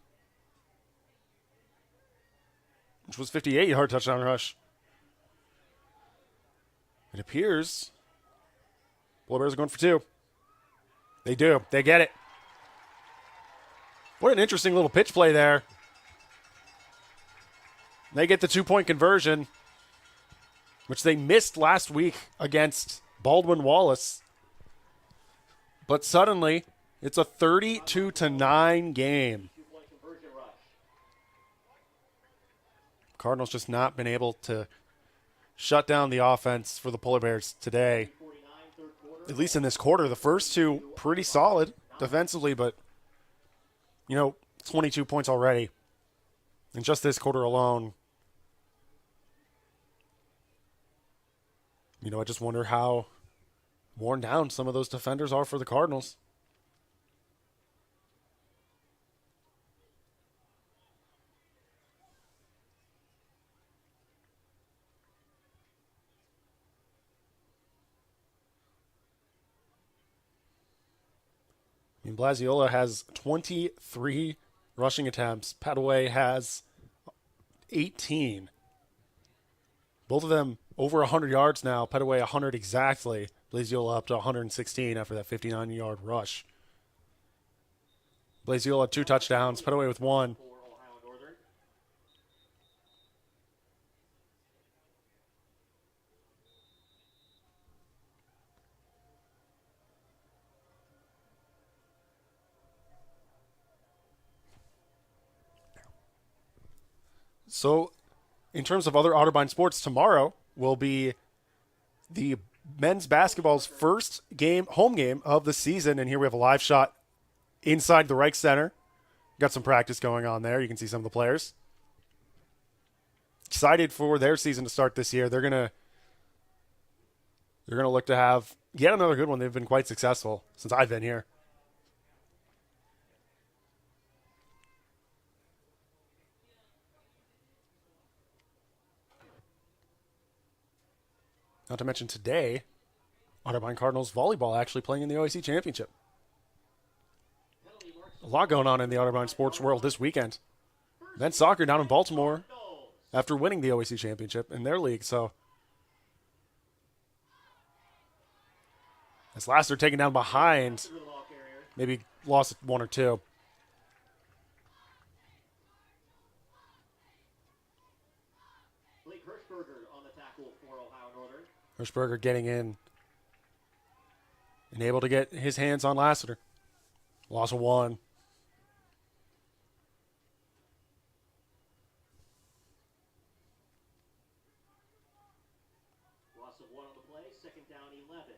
which was 58-yard touchdown rush. It appears Blue Bears are going for 2. They do. They get it. What an interesting little pitch play there. They get the 2-point conversion, which they missed last week against Baldwin Wallace. But suddenly, it's a 32-9 game. Cardinals just not been able to shut down the offense for the Polar Bears today. At least in this quarter. The first 2 pretty solid defensively, but, 22 points already in just this quarter alone. I just wonder how worn down some of those defenders are for the Cardinals. Blaziola has 23 rushing attempts. Petaway has 18. Both of them over 100 yards now. Petaway 100 exactly. Blaziola up to 116 after that 59-yard rush. Blaziola 2 touchdowns. Petaway with 1. So, in terms of other Otterbein sports, tomorrow will be the men's basketball's first home game of the season. And here we have a live shot inside the Reich Center. Got some practice going on there. You can see some of the players. Excited for their season to start this year. They're gonna look to have yet another good one. They've been quite successful since I've been here. Not to mention today, Otterbein Cardinals volleyball actually playing in the OAC Championship. A lot going on in the Otterbein sports world this weekend. Men's soccer down in Baltimore after winning the OAC Championship in their league. So, as Lassiter taken down behind, maybe lost 1 or 2. Hirschberger getting in and able to get his hands on Lassiter. Loss of 1. Loss of 1 on the play, 2nd down, 11.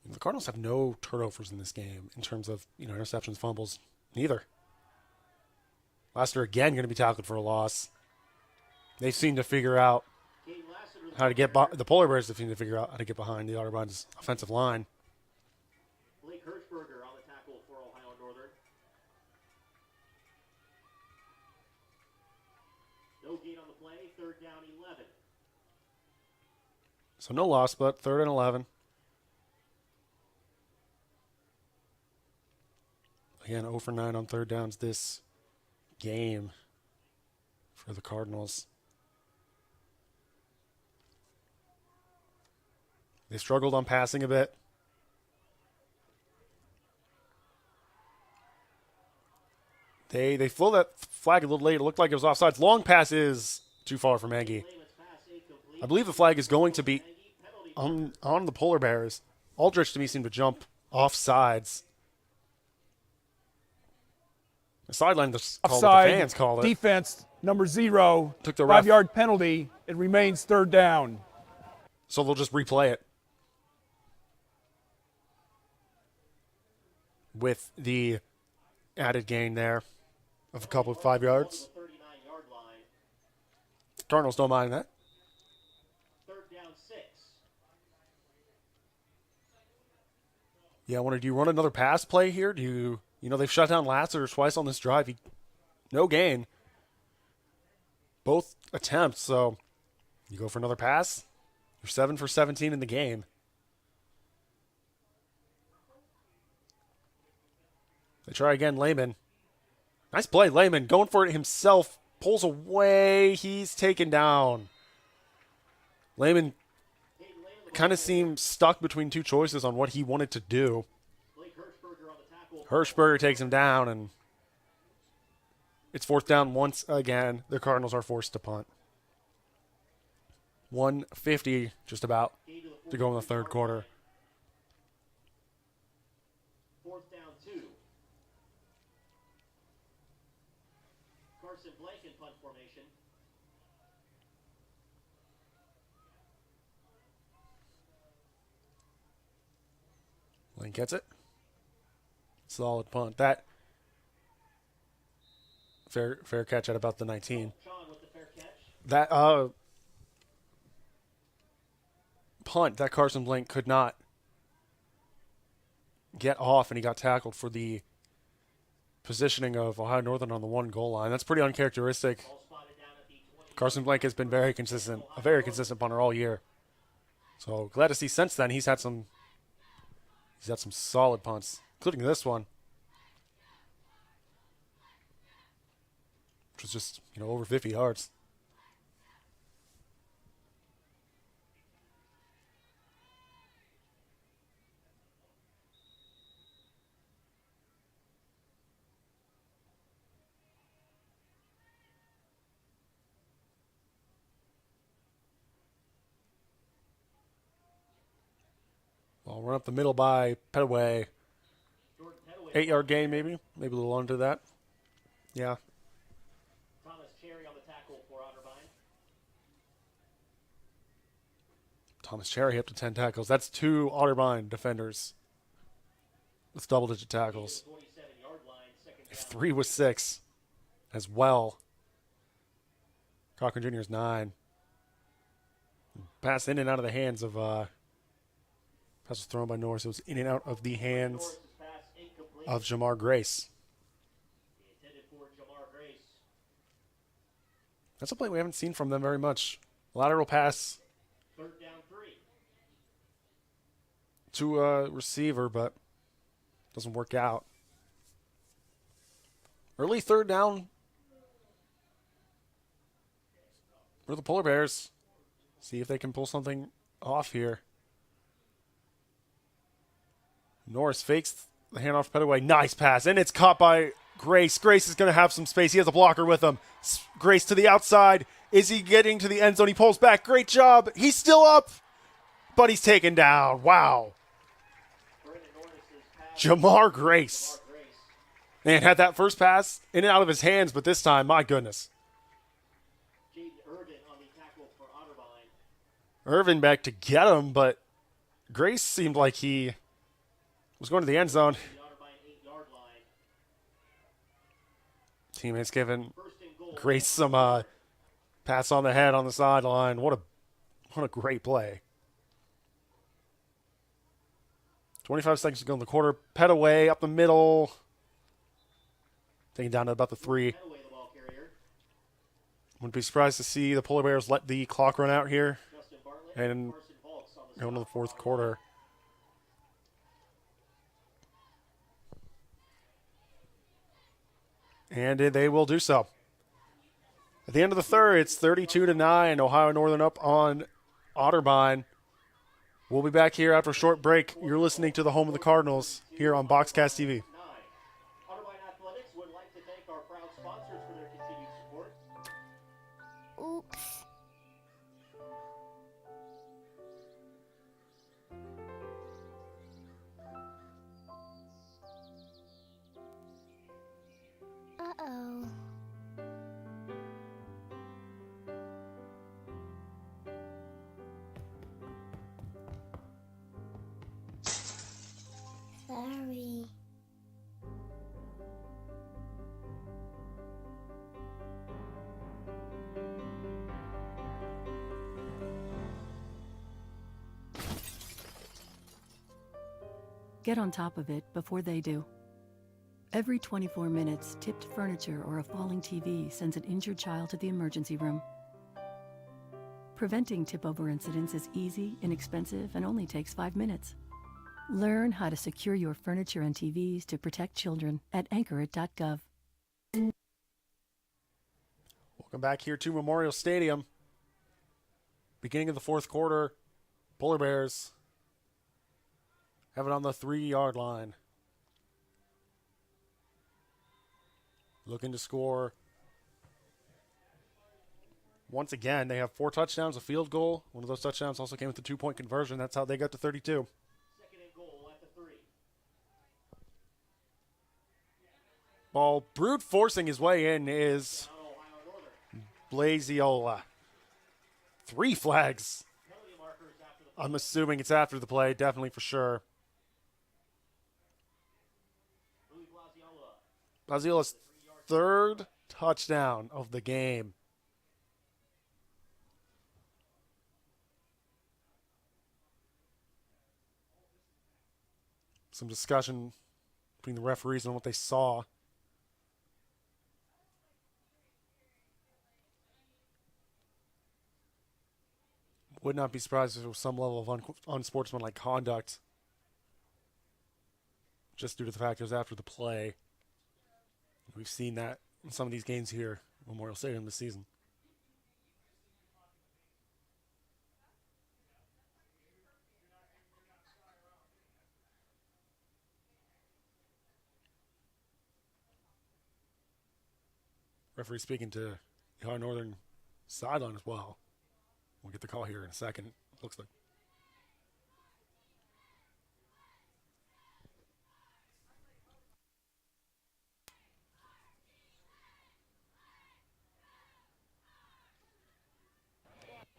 The Cardinals have no turnovers in this game in terms of, interceptions, fumbles. Neither. Lassiter again going to be tackled for a loss. They seem to figure out how to get the Polar Bears to figure out how to get behind the Otterbein's offensive line. Blake Hirschberger on the tackle for Ohio Northern. No gain on the play, 3rd down 11. So no loss, but 3rd and 11. Again, 0 for 9 on 3rd downs this game for the Cardinals. They struggled on passing a bit. They flew that flag a little late. It looked like it was offsides. Long pass is too far for Maggie. I believe the flag is going to be on the Polar Bears. Aldrich, to me, seemed to jump off sides. The sideline just called it. The fans called it. Defense, number 0. Took the ref. 5-yard penalty. It remains 3rd down. So they'll just replay it. With the added gain there of a couple of 5 yards. Cardinals don't mind that. 3rd down 6. Yeah, do you run another pass play here? Do you know they've shut down Lasser twice on this drive. No gain. Both attempts, so you go for another pass. You're 7 for 17 in the game. They try again, Lehman. Nice play, Lehman. Going for it himself. Pulls away. He's taken down. Lehman kind of seemed stuck between two choices on what he wanted to do. Hirschberger takes him down, and it's 4th down once again. The Cardinals are forced to punt. 1:50 just about to go in the 3rd quarter. 4th down 2. Carson Blake in punt formation. Lane gets it. Solid punt. That fair catch at about the 19. That punt that Carson Blank could not get off, and he got tackled for the positioning of Ohio Northern on the 1 goal line. That's pretty uncharacteristic. Carson Blank has been very consistent, a very consistent punter all year. So glad to see since then he's had some solid punts, including this one, which was just, over 50 yards. I'll run up the middle by Petaway. 8-yard gain, maybe a little under that. Yeah. Thomas Cherry on the tackle for Otterbein. Thomas Cherry up to 10 tackles. That's 2 Otterbein defenders with double-digit tackles. If 3 was 6 as well. Cochran Jr. is 9. Pass in and out of the hands of pass was thrown by Norris. It was in and out of the hands of Jamar Grace. That's a play we haven't seen from them very much. Lateral pass 3rd down 3. to a receiver, but doesn't work out. Early 3rd down for the Polar Bears. See if they can pull something off here. Norris fakes the handoff to Petaway. Nice pass, and it's caught by Grace. Grace is going to have some space. He has a blocker with him. Grace to the outside. Is he getting to the end zone? He pulls back. Great job. He's still up, but he's taken down. Wow. Jamar Grace. And had that first pass in and out of his hands, but this time, my goodness. Jaden Irvin on the tackle for Otterbein. Irvin back to get him, but Grace seemed like he was going to the end zone. Teammates giving Grace some pass on the head on the sideline. What What a great play. 25 seconds to go in the quarter. Petaway up the middle. Taking down to about the 3. Wouldn't be surprised to see the Polar Bears let the clock run out here and go into the fourth quarter. And they will do so. At the end of the third, it's 32-9. Ohio Northern up on Otterbein. We'll be back here after a short break. You're listening to the home of the Cardinals here on Boxcast TV. Otterbein Athletics would like to thank our proud sponsors for their continued support. Oops. Uh-oh. Sorry. Get on top of it before they do. Every 24 minutes, tipped furniture or a falling TV sends an injured child to the emergency room. Preventing tip-over incidents is easy, inexpensive, and only takes 5 minutes. Learn how to secure your furniture and TVs to protect children at anchorit.gov. Welcome back here to Memorial Stadium. Beginning of the fourth quarter, Polar Bears have it on the 3-yard line. Looking to score. Once again, they have 4 touchdowns, a field goal. One of those touchdowns also came with a 2-point conversion. That's how they got to 32. Second and goal at the 3. Ball brute forcing his way in is Blaziola. 3 flags. I'm assuming it's after the play, definitely for sure. Blaziola's 3rd touchdown of the game. Some discussion between the referees on what they saw. Would not be surprised if there was some level of unsportsmanlike conduct, just due to the fact it was after the play. We've seen that in some of these games here at Memorial Stadium this season. Referee speaking to the Ohio Northern sideline as well. We'll get the call here in a second, looks like.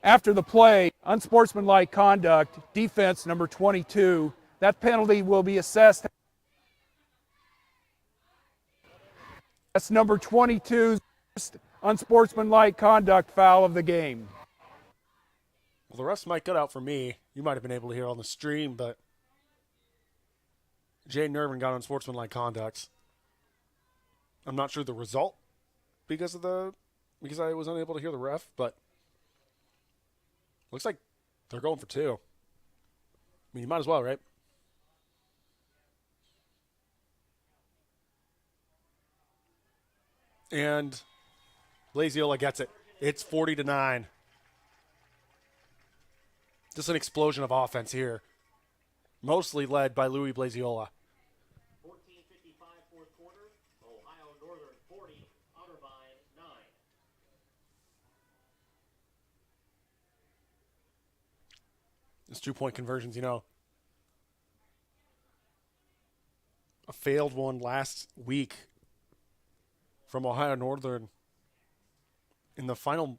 After the play, unsportsmanlike conduct, defense number 22. That penalty will be assessed. That's number 22's unsportsmanlike conduct foul of the game. Well, the refs might cut out for me. You might have been able to hear on the stream, but Jaden Irvin got unsportsmanlike conduct. I'm not sure the result because I was unable to hear the ref, but looks like they're going for 2. I mean, you might as well, right? And Blaziola gets it. It's 40-9. Just an explosion of offense here. Mostly led by Louis Blaziola. 14:55 fourth quarter. Ohio Northern 40, Otterbein 9. These 2-point conversions, a failed one last week from Ohio Northern in the final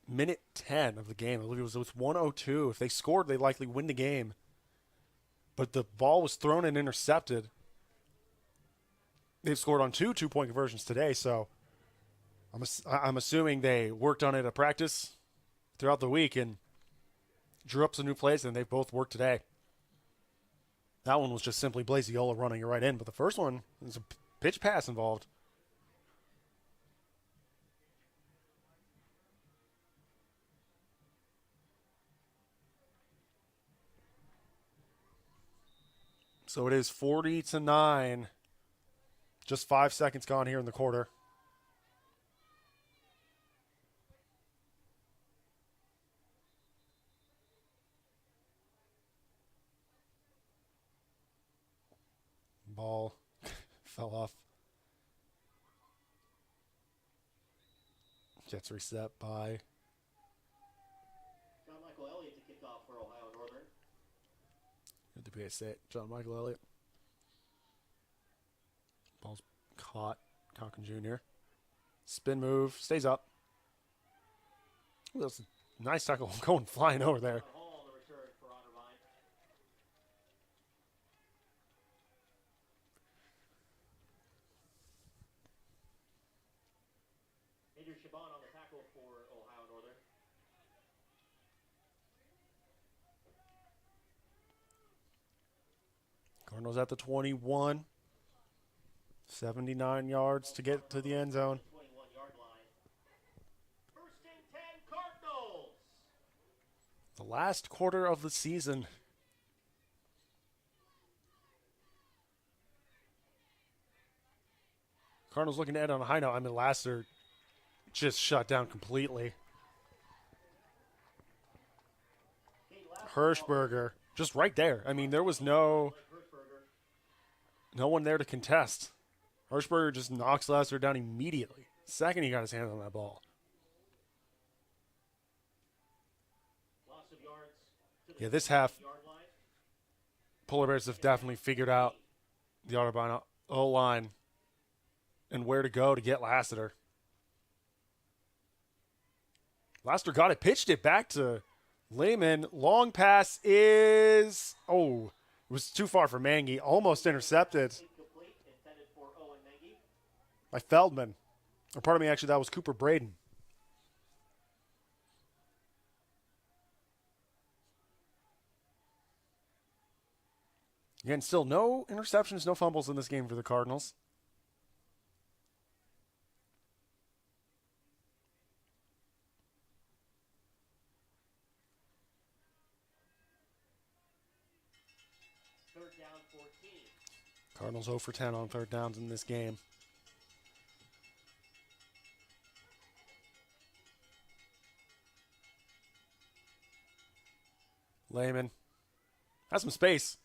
minute 10 of the game. I believe it was 1:02. If they scored, they likely win the game. But the ball was thrown and intercepted. They've scored on 2 2-point conversions today, so I'm assuming they worked on it at practice throughout the week and drew up some new plays, and they've both worked today. That one was just simply Blaziola running it right in, but the first one, there's a pitch pass involved. So it is 40-9. Just 5 seconds gone here in the quarter. Ball fell off. Gets reset by John Michael Elliott to kick off for Ohio Northern. the PA set. John Michael Elliott. Ball's caught. Conklin Jr. Spin move. Stays up. Ooh, that's a nice tackle going flying over there. Hall on the return for Otterbein. Major Shaban on the tackle for Ohio Northern. Cardinals at the 21. 79 yards to get to the end zone. 21-yard line. First and 10, Cardinals. The last quarter of the season. Cardinals looking to end on a high note. I mean, Lassiter just shut down completely. Hirschberger just right there. I mean, there was no one there to contest. Hirschberger just knocks Lassiter down immediately. Second he got his hands on that ball. Loss of yards to the Yeah, this half, yard line. Polar Bears have definitely figured out the Otterbein O-line and where to go to get Lassiter. Lassiter got it, pitched it back to Lehman. Long pass is, it was too far for Mangy. Almost intercepted Incomplete, intended for Owen Mengi. by Feldman. Or pardon me, actually, that was Cooper Braden. Again, still no interceptions, no fumbles in this game for the Cardinals. Third down, 14. Cardinals 0 for 10 on third downs in this game. Lehman has some space.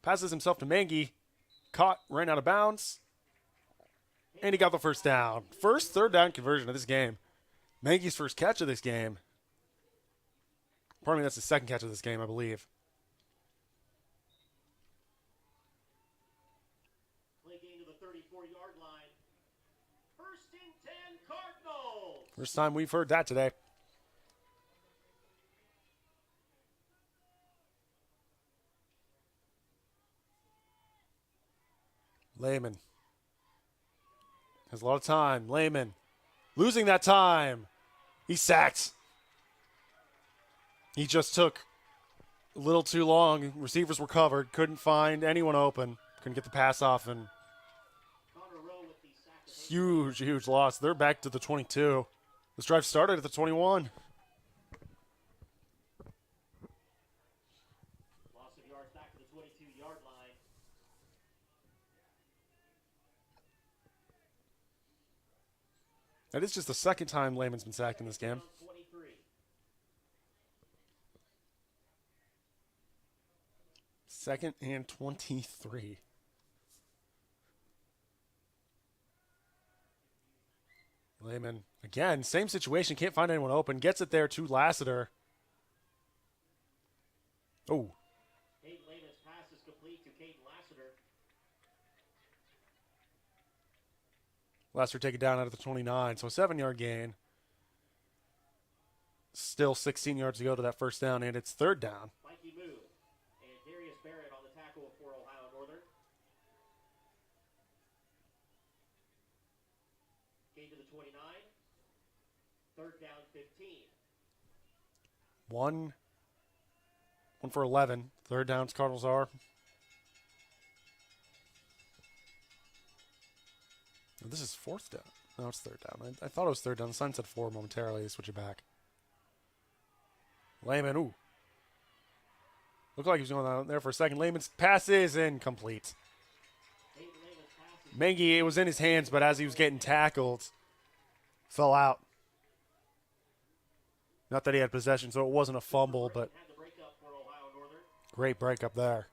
Passes himself to Mangy. Caught, ran out of bounds. And he got the first down. First third down conversion of this game. Mangy's first catch of this game. Pardon me, that's the second catch of this game, I believe. Play game to the 34-yard line. First and 10, Cardinals. First time we've heard that today. Lehman has a lot of time. Lehman losing that time. He's sacked. He just took a little too long. Receivers were covered. Couldn't find anyone open. Couldn't get the pass off. And huge loss. They're back to the 22. This drive started at the 21. Loss of yards back to the 22-yard line. That is just the second time Lehman's been sacked in this game. 23. Second and 23. Lehman, again, same situation. Can't find anyone open. Gets it there to Lassiter. Oh. Caden Lehman's pass is complete to Caden Lassiter. Lassiter take it down out of the 29. So a 7-yard gain. Still 16 yards to go to that first down, and it's third down. Mikey Moo and Darius Barrett on the tackle for Ohio Northern. Gain to the 29. Third down, 15. 1 for 11. Third downs, Cardinals are. Oh, this is fourth down. No, it's third down. I thought it was third down. The sign said 4 momentarily. They switch it back. Lehman, ooh. Looked like he was going out there for a second. Lehman's pass is incomplete. Mengi, it was in his hands, but as he was getting tackled, fell out. Not that he had possession, so it wasn't a fumble, but great breakup there.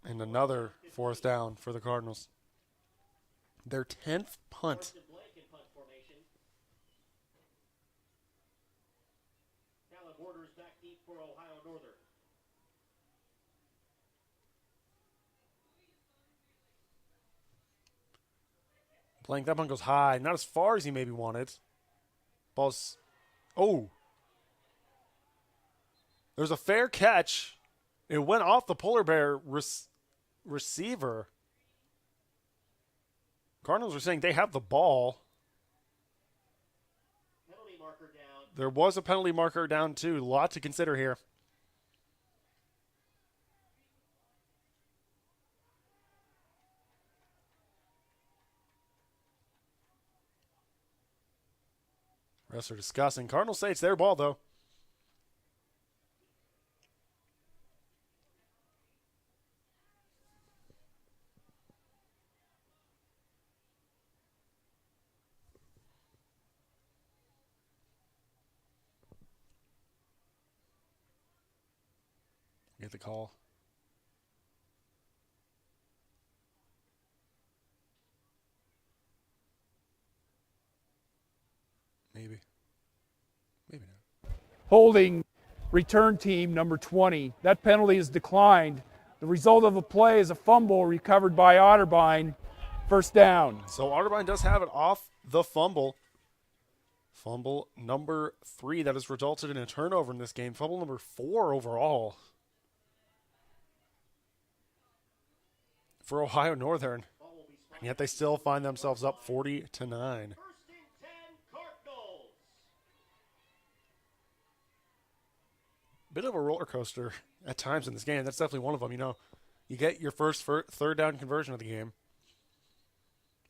And another fourth down for the Cardinals. Their 10th punt. Borders back deep for Ohio Northern. Blank, that one goes high. Not as far as he maybe wanted. Ball's... Oh. There's a fair catch. It went off the polar bear receiver. Cardinals are saying they have the ball. Penalty marker down. There was a penalty marker down, too. A lot to consider here. Refs are discussing. Cardinals say it's their ball, though. Get the call. Maybe. Maybe not. Holding return team number 20. That penalty is declined. The result of the play is a fumble recovered by Otterbein. First down. So Otterbein does have it off the fumble. Fumble number 3 that has resulted in a turnover in this game. Fumble number 4 overall for Ohio Northern. And yet they still find themselves up 40-9. First and 10 Cardinals. Bit of a roller coaster at times in this game. That's definitely one of them. You know, you get your first third down conversion of the game,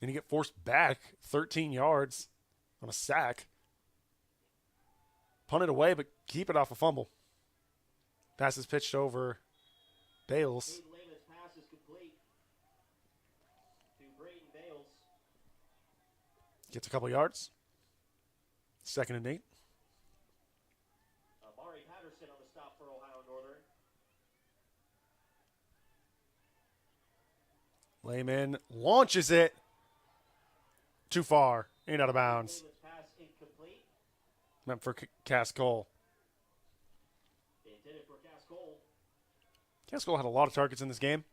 and you get forced back 13 yards on a sack. Punt it away, but keep it off a fumble. Pass is pitched over Bales. Lehman's pass is complete to Braden Bales. Gets a couple yards. 2nd and 8. Amari Patterson on the stop for Ohio Northern. Lehman launches it. Too far. Ain't out of bounds. Lehman's pass incomplete. Meant for Cascole. Intended for Cascole. Cascole had a lot of targets in this game.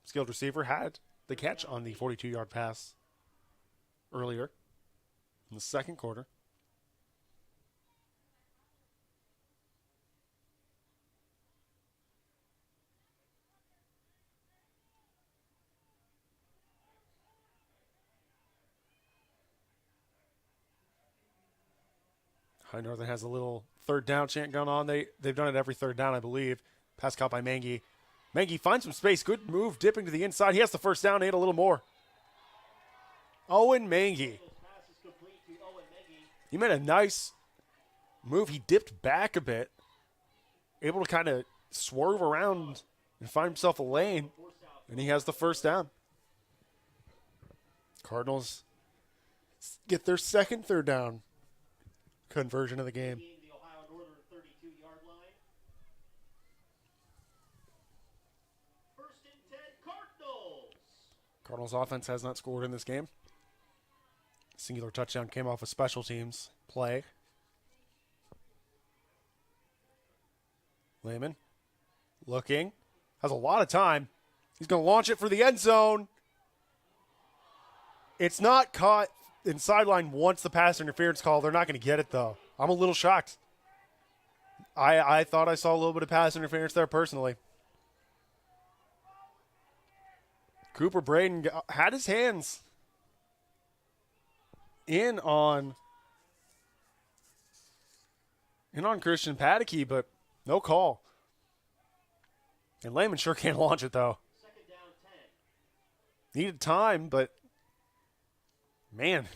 Skilled receiver had the catch on the 42-yard pass earlier in the second quarter. High Northern has a little third down chant going on. They've done it every third down, I believe. Pass caught by Mengi. Mengi finds some space. Good move, dipping to the inside. He has the first down, ate a little more. Owen Mengi. He made a nice move. He dipped back a bit, able to kind of swerve around and find himself a lane, and he has the first down. Cardinals get their second third down conversion of the game. The Ohio Northern 32-yard line. First and 10 Cardinals. Cardinals offense has not scored in this game. Singular touchdown came off a special teams play. Lehman looking. Has a lot of time. He's going to launch it for the end zone. It's not caught in sideline once the pass interference call. They're not going to get it, though. I'm a little shocked. I thought I saw a little bit of pass interference there personally. Cooper Braden had his hands in on Christian Padicky, but no call. And Lehman sure can't launch it, though. Needed time, but man.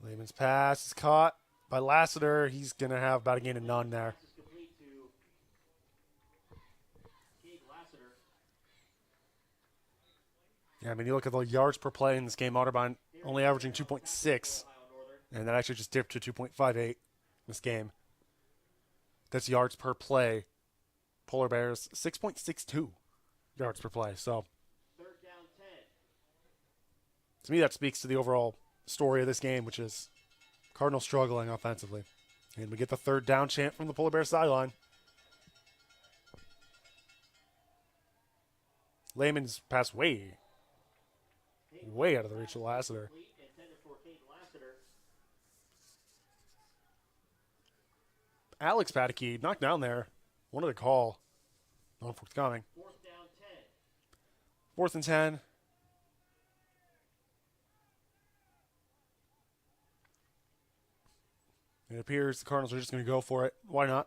Lehman's pass is caught by Lassiter. He's going to have about a gain of none there. Yeah, I mean, you look at the yards per play in this game, Otterbein only averaging 2.6, and that actually just dipped to 2.58 in this game. That's yards per play. Polar Bears, 6.62 yards per play. So, to me, that speaks to the overall story of this game, which is Cardinals struggling offensively. And we get the third down chant from the Polar Bears sideline. Lehman's pass way out of the reach of Lassiter. Alex Padicky knocked down there. Wanted to call. Non forthcoming. 4th and 10. It appears the Cardinals are just going to go for it. Why not?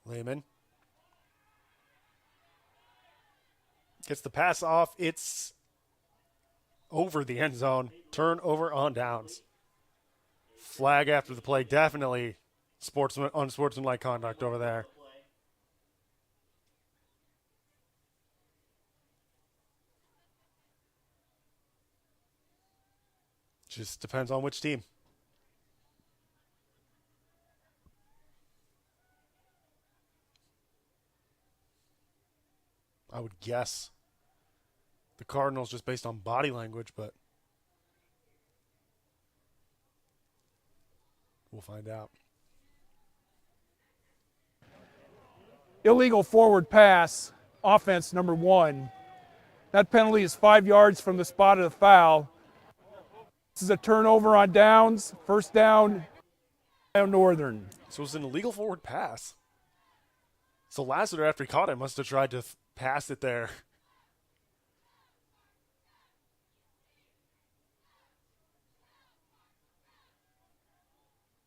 Lehman gets the pass off. It's over the end zone. Turnover on downs. Flag after the play. Definitely unsportsmanlike conduct over there. Just depends on which team. I would guess the Cardinals just based on body language, but we'll find out. Illegal forward pass, offense number 1. That penalty is 5 yards from the spot of the foul. This is a turnover on downs. First down, Ohio Northern. So it was an illegal forward pass. So Lassiter, after he caught it, must have tried to pass it there.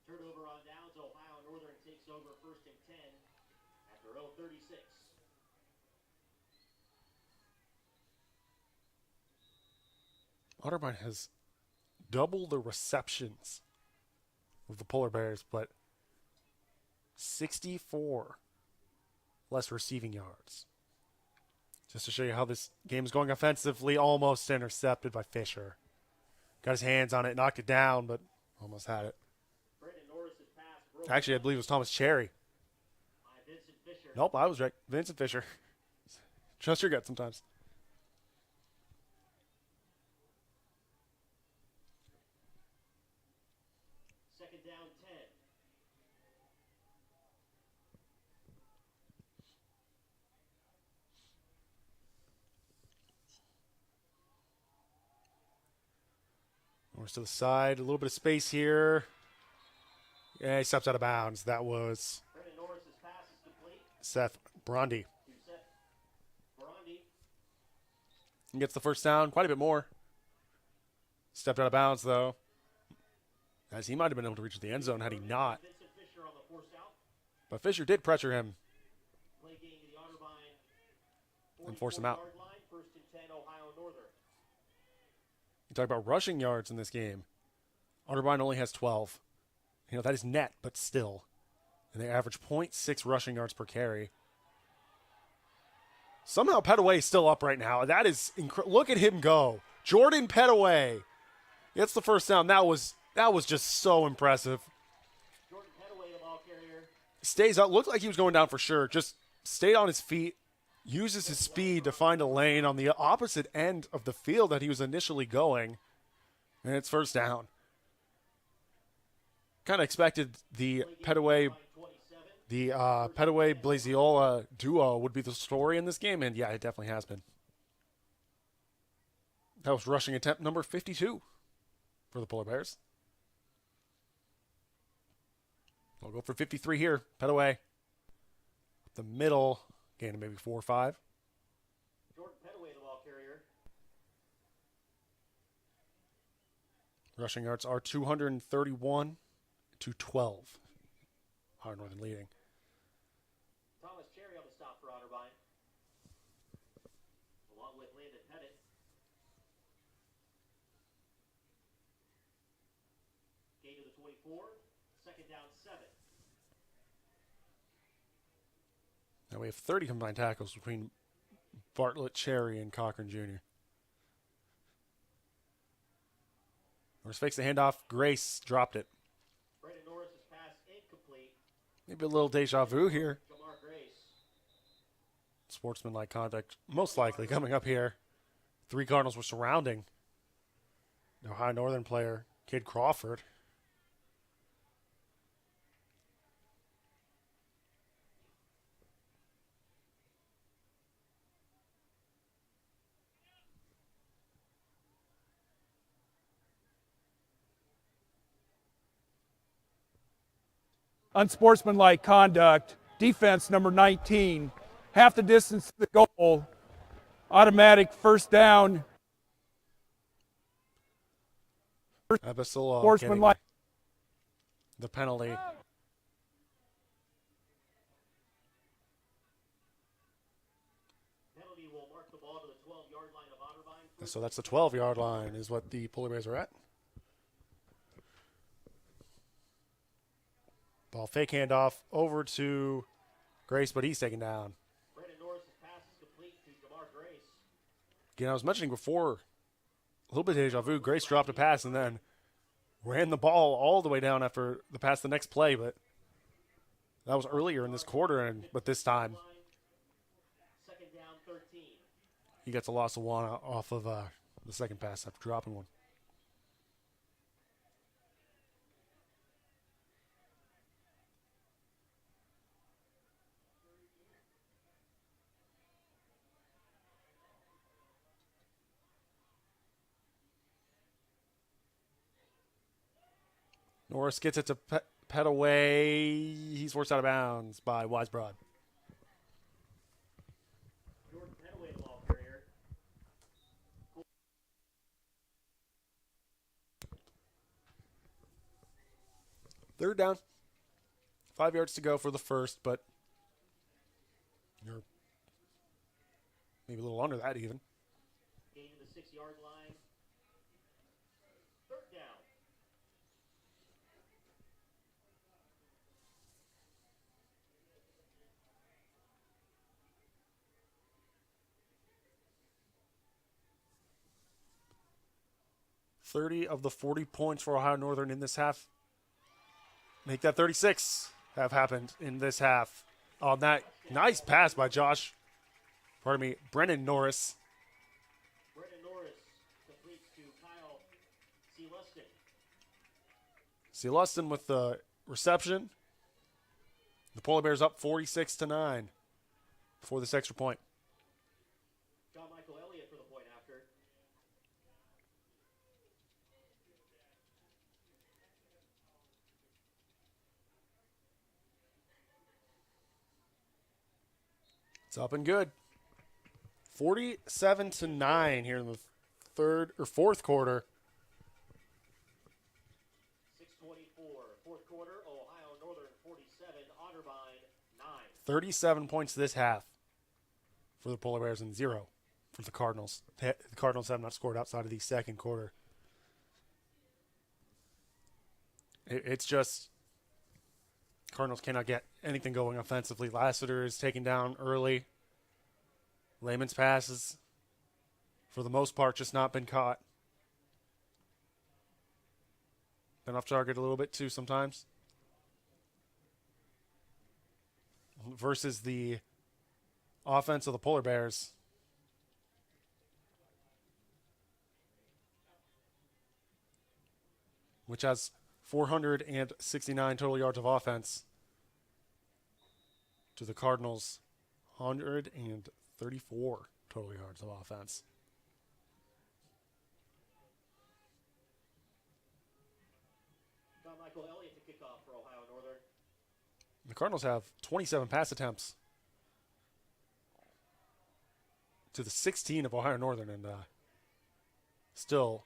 Turnover on downs. Ohio Northern takes over 1st and 10 after 0:36. Otterbein has double the receptions of the Polar Bears, but 64 less receiving yards. Just to show you how this game is going offensively, almost intercepted by Fisher. Got his hands on it, knocked it down, but almost had it. Actually, I believe it was Thomas Cherry. Nope, I was right. Vincent Fisher. Trust your gut sometimes. Second down 10. North to the side, a little bit of space here. Yeah, he steps out of bounds. That was Seth Brondy. He gets the first down, quite a bit more. Stepped out of bounds, though, as he might have been able to reach the end zone had he not. But Fisher did pressure him and force him out. You talk about rushing yards in this game. Otterbein only has 12. You know, that is net, but still. And they average 0.6 rushing yards per carry. Somehow Petaway is still up right now. That is incredible. Look at him go. Jordan Petaway gets the first down. That was just so impressive. Jordan Petaway, the ball carrier. stays up. Looked like he was going down for sure. Just stayed on his feet, uses his speed to find a lane on the opposite end of the field that he was initially going, and it's first down. Kind of expected the Petaway Blaziola duo would be the story in this game, and yeah, it definitely has been. That was rushing attempt number 52 for the Polar Bears. They'll go for 53 here. Petaway. The middle. Gain of maybe 4 or 5. Jordan Petaway, the ball carrier. Rushing yards are 231 to 12. Ohio Northern leading. Thomas Cherry on the stop for Otterbein. Along with Landon Pettit. Gain to the 24. Second down 7. Now we have 30 combined tackles between Bartlett, Cherry, and Cochran Jr. Norris fakes the handoff. Grace dropped it. Brandon Norris's pass incomplete. Maybe a little deja vu here. Jamar Grace. Sportsmanlike contact, most likely coming up here. 3 Cardinals were surrounding the Ohio Northern player, Kid Crawford. Unsportsmanlike conduct, defense number 19, half the distance to the goal, automatic first down. Abyssal Sportsmanlike. The penalty. Penalty will mark the ball to the 12-yard line of Otterbein. So that's the 12-yard line is what the Polar Bears are at. Ball fake handoff over to Grace, but he's taken down. Brandon Norris's pass is complete to Jamar Grace. Again, I was mentioning before, a little bit of deja vu. Grace dropped a pass and then ran the ball all the way down after the pass the next play, but that was earlier in this quarter, but this time Second down 13. he gets a loss of 1 off of the second pass after dropping one. Norris gets it to Petaway. He's forced out of bounds by Wisebroad. Jordan Petaway, the ball carrier. Third down. 5 yards to go for the first, but you're maybe a little under that even. Gain to the 6-yard line. Third down. .30 of the 40 points for Ohio Northern in this half. Make that 36 have happened in this half. On that nice pass by Brennan Norris. Brandon Norris completes to Kyle C. Lustin. See Lustin with the reception. The Polar Bears up 46-9 before this extra point. John Michael Elliott for the point after. It's up and good. 47-9 here in the fourth quarter. 6:24, fourth quarter. Ohio Northern 47, Otterbein 9. 37 points this half for the Polar Bears and 0 for the Cardinals. The Cardinals have not scored outside of the second quarter. It's just Cardinals cannot get anything going offensively. Lassiter is taken down early. Lehman's passes, for the most part, just not been caught. Been off target a little bit too sometimes. versus the offense of the Polar Bears. Which has 469 total yards of offense to the Cardinals' 134 total yards of offense. Michael Elliott to kick off for Ohio Northern. The Cardinals have 27 pass attempts to the 16 of Ohio Northern, and still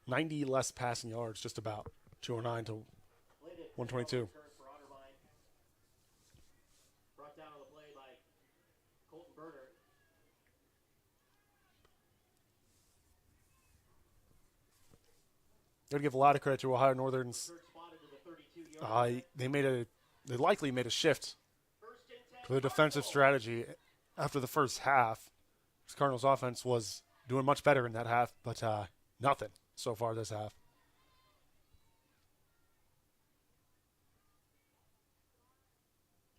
90 less passing yards, just about 209 to 122. Brought down on the play by Colton Berner. Got to give a lot of credit to Ohio Northern's. They likely made a shift to the defensive strategy after the first half. This Cardinals offense was doing much better in that half, but nothing so far this half.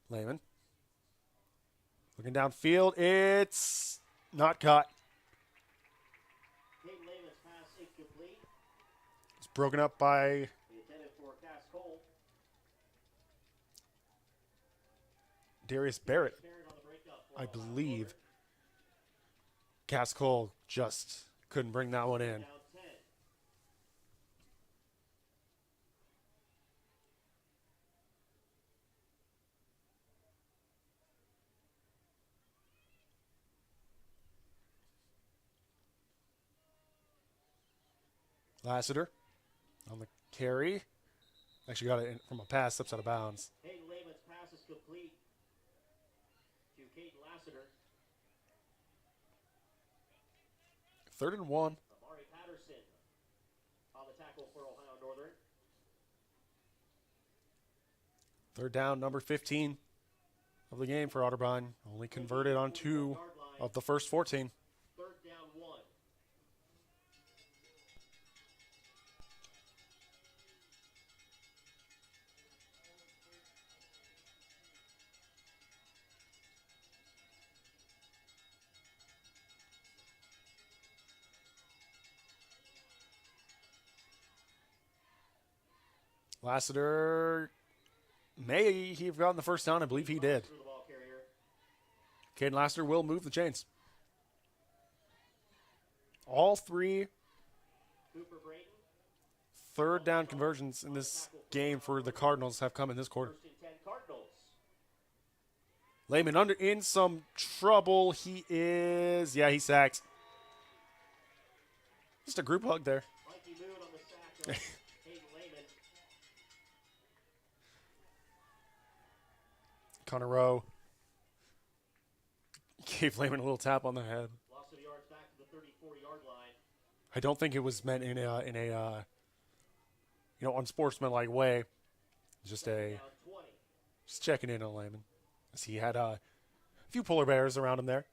Lehman. Looking downfield. It's not caught. Caden Lehman's pass incomplete. It's broken up by The intended for Cass Cole. Darius Barrett, I believe. Cass Cole just couldn't bring that one in. Lassiter on the carry. Actually got it from a pass, slips out of bounds. Caden Lehman's pass is complete to Caden Lassiter. 3rd and 1. Amari Patterson on the tackle for Ohio Northern. 3rd down, number 15 of the game for Otterbein. Only converted on 2 of the first 14. 3rd down 1. Lassiter, may he have gotten the first down? I believe he did. Caden Lassiter will move the chains. All 3 3rd down conversions in this game for the Cardinals have come in this quarter. Lehman in some trouble. He is, he's sacked. Just a group hug there. Mikey Moon on the sack of Caden Lehman. Connor Rowe gave Lehman a little tap on the head. Loss of yards back to the 34-yard line. I don't think it was meant in a unsportsmanlike way. Just checking in on Lehman, as he had a few polar bears around him there.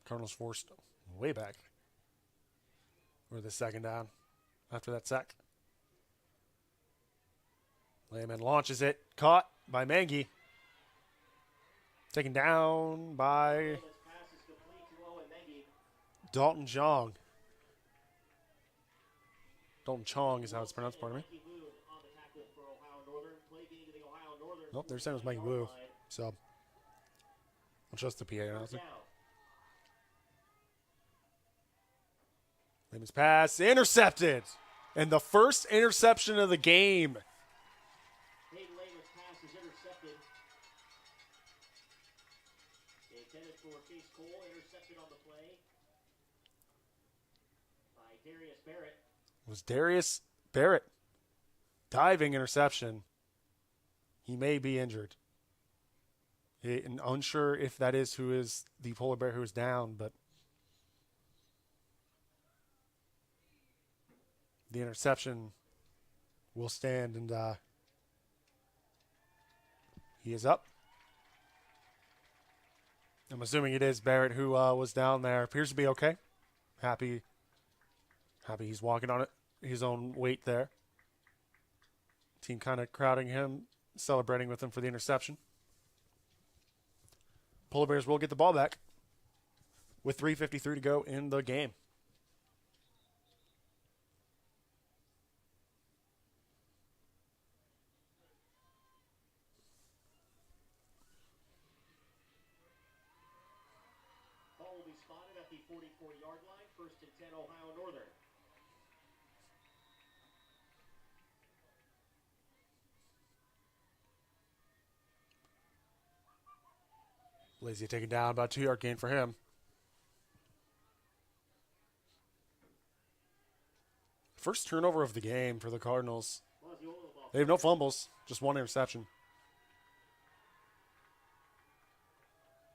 Cardinals forced way back for the 2nd down after that sack. Lehman launches it. Caught by Mangy. Taken down by Dalton Chong. Dalton Chong is how it's pronounced, pardon me. Nope, they're saying it was Mikey Blue. So, I'll trust the PA announcer. Lehman's pass intercepted. And the first interception of the game. Caden Lehman's pass is intercepted. Intended for Case Cole, intercepted on the play by Darius Barrett. It was Darius Barrett. Diving interception. He may be injured. And unsure if that is who is the polar bear who is down, but the interception will stand, and he is up. I'm assuming it is Barrett who was down there. Appears to be okay. Happy Happy he's walking on it his own weight there. Team kind of crowding him, celebrating with him for the interception. Polar Bears will get the ball back with 3:53 to go in the game. Ball will be spotted at the 44-yard line. 1st and 10, Ohio Northern. Lazy taken down, about a 2-yard gain for him. First turnover of the game for the Cardinals. They have no fumbles, just one interception.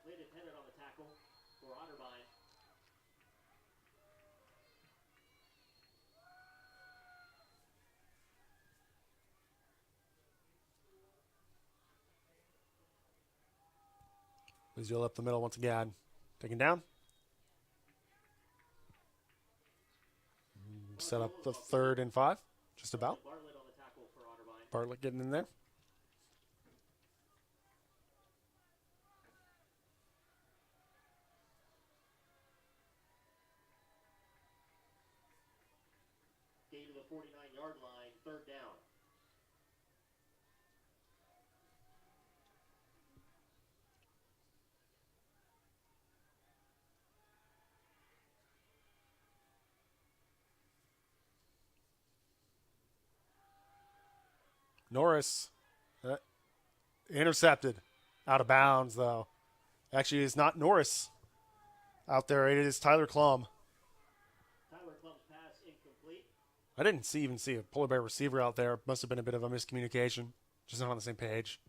Late attended on the tackle for Otterbein. Lazy up the middle once again. Taken down. Set up the 3rd and 5, just about. Bartlett getting in there. Gain to the 49-yard line, 3rd down. Norris intercepted. Out of bounds, though. Actually, it's not Norris out there. It is Tyler Klum. Tyler Klum's pass incomplete. I didn't even see a Polar Bear receiver out there. Must have been a bit of a miscommunication. Just not on the same page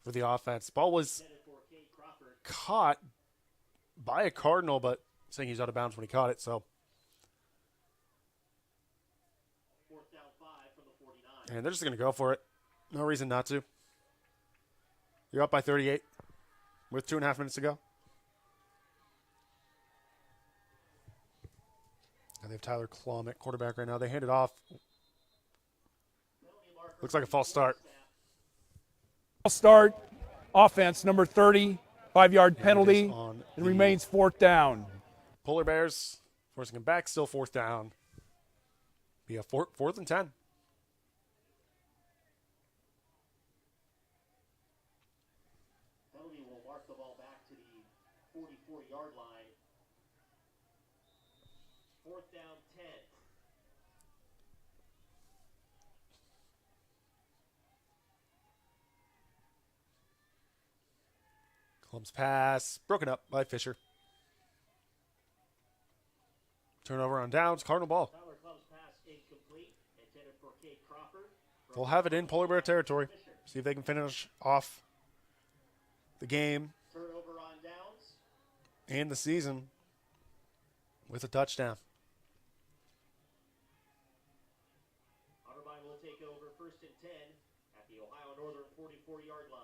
for the offense. Ball was caught by a Cardinal, but saying he's out of bounds when he caught it, so. 4th down 5 from the 49. And they're just going to go for it. No reason not to. You're up by 38 with 2.5 minutes to go. And they have Tyler Klum at quarterback right now. They hand it off. Looks like a false start. False start. Offense, number 30. 5-yard penalty. It remains 4th down. Polar Bears forcing him back. Still 4th down. Be a 4th and 10. Penalty will mark the ball back to the 44-yard line. 4th down 10. Klum's pass broken up by Fisher. Turnover on downs. Cardinal ball. Tyler Klum's pass incomplete. Intended for Kate Crawford. They'll have it in Polar Bear territory. See if they can finish off the game Turnover on downs. and the season with a touchdown. Otterbein will take over 1st and 10 at the Ohio Northern 44-yard line.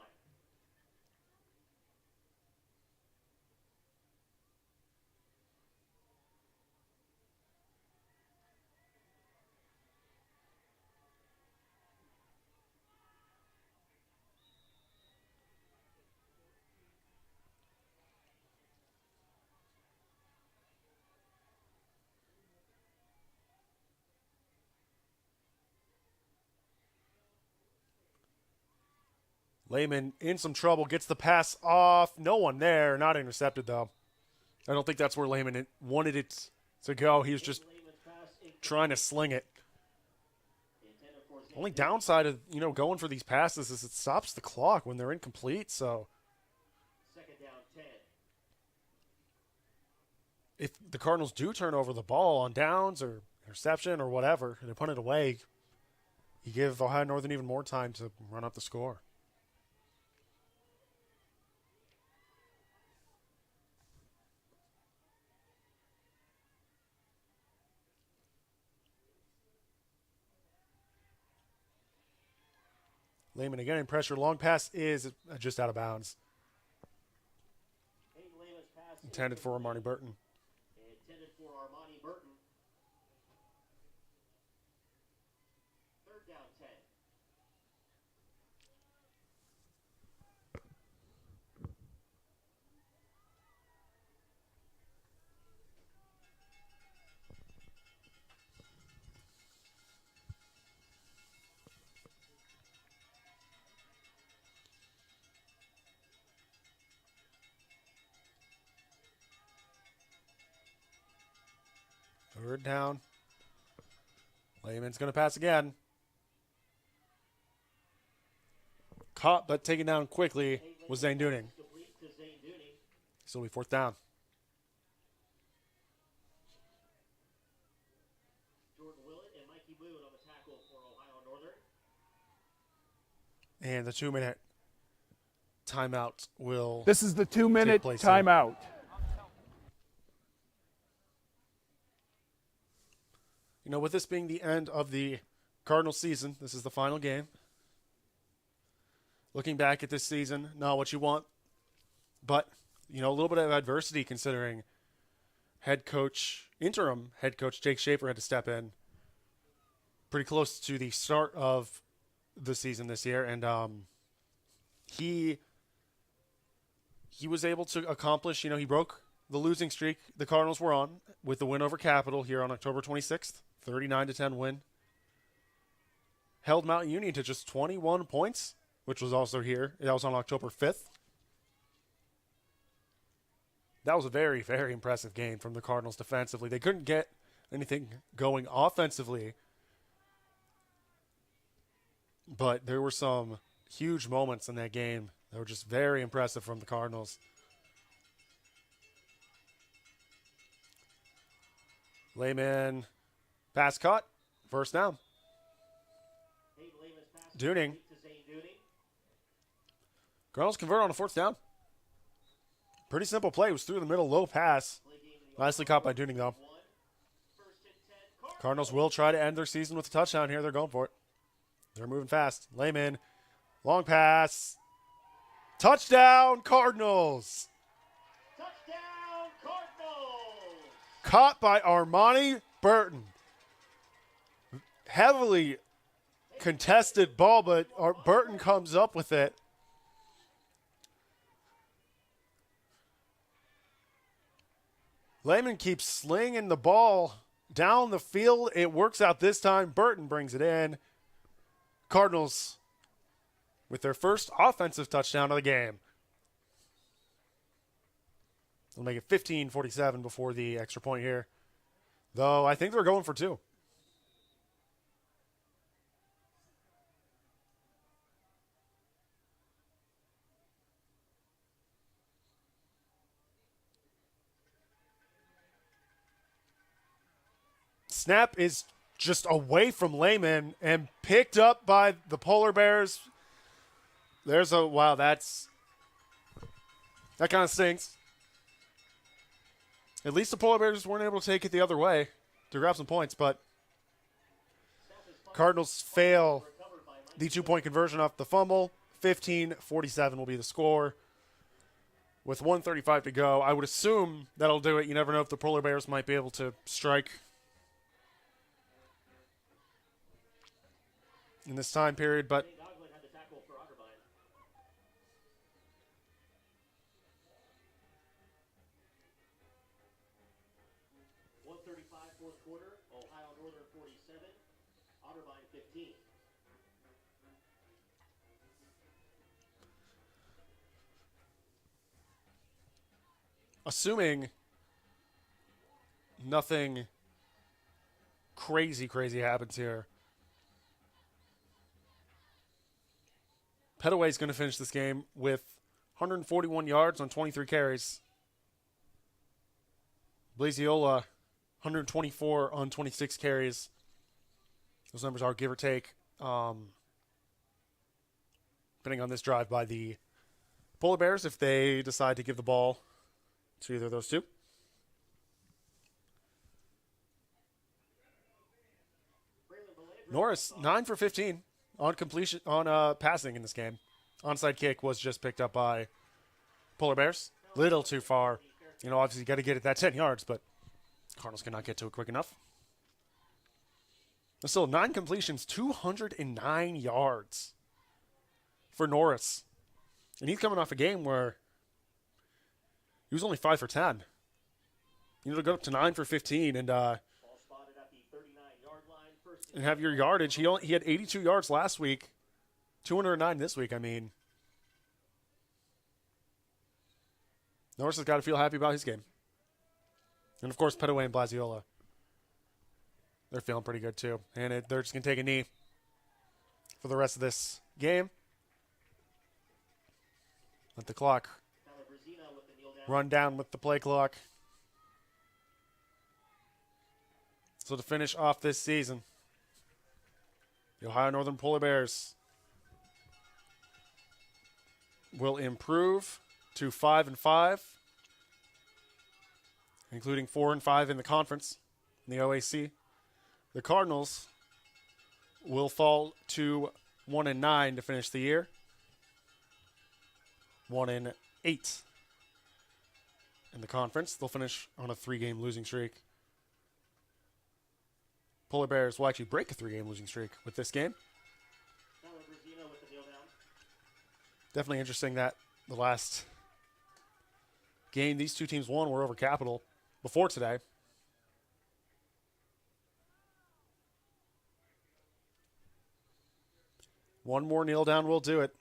Lehman in some trouble, gets the pass off. No one there, not intercepted though. I don't think that's where Lehman wanted it to go. He was just trying to sling it. Only downside of, going for these passes is it stops the clock when they're incomplete, so 2nd down 10. if the Cardinals do turn over the ball on downs or interception or whatever, and they punt it away, you give Ohio Northern even more time to run up the score. Lehman again in pressure. Long pass is just out of bounds. Intended for Armani Burton. Intended for Armani Burton. down 10. Third down. Lehman's going to pass again. Caught but taken down quickly was Zane Dooning. So it'll be fourth down. Jordan Willett and Mikey Moon on the tackle for Ohio Northern. And the 2-minute timeout will. This is the 2-minute take place here. timeout. You know, with this being the end of the Cardinals season, this is the final game. Looking back at this season, not what you want, but, you know, a little bit of adversity considering interim head coach Jake Schaefer had to step in pretty close to the start of the season this year, and he was able to accomplish, you know, he broke the losing streak the Cardinals were on with the win over Capital here on October 26th, 39-10 win. Held Mount Union to just 21 points, which was also here. That was on October 5th. That was a very, very impressive game from the Cardinals defensively. They couldn't get anything going offensively, but there were some huge moments in that game that were just very impressive from the Cardinals. Lehman, pass caught, first down. Dooning. Cardinals convert on a fourth down. Pretty simple play. It was through the middle, low pass. Nicely caught by Dooning, though. Cardinals will try to end their season with a touchdown here. They're going for it. They're moving fast. Lehman, long pass. Touchdown, Cardinals. Touchdown, Cardinals. Caught by Armani Burton. Heavily contested ball, but Burton comes up with it. Lehman keeps slinging the ball down the field. It works out this time. Burton brings it in. Cardinals with their first offensive touchdown of the game. They'll make it 15-47 before the extra point here. Though I think they're going for two. Snap is just away from Lehman and picked up by the Polar Bears. There's a, wow, that kind of stinks. At least the Polar Bears weren't able to take it the other way to grab some points, but Cardinals fail the 2-point conversion off the fumble. 15-47 will be the score. With 1:35 to go, I would assume that'll do it. You never know if the Polar Bears might be able to strike in this time period, but Had the tackle for Otterbein. .135 fourth quarter. Ohio Northern 47, Otterbein 15. assuming nothing crazy happens here, Petaway's going to finish this game with 141 yards on 23 carries. Blaziola, 124 on 26 carries. Those numbers are give or take, depending on this drive by the Polar Bears, if they decide to give the ball to either of those two. Norris, 9 for 15 on completion, on passing in this game. Onside kick was just picked up by Polar Bears. Little too far. You know, obviously you got to get it that 10 yards, but Cardinals cannot get to it quick enough. Still, 9 completions, 209 yards for Norris. And he's coming off a game where he was only 5 for 10. You know, to go up to 9 for 15 and have your yardage. He had 82 yards last week, 209 this week. I mean, Norris has got to feel happy about his game. And, of course, Petaway and Blaziola, they're feeling pretty good, too. And they're just going to take a knee for the rest of this game. Let the clock run down with the play clock. So to finish off this season, the Ohio Northern Polar Bears will improve to 5-5, including 4-5 in the conference, in the OAC. The Cardinals will fall to 1-9 to finish the year. 1-8 in the conference. They'll finish on a 3-game losing streak. Polar Bears will actually break a 3-game losing streak with this game. Definitely interesting that the last game these two teams won were over Capital before today. One more kneel down will do it.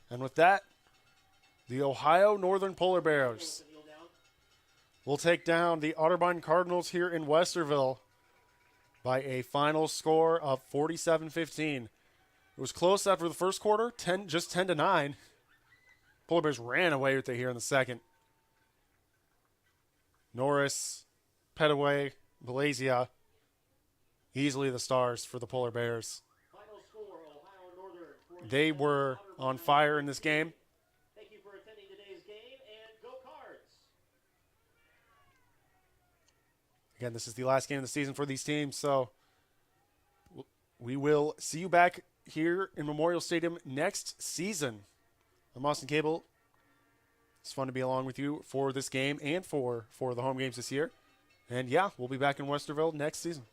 And with that, the Ohio Northern Polar Bears will take down the Otterbein Cardinals here in Westerville by a final score of 47-15. It was close after the first quarter, just 10-9. Polar Bears ran away with it here in the second. Norris, Petaway, Blazia, easily the stars for the Polar Bears. They were on fire in this game. Thank you for attending today's game, and go Cards! Again, this is the last game of the season for these teams, so we will see you back here in Memorial Stadium next season. I'm Austin Cable. It's fun to be along with you for this game and for the home games this year. And yeah, we'll be back in Westerville next season.